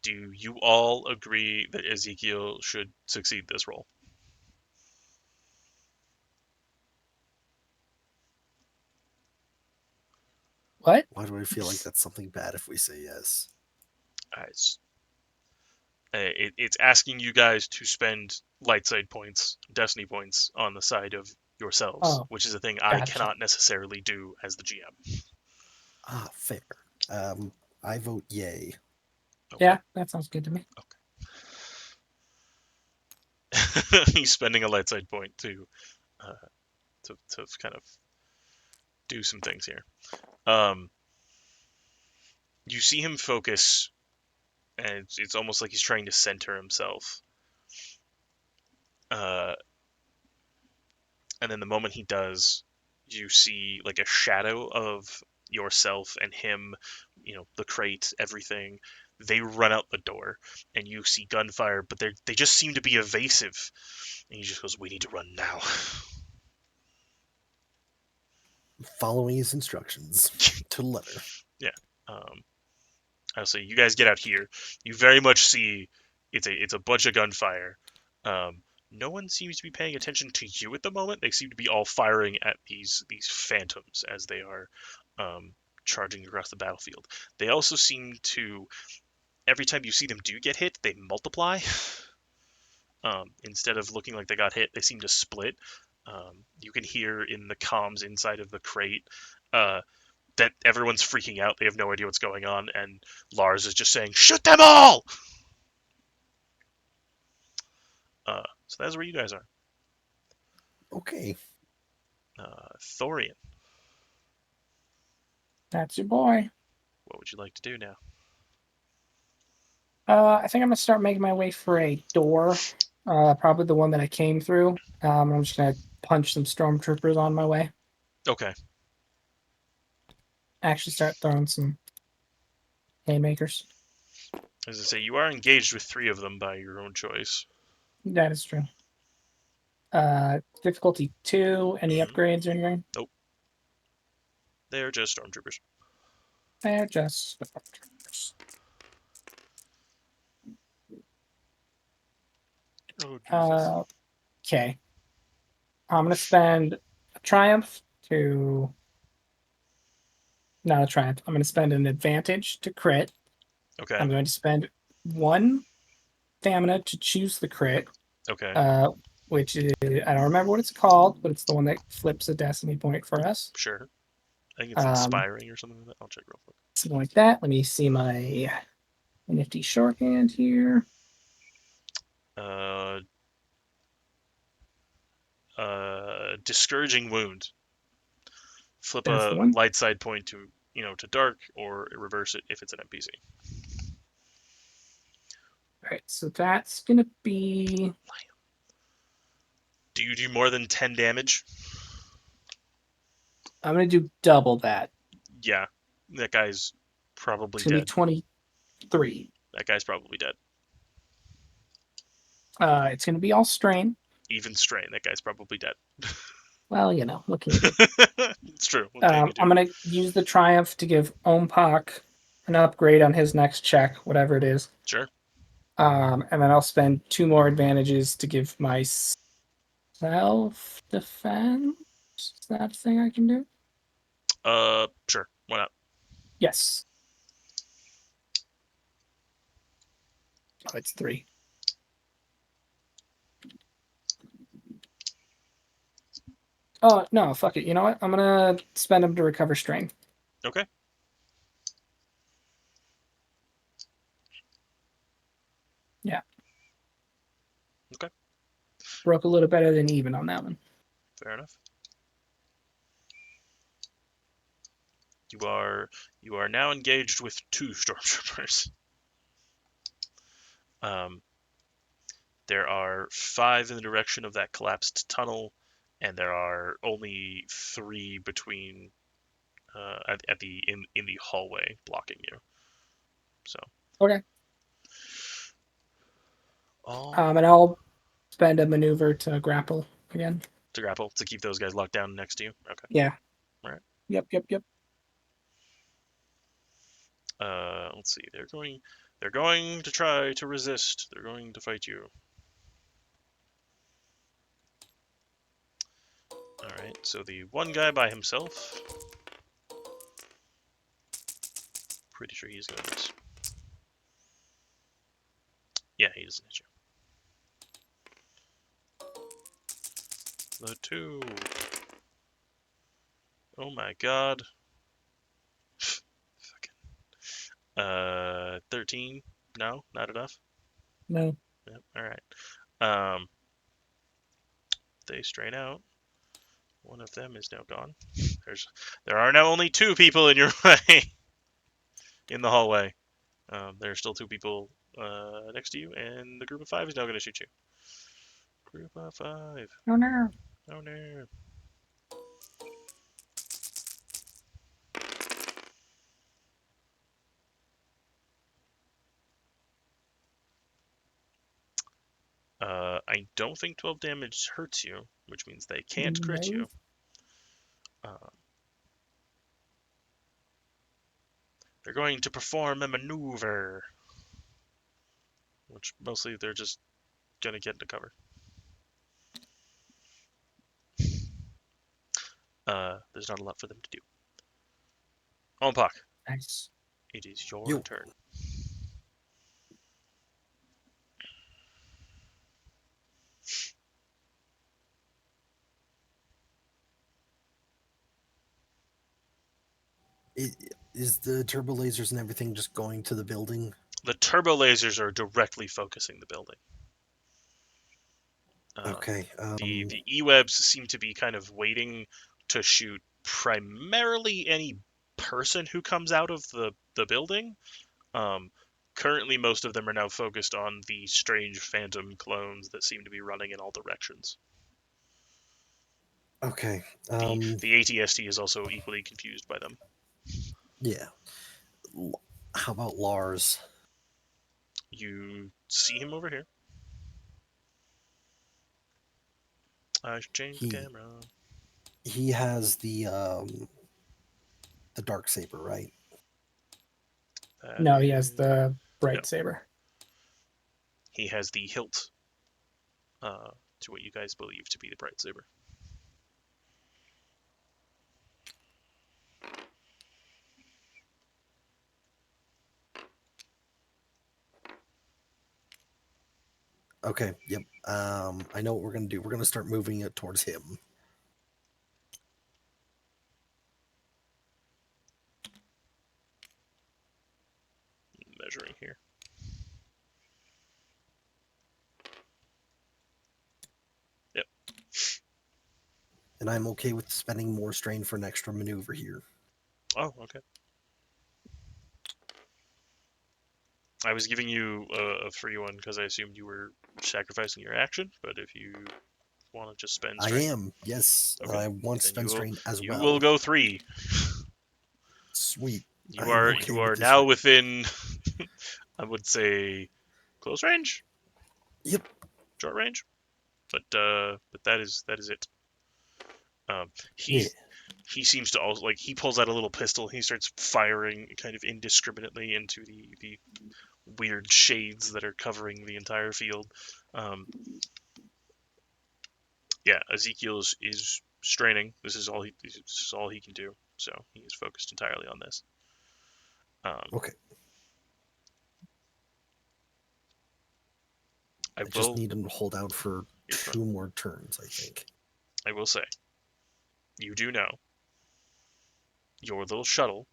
Do you all agree that Ezekiel should succeed this roll? What? Why do I feel like that's something bad if we say yes? It's, it's asking you guys to spend light side points, destiny points on the side of yourselves, Oh, which is a thing I gotcha. cannot necessarily do as the GM. Fair. I vote yay. Okay. Yeah, that sounds good to me. He's spending a light side point uh, to kind of do some things here. You see him focus, and it's almost like he's trying to center himself. Uh, and then the moment he does, you see like a shadow of yourself and him, the crate, everything. They run out the door, and you see gunfire, but they just seem to be evasive. And he just goes, "We need to run now." Following his instructions to the letter. Yeah. I'll say you guys get out here. You very much see it's a bunch of gunfire. No one seems to be paying attention to you at the moment. They seem to be all firing at these phantoms as they are charging across the battlefield. They also seem to, every time you see them do get hit, they multiply. Instead of looking like they got hit, they seem to split. You can hear in the comms inside of the crate uh, that everyone's freaking out. They have no idea what's going on, and Lars is just saying, "Shoot them all!" So that's where you guys are. Okay. Thorian. That's your boy. What would you like to do now? I think I'm gonna start making my way for a door. Probably the one that I came through. I'm just gonna punch some stormtroopers on my way. Okay. Actually, start throwing some haymakers. As I say, you are engaged with 3 of them by your own choice. That is true. Difficulty 2. Any Mhm. upgrades or anything? Nope. They're just stormtroopers. They're just stormtroopers. Oh, Jesus. Okay. I'm gonna spend a triumph to not a triumph. I'm gonna spend an advantage to crit. Okay. I'm going to spend 1 stamina to choose the crit. Okay. Uh, which is I don't remember what it's called, but it's the one that flips a destiny point for us. Sure. I think it's Um, inspiring or something like that. I'll check real quick. Something like that. Let me see my nifty shorthand here. Uh, discouraging wound. Flip That's the a one. light side point to to dark, or reverse it if it's an NPC. All right, so that's gonna be. Do you do more than 10 damage? I'm gonna do double that. Yeah, that guy's It's probably gonna be dead. 23. That guy's probably dead. It's gonna be all strain. Even strain, that guy's probably dead. Well, what can you do? It's true. What can you do? I'm gonna use the triumph to give Ompak an upgrade on his next check, whatever it is. Sure. And then I'll spend 2 more advantages to give myself defense. Is that a thing I can do? Sure. Why not? Yes. Oh, it's 3. Oh no, fuck it. You know what? I'm gonna spend them to recover strain. Okay. Yeah. Okay. Broke a little better than even on that one. Fair enough. You are now engaged with 2 stormtroopers. Um, there are 5 in the direction of that collapsed tunnel, and there are only 3 between at the in the hallway blocking you. So Okay. all And I'll spend a maneuver to grapple again. to grapple to keep those guys locked down next to you. Okay. Yeah. All right. Yep. Let's see. They're going to try to resist. They're going to fight you. All right. So the one guy by himself. Pretty sure he's gonna miss. Yeah, he doesn't hit you. The 2. Oh my god. Fucking. 13. No, not enough. No. Yep. All right. They strain out. One of them is now gone. There are now only 2 people in your way in the hallway. There are still 2 people next to you, and the group of 5 is now going to shoot you. Group of 5. Oh no. Oh no. I don't think 12 damage hurts you, which means they can't crit No. you. They're going to perform a maneuver, which mostly they're just going to get into cover. There's not a lot for them to do. Ompak, Nice. it is your You. turn. Is the turbo lasers and everything just going to the building? The turbo lasers are directly focusing the building. Okay. The E-webs seem to be kind of waiting to shoot primarily any person who comes out of the building. Um, Currently, most of them are now focused on the strange phantom clones that seem to be running in all directions. Okay. The ATST is also equally confused by them. Yeah. How about Lars? You see him over here. I should change the He camera. he has the dark saber, right? That No, he has is- the bright Yep. saber. He has the hilt to what you guys believe to be the bright saber. Okay. Yep. I know what we're gonna do. We're gonna start moving it towards him. Measuring here. Yep. And I'm okay with spending more strain for an extra maneuver here. Oh, okay. I was giving you a free one because I assumed you were sacrificing your action, but if you want to just spend I strain, am, yes. okay, I want to then spend strain as you well. will go 3. Sweet. You I am are okay you with are this now range. within, I would say, close range, Yep. short range, but that is it. Um, Yeah. he seems to also, like, he pulls out a little pistol. He starts firing kind of indiscriminately into the weird shades that are covering the entire field. Um, yeah, Ezekiel is straining. This is all he can do. So he is focused entirely on this. Okay. I I just will need him to hold out for Your turn. 2 more turns, I think. I will say, you do know your little shuttle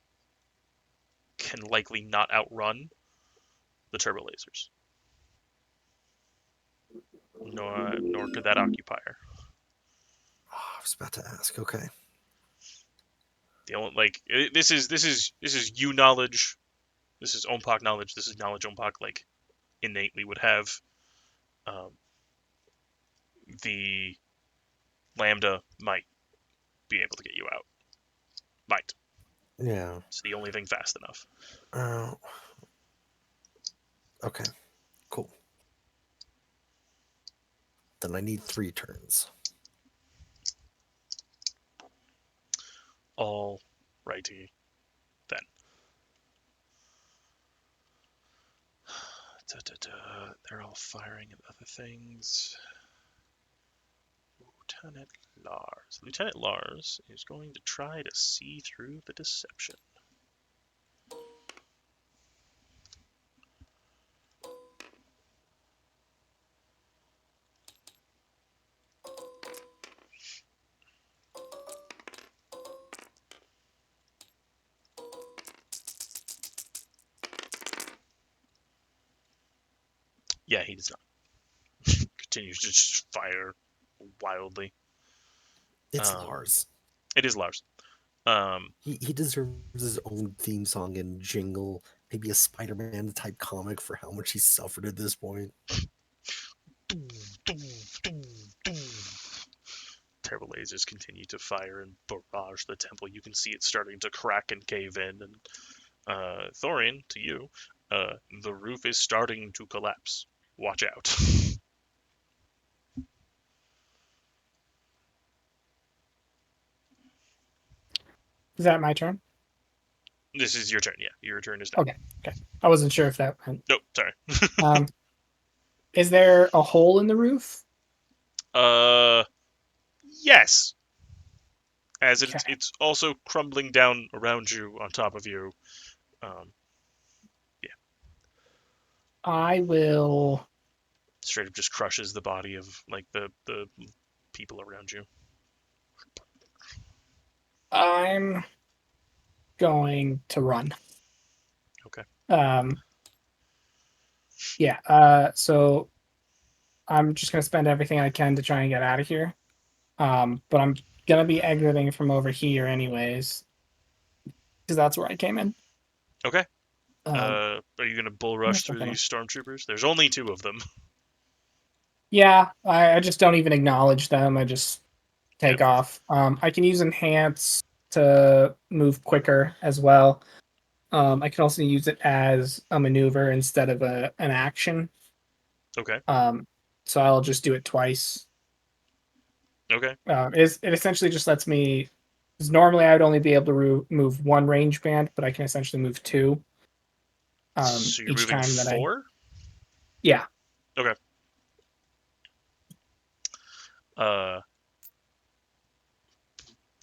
can likely not outrun the turbo lasers. Nor could that occupier. Oh, I was about to ask. Okay. The only, like, this is you knowledge. This is Ompok knowledge. This is knowledge Ompok, like, innately would have. Um, the Lambda might be able to get you out. Might. Yeah. It's the only thing fast enough. Uh, okay. Cool. Then I need 3 turns. All righty then. They're all firing at other things. Lieutenant Lars. Lieutenant Lars is going to try to see through the deception. Yeah, he does not. Continues to just fire wildly. It's Lars. It is Lars. He deserves his own theme song and jingle, maybe a Spider-Man type comic for how much he's suffered at this point. Terrible lasers continue to fire and barrage the temple. You can see it starting to crack and cave in. And Thorian, to you, the roof is starting to collapse. Watch out. Is that my turn? This is your turn. Yeah, your turn is now. Okay. Okay. I wasn't sure if that went. Nope, sorry. Um, is there a hole in the roof? Yes. As Okay. it's also crumbling down around you, on top of you. Um, I will. Straight up just crushes the body of, like, the people around you. I'm going to run. Okay. Yeah. So I'm just gonna spend everything I can to try and get out of here. But I'm gonna be exiting from over here anyways. because that's where I came in. Okay. Um, Are you gonna bull I'm rush just through gonna. these stormtroopers? There's only 2 of them. Yeah, I just don't even acknowledge them. I just Yeah, take off. I can use enhance to move quicker as well. I can also use it as a maneuver instead of an action. okay. So I'll just do it twice. Okay. It essentially just lets me. Because normally I would only be able to move one range band, but I can essentially move two. So you're Each moving time that I. 4? Yeah. Okay. Uh,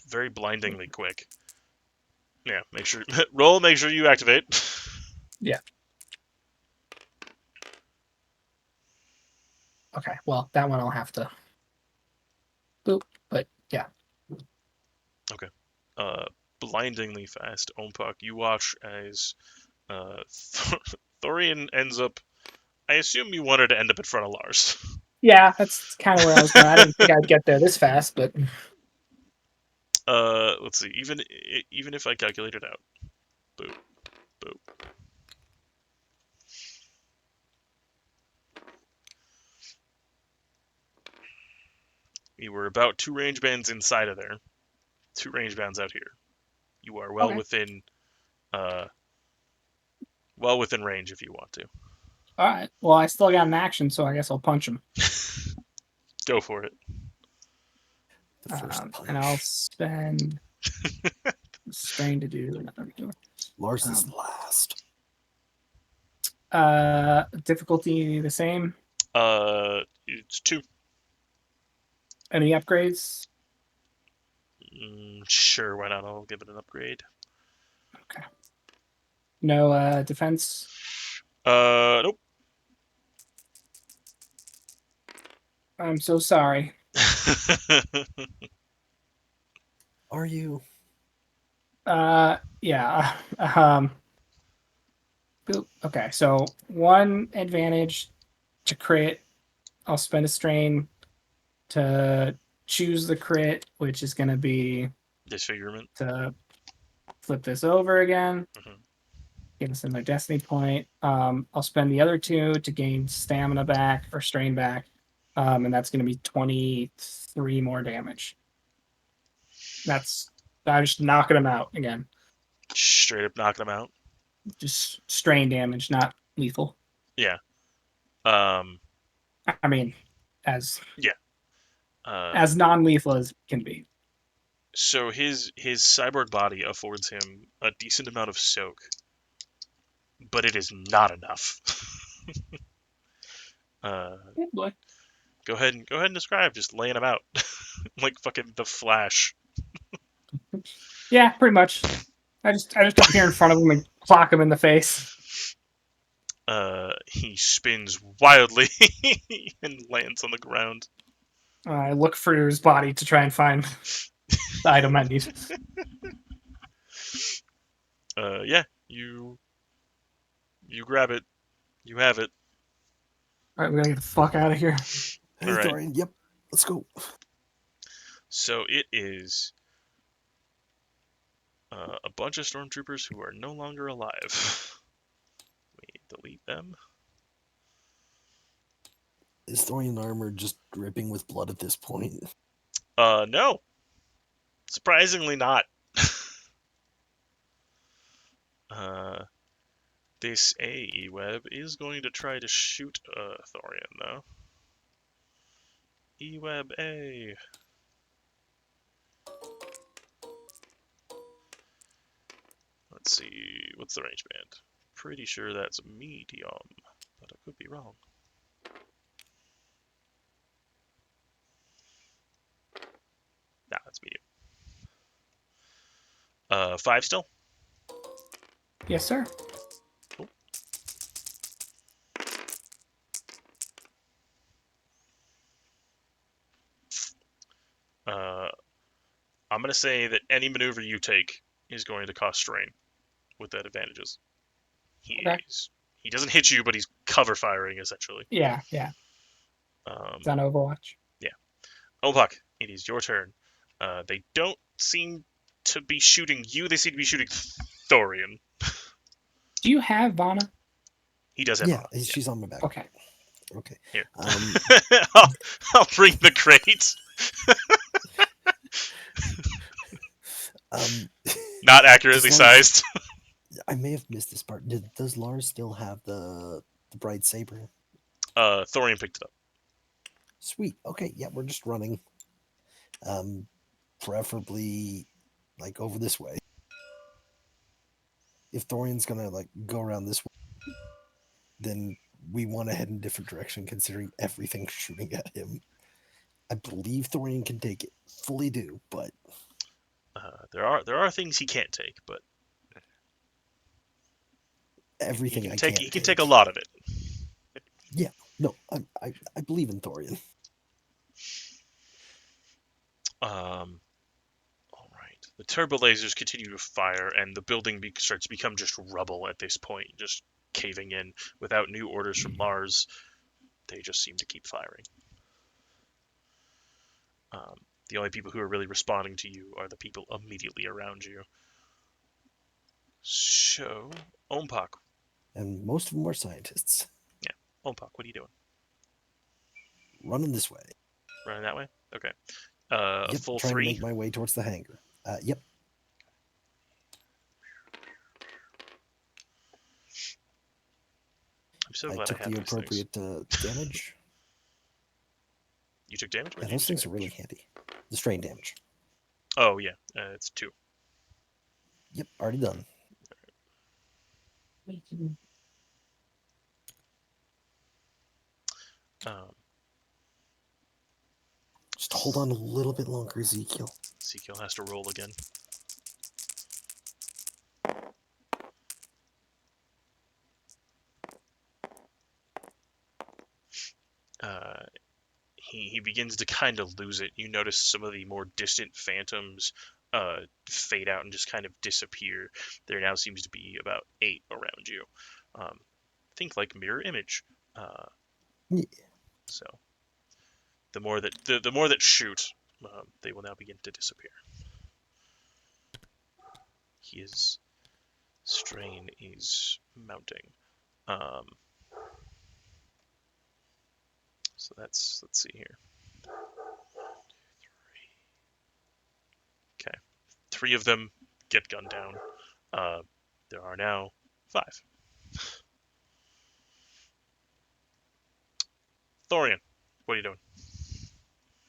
very blindingly quick. Yeah, make sure roll. Make sure you activate. Yeah. Okay. Well, that one I'll have to boop. But yeah. Okay. Uh, blindingly fast. Ompak, you watch as Thorian ends up. I assume you wanted to end up in front of Lars. Yeah, that's kind of where I was going. I didn't think I'd get there this fast, but Let's see. Even if I calculate it out, boop, boop. We were about 2 range bands inside of there. 2 range bands out here. You are okay. uh, well within range if you want to. All right. Well, I still got an action, so I guess I'll punch him. Go for it. The first And I'll punch. spend strain to do another maneuver. Lars is last. Difficulty the same. It's 2. Any upgrades? Sure, why not? I'll give it an upgrade. Okay. No defense. Nope. I'm so sorry. Are you? Yeah. Boop. Okay, so one advantage to crit. I'll spend a strain to choose the crit, which is going to be Disfigurement. to flip this over again. Mhm. Get us another destiny point. I'll spend the other 2 to gain stamina back or strain back, and that's going to be 23 more damage. I'm just knocking them out again. Straight up knocking them out. Just strain damage, not lethal. Yeah. Um. I mean, as Yeah. Uh. as non-lethal as can be. So his cyborg body affords him a decent amount of soak, but it is not enough. uh. Oh, boy. Go ahead and describe just laying him out like fucking the Flash. Yeah, pretty much. I just appear in front of him and clock him in the face. He spins wildly and lands on the ground. I look for his body to try and find the item I need. Yeah, you grab it. You have it. All right, we gotta get the fuck out of here. Hey, All right. Dorian. Yep. Let's go. So it is a bunch of stormtroopers who are no longer alive. We delete them. Is Dorian armor just dripping with blood at this point? No. Surprisingly not. uh, this AE-web is going to try to shoot Thorian, though. E-web A. Let's see, what's the range band? Pretty sure that's medium, but I could be wrong. Nah, that's medium. 5 still? Yes, sir. Cool. Uh, I'm going to say that any maneuver you take is going to cost strain with that advantages. Okay. He doesn't hit you, but he's cover firing essentially. Yeah. It's on Overwatch. Yeah. Opak, it is your turn. They don't seem to be shooting you. They seem to be shooting Thorian. Do you have Vana? He does have Yeah, Vana. she's on my back. Okay. Okay. Here. Um, I'll bring the crate. um, Not accurately Does Lars- sized. I may have missed this part. Does Lars still have the bright saber? Thorian picked it up. Sweet. Okay. Yeah, we're just running. Preferably like over this way. If Thorian's gonna like go around this way, then we want to head in a different direction considering everything's shooting at him. I believe Thorian can take it. Fully do, but There are things he can't take, but everything I he can't can take a take. lot of it. Yeah. No, I believe in Thorian. All right. The turbo lasers continue to fire, and the building starts to become just rubble at this point, just caving in. Without new orders from Mars, they just seem to keep firing. The only people who are really responding to you are the people immediately around you. So, Ompak. And most of them are scientists. Yeah, Ompak, what are you doing? Running this way. Running that way? Okay. A Yep, full trying to 3. make my way towards the hangar. Yep. I'm so I glad took I have the these things. appropriate damage. You took damage? Yeah, When did you those take things are really damage? handy. The strain damage. Oh, yeah. It's 2. Yep, already done. Um, Just hold on a little bit longer, Ezekiel. Ezekiel has to roll again. Uh, he begins to kind of lose it. You notice some of the more distant phantoms fade out and just kind of disappear. There now seems to be about 8 around you. Think like mirror image. Yeah. So the more that the more that shoot, they will now begin to disappear. His strain is mounting. Um, so let's see here. 3. Okay, 3 of them get gunned down. There are now 5. Thorian, what are you doing?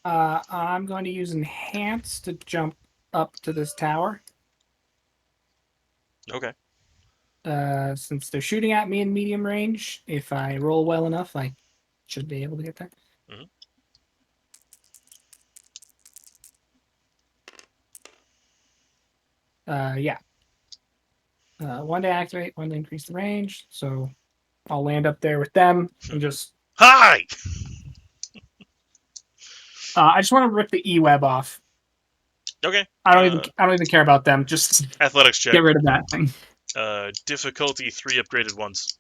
I'm going to use Enhance to jump up to this tower. Okay. Since they're shooting at me in medium range, if I roll well enough, I should be able to get there. Mhm. Yeah. 1 to activate, 1 to increase the range. So I'll land up there with them and just. Hi! I just want to rip the E-web off. Okay. I don't even care about them. Just Athletics check. get rid of that thing. Difficulty 3 upgraded once.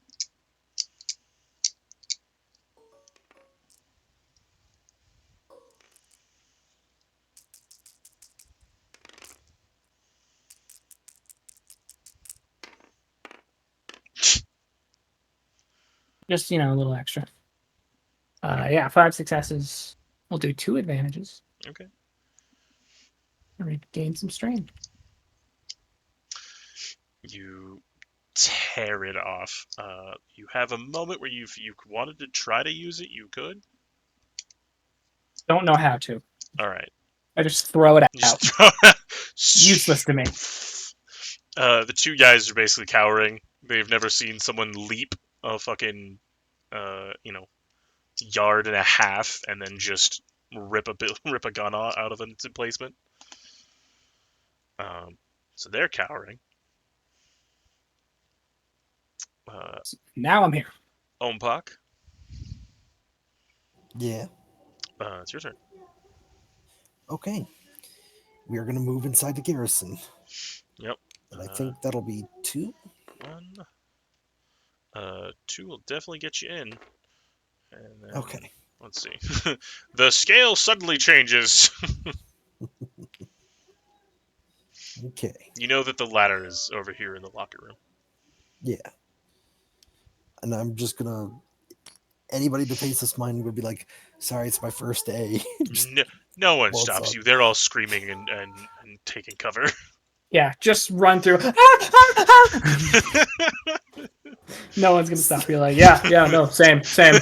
Just a little extra. Yeah, 5 successes. We'll do 2 advantages. Okay. Gain some strain. You tear it off. You have a moment where you wanted to try to use it, you could. Don't know how to. All right. I just throw it You out. just throw Useless to me. The 2 guys are basically cowering. They've never seen someone leap a fucking, yard and a half and then just rip a gun out of its emplacement. So they're cowering. Now I'm here. Ompak, Yeah. it's your turn. Okay. We are going to move inside the garrison. Yep. And I think that'll be 2. 1. 2 will definitely get you in. And then, Okay. let's see. The scale suddenly changes. Okay. You know that the ladder is over here in the locker room. Yeah. And I'm just gonna. Anybody that pays this money would be like, "Sorry, it's my first day." Just No, no one waltz stops up. you. They're all screaming and taking cover. Yeah, just run through. No one's gonna stop you. Like, yeah, no, same. They're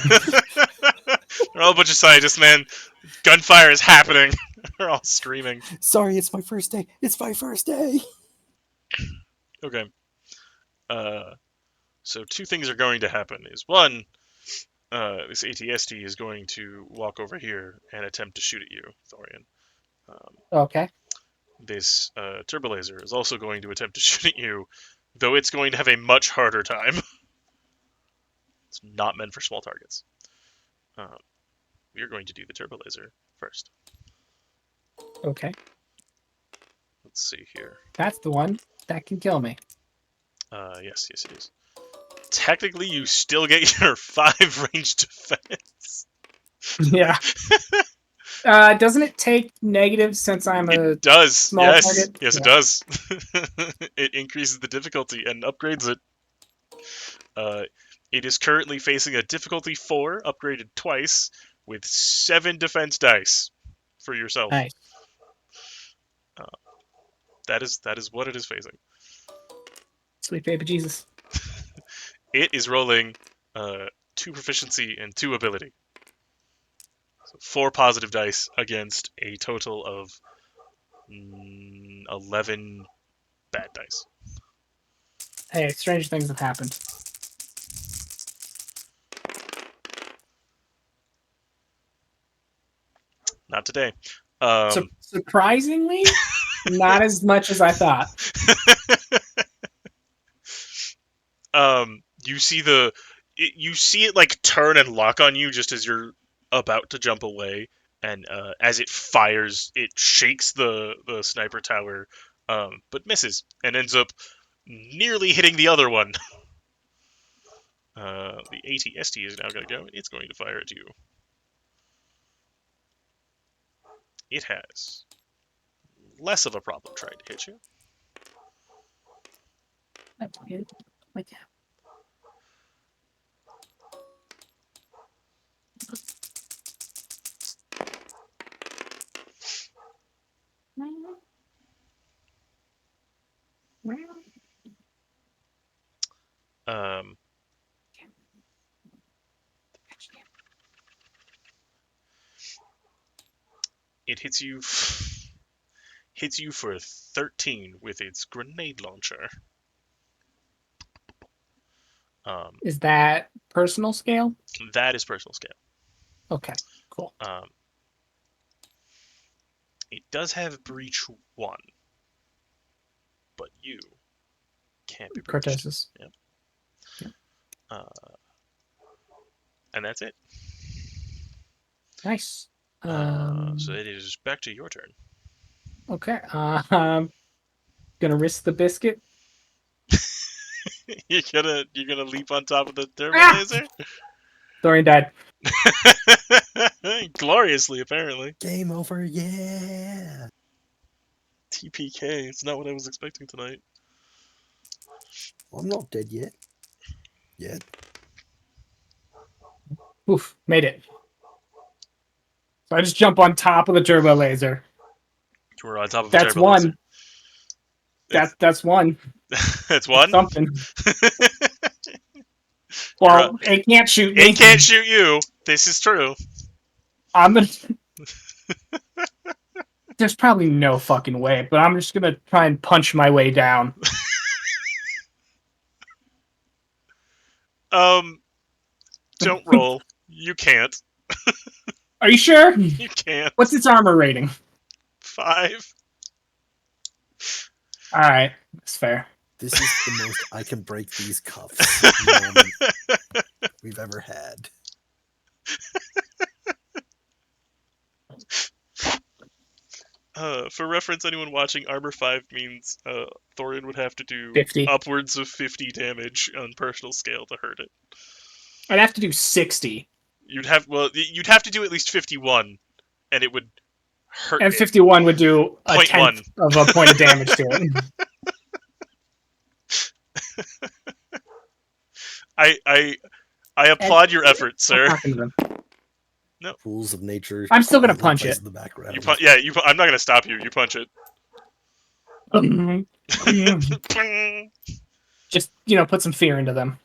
all a bunch of scientists, man. Gunfire is happening. They're all screaming. Sorry, it's my first day. It's my first day. Okay. Uh, so two things are going to happen. Is one, this ATST is going to walk over here and attempt to shoot at you, Thorian. Okay. This turbolaser is also going to attempt to shoot at you, though it's going to have a much harder time. It's not meant for small targets. We're going to do the turbolaser first. Okay. Let's see here. That's the one that can kill me. Yes, it is. Technically, you still get your 5 range defense. Yeah. Doesn't it take negative since I'm a It does. small Yes. target? Yes, Yeah. it does. It increases the difficulty and upgrades it. It is currently facing a difficulty 4, upgraded twice, with 7 defense dice for yourself. Nice. That is what it is facing. Sweet baby Jesus. It is rolling 2 proficiency and 2 ability. So 4 positive dice against a total of 11 bad dice. Hey, strange things have happened. Not today. Surprisingly, not as much as I thought. You see you see it like turn and lock on you just as you're about to jump away, and as it fires, it shakes the sniper tower, but misses and ends up nearly hitting the other one. The ATST is now going to go. It's going to fire at you. It has less of a problem trying to hit you. Like, Um, it hits you for 13 with its grenade launcher. is that personal scale? That is personal scale. Okay, cool. It does have breach 1, but you can't be breached. Cortez's. Yep. And that's it. Nice. So it is back to your turn. Okay. I'm gonna risk the biscuit. you're gonna leap on top of the turbo Ah! laser? Thorian died. Gloriously, apparently. Game over. Yeah. TPK. It's not what I was expecting tonight. Well, I'm not dead yet. Yet. Oof, made it. So I just jump on top of the turbo laser. You were on top of a That's turbo laser. one. That's one. That's one? Something. Well, it can't shoot me. It can't shoot you. This is true. I'm gonna. There's probably no fucking way, but I'm just gonna try and punch my way down. Don't roll. You can't. Are you sure? You can't. What's its armor rating? 5. All right, that's fair. This is the most I can break these cuffs moment we've ever had. For reference, anyone watching, armor 5 means Thorian would have to do 50. upwards of 50 damage on personal scale to hurt it. I'd have to do 60. You'd have to do at least 51, and it would hurt And it. 51 would do a 0.1. tenth of a point of damage to it. I applaud your effort, I'm sir. talking to them. Rules of nature. I'm still gonna quietly punch plays it. in the background. You punch. Yeah, you. I'm not gonna stop you. You punch it. Just, put some fear into them.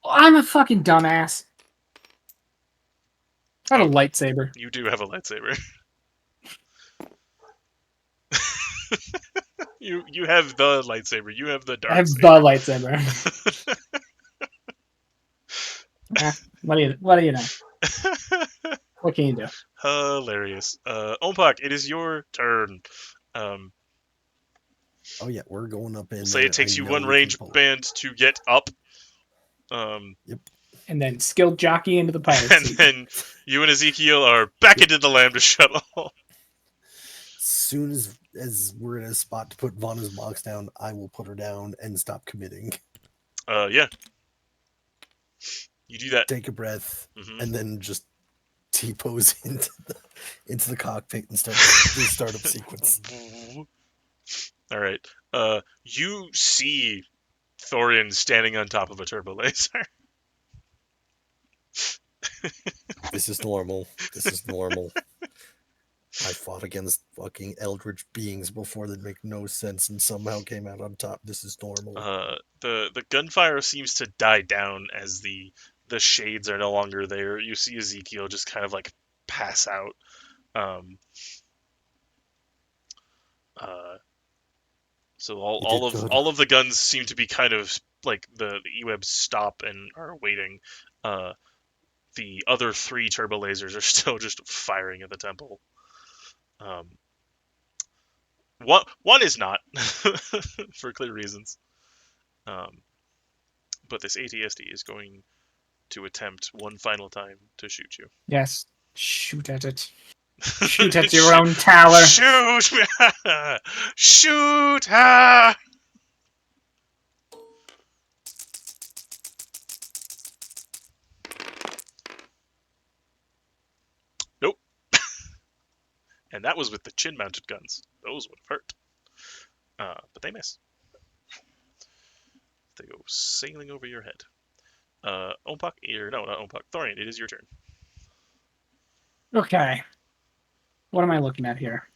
I'm a fucking dumbass. I got a lightsaber. You do have a lightsaber. You have the lightsaber. You have the I dark have the saber. lightsaber. What do you know? What can you do? Hilarious. Ompak, it is your turn. Um, Oh yeah, we're going up in we'll say there. it takes I you know one we can range pull it. band to get up. And then skilled jockey into the pilot And seat. then you and Ezekiel are back into the Lambda shuttle. As soon as we're in a spot to put Vanna's box down, I will put her down and stop committing. Yeah. You do that. Take a breath, Mhm. and then just T-pose into the cockpit and start the startup sequence. All right. You see Thorian standing on top of a turbo laser. This is normal. This is normal. I fought against fucking eldritch beings before that make no sense and somehow came out on top. This is normal. The gunfire seems to die down as the shades are no longer there. You see Ezekiel just kind of like pass out. Um, so You did good. all of the guns seem to be kind of like the E-webs stop and are waiting. The other 3 turbo lasers are still just firing at the temple. One is not for clear reasons. But this ATSD is going to attempt one final time to shoot you. Yes. Shoot at it. Shoot at your own tower. Shoot! Shoot her! Nope. And that was with the chin-mounted guns. Those would have hurt. But they miss. They go sailing over your head. Ompak, no, not Ompak. Thorian, it is your turn. Okay. What am I looking at here?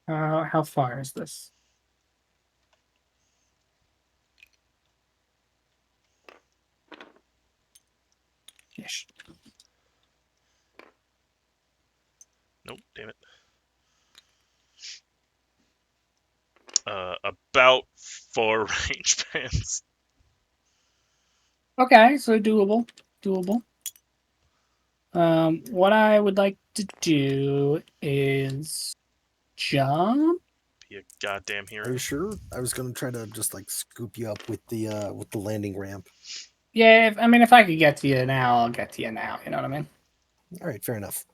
How far is this? Ish. Nope, damn it. About 4 range bands. Okay, so doable. What I would like to do is jump. Be a goddamn Are hero. you sure? I was gonna try to just like scoop you up with the landing ramp. Yeah, if I could get to you now, I'll get to you now. You know what I mean? All right, fair enough.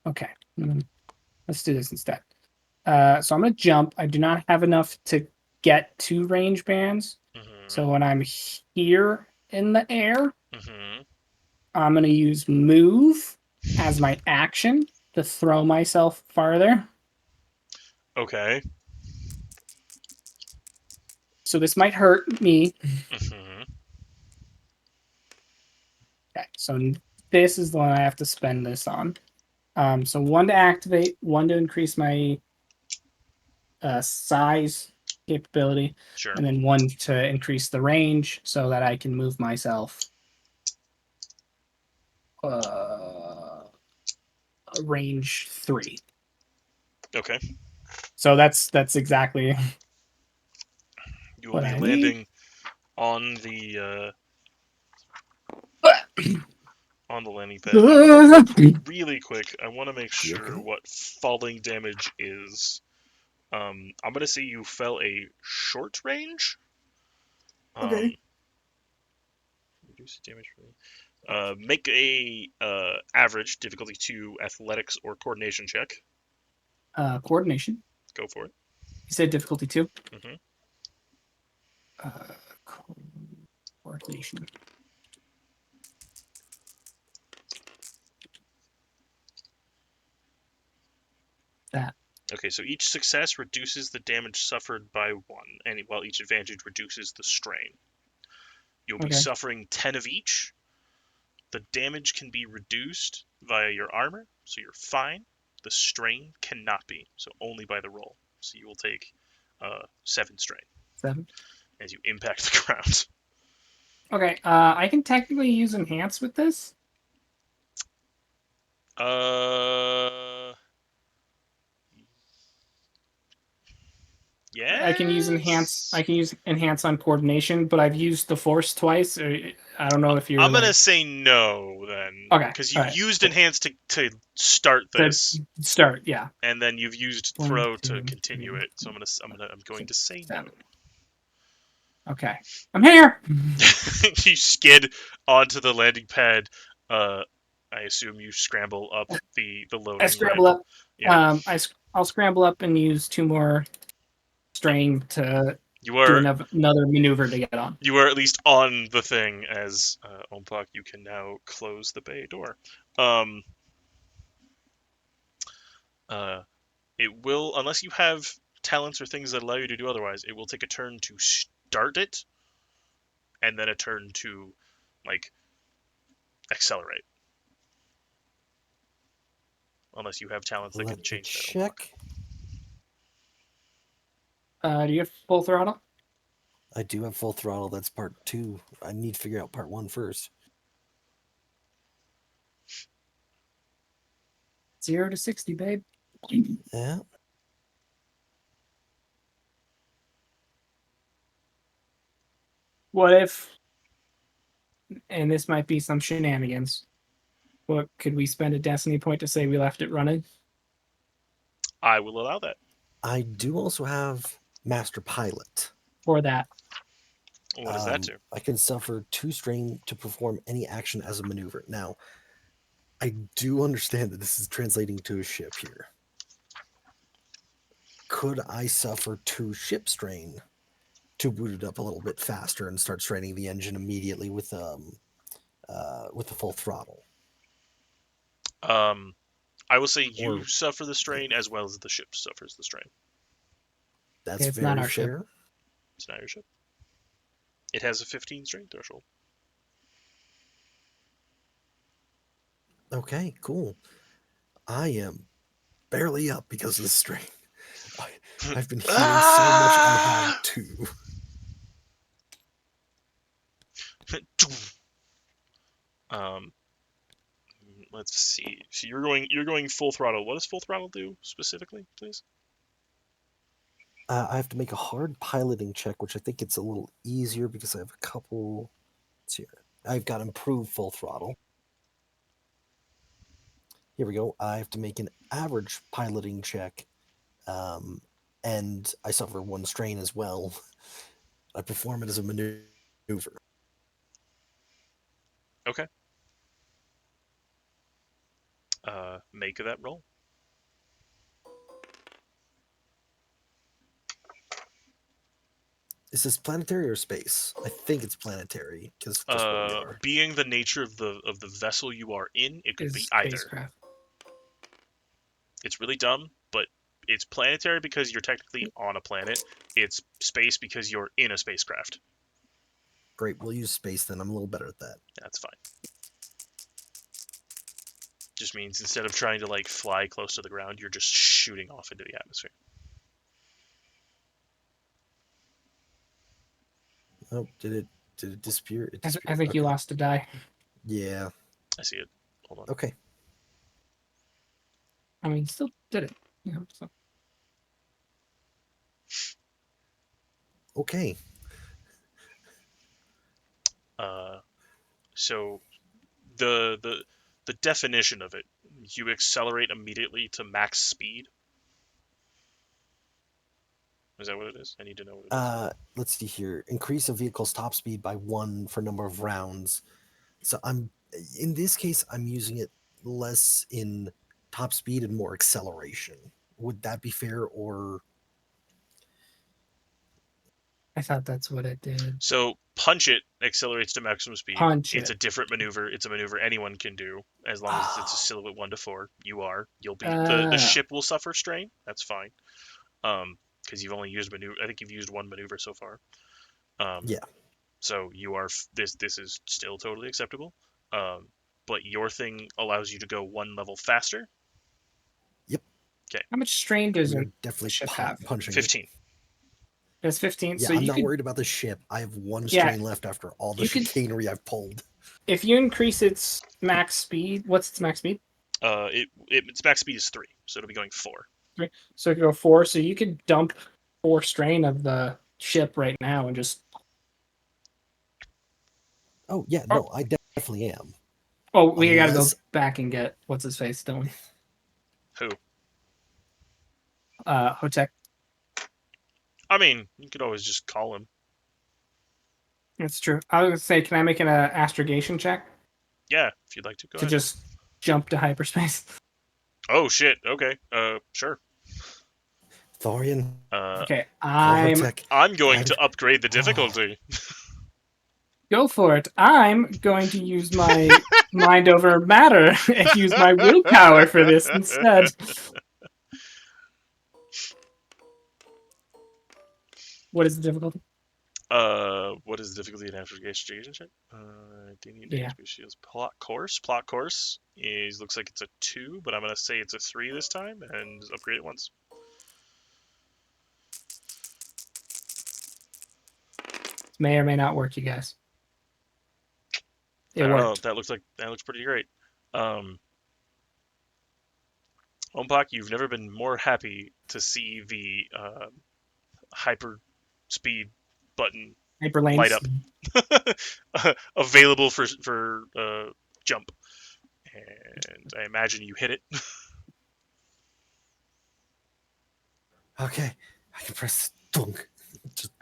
Okay. Let's do this instead. So I'm gonna jump. I do not have enough to get 2 range bands. So when I'm here in the air, I'm gonna use move as my action to throw myself farther. Okay. So this might hurt me. Okay, so this is the one I have to spend this on. So 1 to activate, 1 to increase my size capability, Sure. and then 1 to increase the range so that I can move myself range 3. Okay. So that's exactly You will what be I landing on the on the landing pad. Really quick, I want to make You sure okay? what falling damage is. I'm gonna say you fell a short range. Okay. Reduce damage. Make a average difficulty 2 athletics or coordination check. Coordination. Go for it. You said difficulty 2? Mhm. Coordination. that. Okay, so each success reduces the damage suffered by 1, and while each advantage reduces the strain. You'll be Okay. suffering 10 of each. The damage can be reduced via your armor, so you're fine. The strain cannot be, so only by the roll. So you will take 7 strain 7. as you impact the ground. Okay. I can technically use enhance with this. I can use enhance. Yes. I can use enhance on coordination, but I've used the force twice. I don't know if you're I'm gonna like. say no then, Okay. because All you right. used Cool. enhance to start To this, start, yeah. and then you've used 1, throw to 2, continue 3, it. So I'm going to 6, say no. 7. Okay. I'm here. You skid onto the landing pad. I assume you scramble up the I loading scramble ramp. up. Yeah, I'll scramble up and use 2 more yep. strain to You do are another maneuver to get on. you are at least on the thing as Ompak. You can now close the bay door. Um, uh, it will, unless you have talents or things that allow you to do otherwise, it will take a turn to start it, and then a turn to like accelerate. Unless you have talents that Let can me change that, Ompak. check. Do you have full throttle? I do have full throttle. That's part 2. I need to figure out part 1 first. 0 to 60, babe. Yeah. What if, and this might be some shenanigans, what could we spend a destiny point to say we left it running I will allow that. I do also have Master Pilot. for that? What does that do? I can suffer 2 strain to perform any action as a maneuver. Now, I do understand that this is translating to a ship here. Could I suffer 2 ship strain to boot it up a little bit faster and start straining the engine immediately with the full throttle? I will say you Or suffer the strain as well as the ship suffers the strain. that's Okay, it's not very our ship. fair. It's not your ship. It has a 15 strain threshold. Okay, cool. I am barely up because of the strain. I've been healing so much. I have Ah! 2. um, let's see. So you're going full throttle. What does full throttle do specifically, please? I have to make a hard piloting check, which I think it's a little easier because I have a couple. Let's see here. I've got improved full throttle. Here we go. I have to make an average piloting check, um, and I suffer 1 strain as well. I perform it as a maneuver. Okay. Make that roll. Is this planetary or space? I think it's planetary because just where we are. Being the nature of the vessel you are in, it could be Is either. spacecraft. It's really dumb, but it's planetary because you're technically on a planet. It's space because you're in a spacecraft. Great, we'll use space then. I'm a little better at that. That's fine. Just means instead of trying to like fly close to the ground, you're just shooting off into the atmosphere. Oh, did it disappear? It I disappeared. think you Okay. lost a die. Yeah. I see it. Hold on. Okay. I mean, still did it. You know, so. Okay. So the definition of it, you accelerate immediately to max speed. Is that what it is? I need to know what it is. Let's see here. Increase a vehicle's top speed by 1 for number of rounds. So in this case, I'm using it less in top speed and more acceleration. Would that be fair, or I thought that's what it did. So punch it accelerates to maximum speed. Punch It's it. a different maneuver. It's a maneuver anyone can do as long as it's a silhouette 1 to 4. You'll be the ship will suffer strain. That's fine. Because you've only used maneuver. I think you've used one maneuver so far. Yeah. So you are this is still totally acceptable. But your thing allows you to go 1 level faster. Yep. Okay. How much strain does We're a definitely ship have? punching it. 15. It's 15. Yeah, So I'm you not could, worried about the ship. I have 1 Yeah, strain left after all the you could- chicanery I've pulled. if you increase its max speed, what's its max speed? Its max speed is 3, so it'll be going 4. 3. So it could go 4. So you could dump 4 strain of the ship right now and just. Oh yeah, no, I definitely am. Oh, we gotta go Unless back and get what's his face, don't we? Who? Hotek. I mean, you could always just call him. That's true. I was gonna say, can I make an astrogation check Yeah, if you'd like to. Go to ahead. just jump to hyperspace? Oh shit. Okay. Sure. Thorian, Okay, Volotech, I'm going to upgrade the difficulty. go for it. I'm going to use my mind over matter and use my willpower for this instead. What is the difficulty? What is the difficulty in astrogation check? Yeah. Shields. Plot course is looks like it's a 2, but I'm gonna say it's a 3 this time and upgrade it once. May or may not work, you guys. It I don't know. worked. That looks pretty great. Ompok, you've never been more happy to see the hyper speed button light Hyperlanes. up available for jump, and I imagine you hit it. okay, I can press dunk. Just,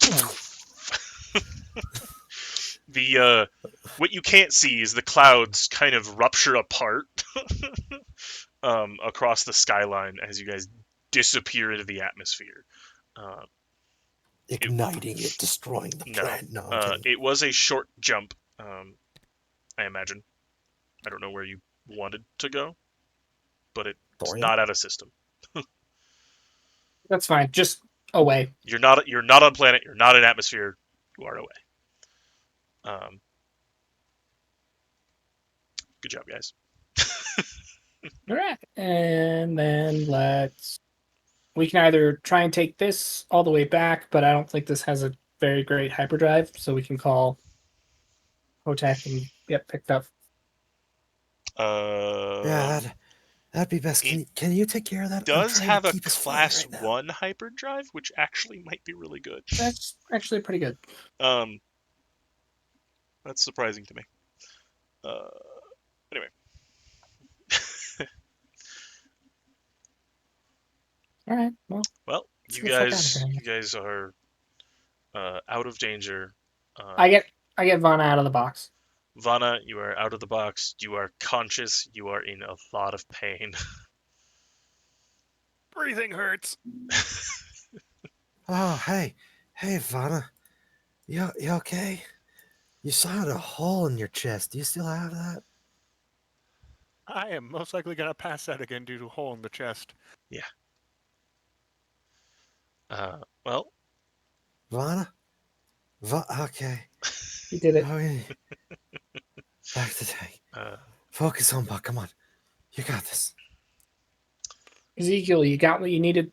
The what you can't see is the clouds kind of rupture apart across the skyline as you guys disappear into the atmosphere. igniting it, destroying the No, planet. No, I'm kidding. it was a short jump. I imagine. I don't know where you wanted to go, but it's Thorian? not out of system. That's fine. Just away. You're not on planet. You're not in atmosphere. You are away. Good job, guys. All right. And then we can either try and take this all the way back, but I don't think this has a very great hyperdrive, so we can call Hotek and get picked up. Yeah, that'd be best. Can you take care of that? I'm Does trying have to a keep us class flying right now. 1 hyperdrive, which actually might be really good. That's actually pretty good. That's surprising to me. Anyway. All right. Well, Well, let's you get the fuck out of here. you guys are out of danger. I get Vana out of the box. Vana, you are out of the box. You are conscious. You are in a lot of pain. Breathing hurts. Oh, hey, Vanna, you okay? You saw a hole in your chest. Do you still have that? I am most likely gonna pass out again due to a hole in the chest. Yeah. Well. Vanna? Okay. You did it. Back to tank. Focus on Buck. Come on. You got this. Ezekiel, you got what you needed?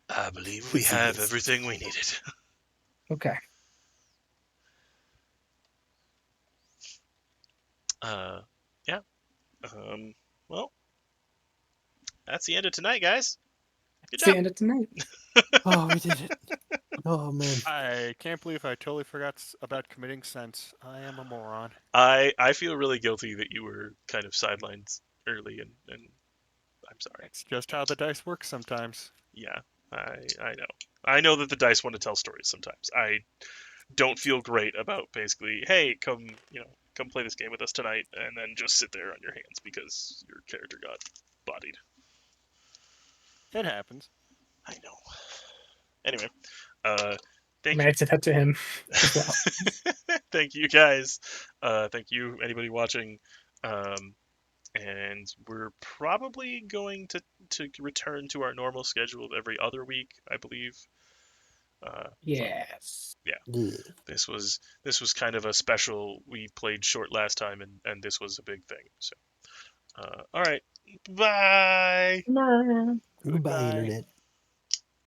I believe we have everything we needed. Okay. Yeah. Well, that's the end of tonight, guys. Good It's job. the end of tonight. Oh, we did it. Oh, man. I can't believe I totally forgot about committing sense. I am a moron. I feel really guilty that you were kind of sidelined early, and I'm sorry. It's just how the dice work sometimes. Yeah, I know. I know that the dice want to tell stories sometimes. I don't feel great about basically, hey, come play this game with us tonight, and then just sit there on your hands because your character got bodied. It happens. I know. Anyway, Thank I you. said that to him as well. Thank you guys. Thank you, anybody watching. Um, and we're probably going to return to our normal schedule of every other week, I believe. So Yes. yeah, Yeah. this was kind of a special. We played short last time, and this was a big thing. So all right, bye. Goodbye, Goodbye. internet.